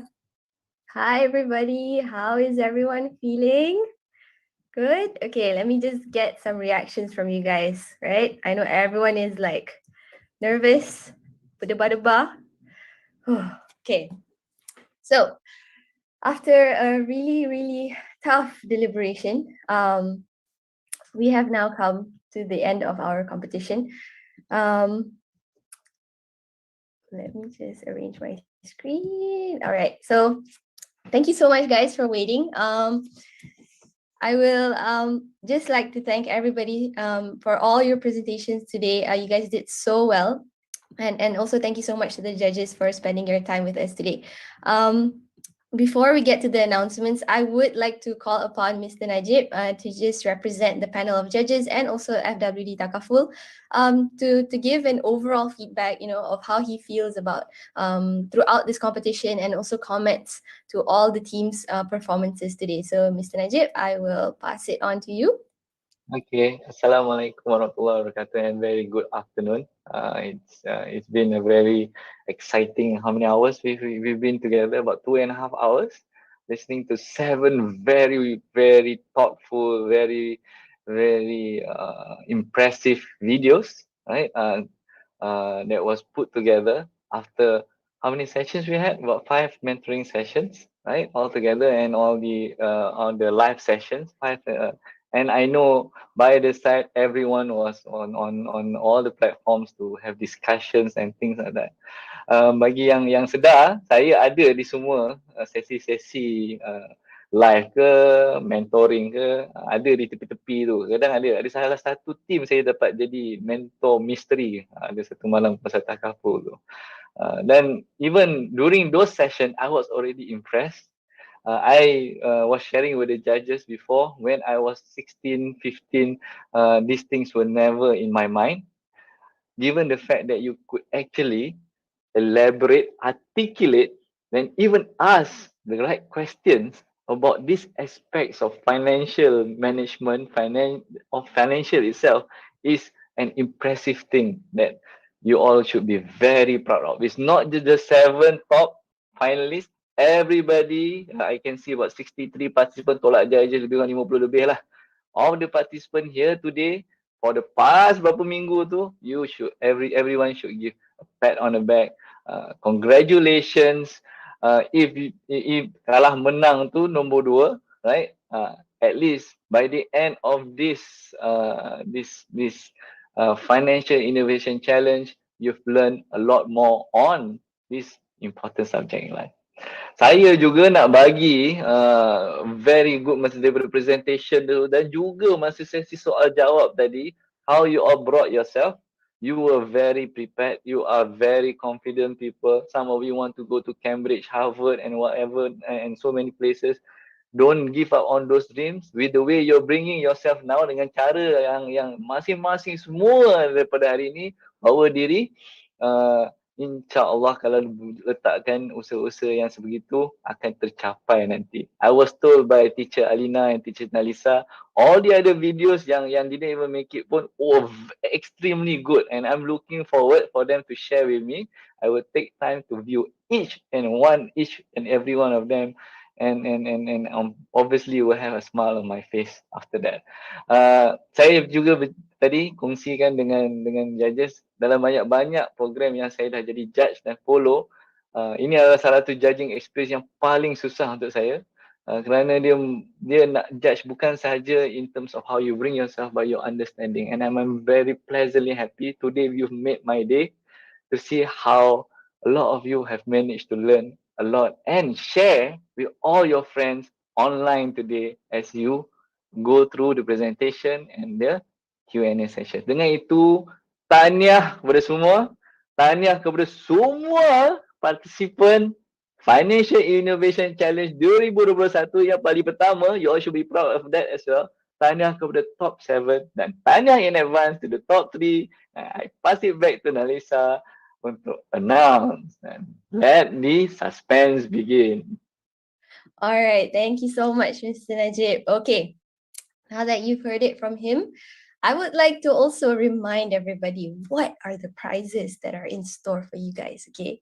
Hi, everybody. How is everyone feeling? Good? Okay, let me just get some reactions from you guys, right? I know everyone is like nervous, ba-da-ba-da-ba. Okay, so after a really, really tough deliberation, we have now come to the end of our competition. Let me just arrange my screen. All right, so thank you so much, guys, for waiting. I will just like to thank everybody for all your presentations today. You guys did so well. And also thank you so much to the judges for spending your time with us today. Before we get to the announcements, I would like to call upon Mr. Najib to just represent the panel of judges and also FWD Takaful to give an overall feedback, of how he feels about throughout this competition and also comments to all the team's performances today. So, Mr. Najib, I will pass it on to you. Okay, Assalamualaikum warahmatullahi wabarakatuh and very good afternoon. It's been a very exciting. How many hours we've been together? About 2.5 hours, listening to 7 very thoughtful, very impressive videos, right? That was put together after how many sessions we had? About 5 mentoring sessions, right? All together and all the on the live sessions, 5. And I know by the side everyone was on all the platforms to have discussions and things like that. Bagi yang sedar, saya ada di semua sesi-sesi live ke, mentoring ke, ada di tepi-tepi tu. Kadang ada salah satu team saya dapat jadi mentor misteri. Ada satu malam pasal takaful tu. Dan even during those sessions, I was already impressed. I was sharing with the judges before when I was 16, 15, these things were never in my mind. Given the fact that you could actually elaborate, articulate, then even ask the right questions about these aspects of financial management, financial itself is an impressive thing that you all should be very proud of. It's not just the 7 top finalists. Everybody, I can see about 63 participants, tolak judges lebih kurang 50 lebih lah. All the participants here today, for the past berapa minggu tu, you should, everyone should give a pat on the back. Congratulations. If kalah menang tu nombor 2, right? At least by the end of this financial innovation challenge, you've learned a lot more on this important subject in life. Saya juga nak bagi very good masa daripada presentation tu dan juga masa sesi soal jawab tadi, how you all brought yourself. You were very prepared. You are very confident people. Some of you want to go to Cambridge, Harvard and whatever and so many places. Don't give up on those dreams. With the way you're bringing yourself now dengan cara yang masing-masing semua daripada hari ini bawa diri, InsyaAllah kalau letakkan usaha-usaha yang sebegitu akan tercapai nanti. I was told by teacher Alina and teacher Nalisa, all the other videos yang didn't even make it pun extremely good and I'm looking forward for them to share with me. I will take time to view each and every one of them and obviously will have a smile on my face after that. Saya juga tadi kongsikan dengan judges dalam banyak program yang saya dah jadi judge dan follow. Ini adalah salah satu judging experience yang paling susah untuk saya. Kerana dia nak judge bukan sahaja in terms of how you bring yourself but your understanding, and I'm very pleasantly happy today you've made my day to see how a lot of you have managed to learn a lot and share with all your friends online today as you go through the presentation and the Q&A session. Dengan itu, tahniah kepada semua. Tahniah kepada semua partisipan Financial Innovation Challenge 2021 yang paling pertama. You all should be proud of that as well. Tahniah kepada top 7 dan tahniah in advance to the top 3. I pass it back to Nalisa untuk announce and let the suspense begin. All right, thank you so much, Mr. Najib. Okay, now that you've heard it from him, I would like to also remind everybody what are the prizes that are in store for you guys, okay?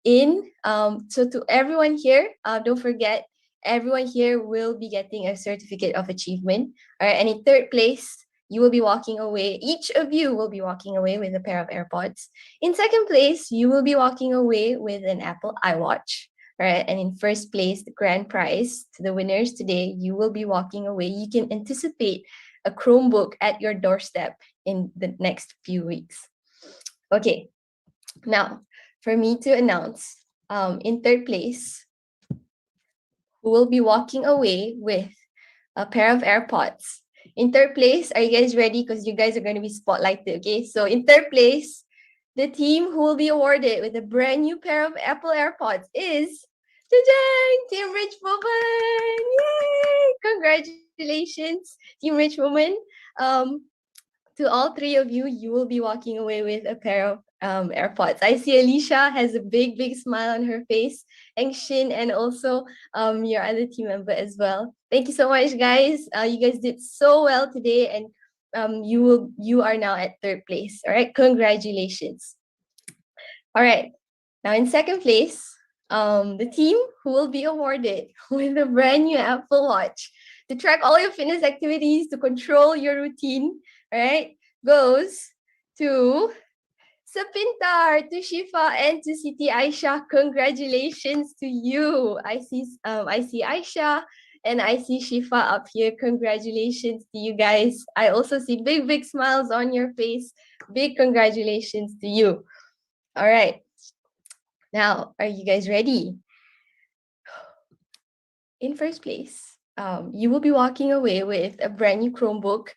So to everyone here, don't forget, everyone here will be getting a certificate of achievement. All right, and in third place, you will be walking away. Each of you will be walking away with a pair of AirPods. In second place, you will be walking away with an Apple iWatch. Right, and in first place, the grand prize to the winners today, you will be walking away. You can anticipate a Chromebook at your doorstep in the next few weeks. Okay, now for me to announce, in third place, who will be walking away with a pair of AirPods. In third place, are you guys ready? Because you guys are going to be spotlighted, okay? So in third place, the team who will be awarded with a brand new pair of Apple AirPods is Team Rich Woman! Yay! Congratulations, Team Rich Woman. To all three of you, you will be walking away with a pair of AirPods. I see Alicia has a big smile on her face, and Shin, and also your other team member as well. Thank you so much, guys. You guys did so well today, and you are now at third place. All right, congratulations. All right, now in second place, the team who will be awarded with a brand new Apple Watch to track all your fitness activities, to control your routine, right, goes to Sepintar, to Shifa, and to Siti Aisha. Congratulations to you. I see Aisha and I see Shifa up here. Congratulations to you guys. I also see big smiles on your face. Big congratulations to you. All right. Now, are you guys ready? In first place, you will be walking away with a brand new Chromebook.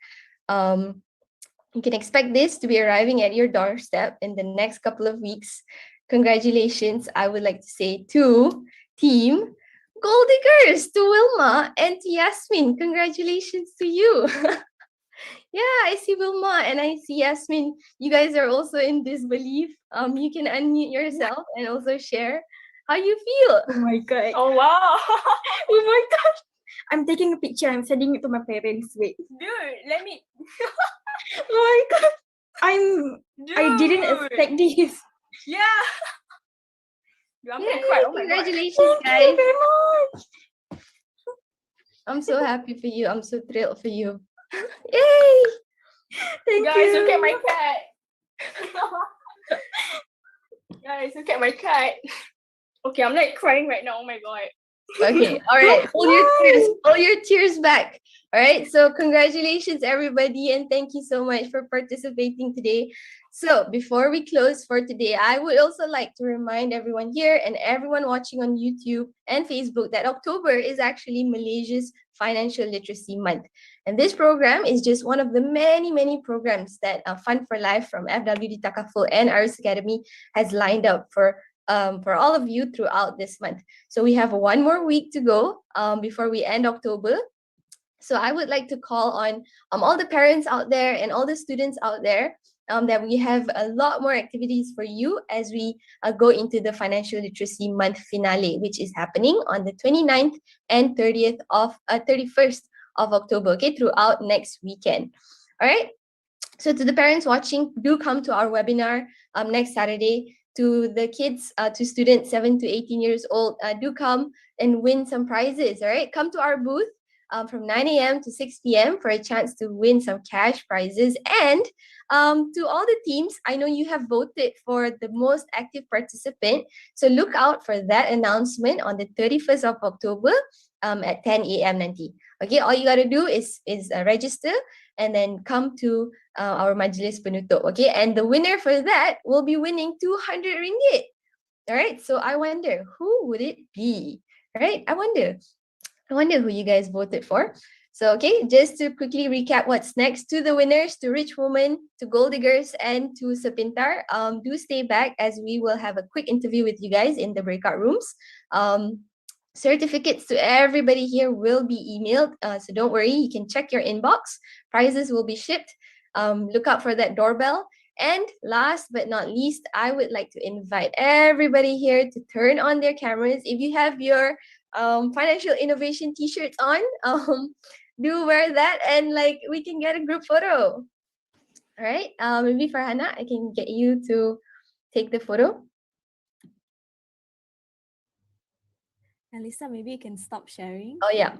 You can expect this to be arriving at your doorstep in the next couple of weeks. Congratulations, I would like to say to Team Gold Diggers, to Wilma and to Yasmin. Congratulations to you. Yeah, I see Wilma and I see Yasmin. You guys are also in disbelief. You can unmute yourself and also share how you feel. Oh my god. Oh wow. Oh my god. I'm taking a picture. I'm sending it to my parents. Wait. Dude, let me. Oh my god. I didn't expect this. Yeah. Dude, I'm gonna Yay, cry. Oh my congratulations, god. guys. Thank you very much. I'm so happy for you. I'm so thrilled for you. Yay! Thank Guys, you. look at my cat. Guys, look at my cat. Okay, I'm like crying right now. Oh my god. Okay, all right. Hold your tears back. All right. So congratulations, everybody, and thank you so much for participating today. So before we close for today, I would also like to remind everyone here and everyone watching on YouTube and Facebook that October is actually Malaysia's Financial Literacy Month. And this program is just one of the many programs that Fund for Life from FWD Takaful and Aris Academy has lined up for all of you throughout this month. So we have one more week to go before we end October. So I would like to call on all the parents out there and all the students out there that we have a lot more activities for you as we go into the Financial Literacy Month finale, which is happening on the 29th and 31st of October, okay, throughout next weekend. All right. So to the parents watching, do come to our webinar next Saturday. To the kids, to students 7 to 18 years old, do come and win some prizes, all right? Come to our booth from 9 a.m. to 6 p.m. for a chance to win some cash prizes. And to all the teams, I know you have voted for the most active participant, so look out for that announcement on the 31st of October at 10 a.m. nanti. Okay, all you got to do is register and then come to our Majlis Penutup, okay? And the winner for that will be winning 200 ringgit. All right, so I wonder, who would it be? All right, I wonder who you guys voted for. So, okay, just to quickly recap what's next, to the winners, to Rich Woman, to Gold Diggers, and to Sepintar, do stay back as we will have a quick interview with you guys in the breakout rooms. Certificates to everybody here will be emailed, so don't worry, you can check your inbox. Prizes will be shipped. Look out for that doorbell. And last but not least, I would like to invite everybody here to turn on their cameras. If you have your financial innovation t-shirts on, do wear that and like we can get a group photo. All right, maybe Farhana, I can get you to take the photo. Lisa, maybe you can stop sharing. Oh yeah.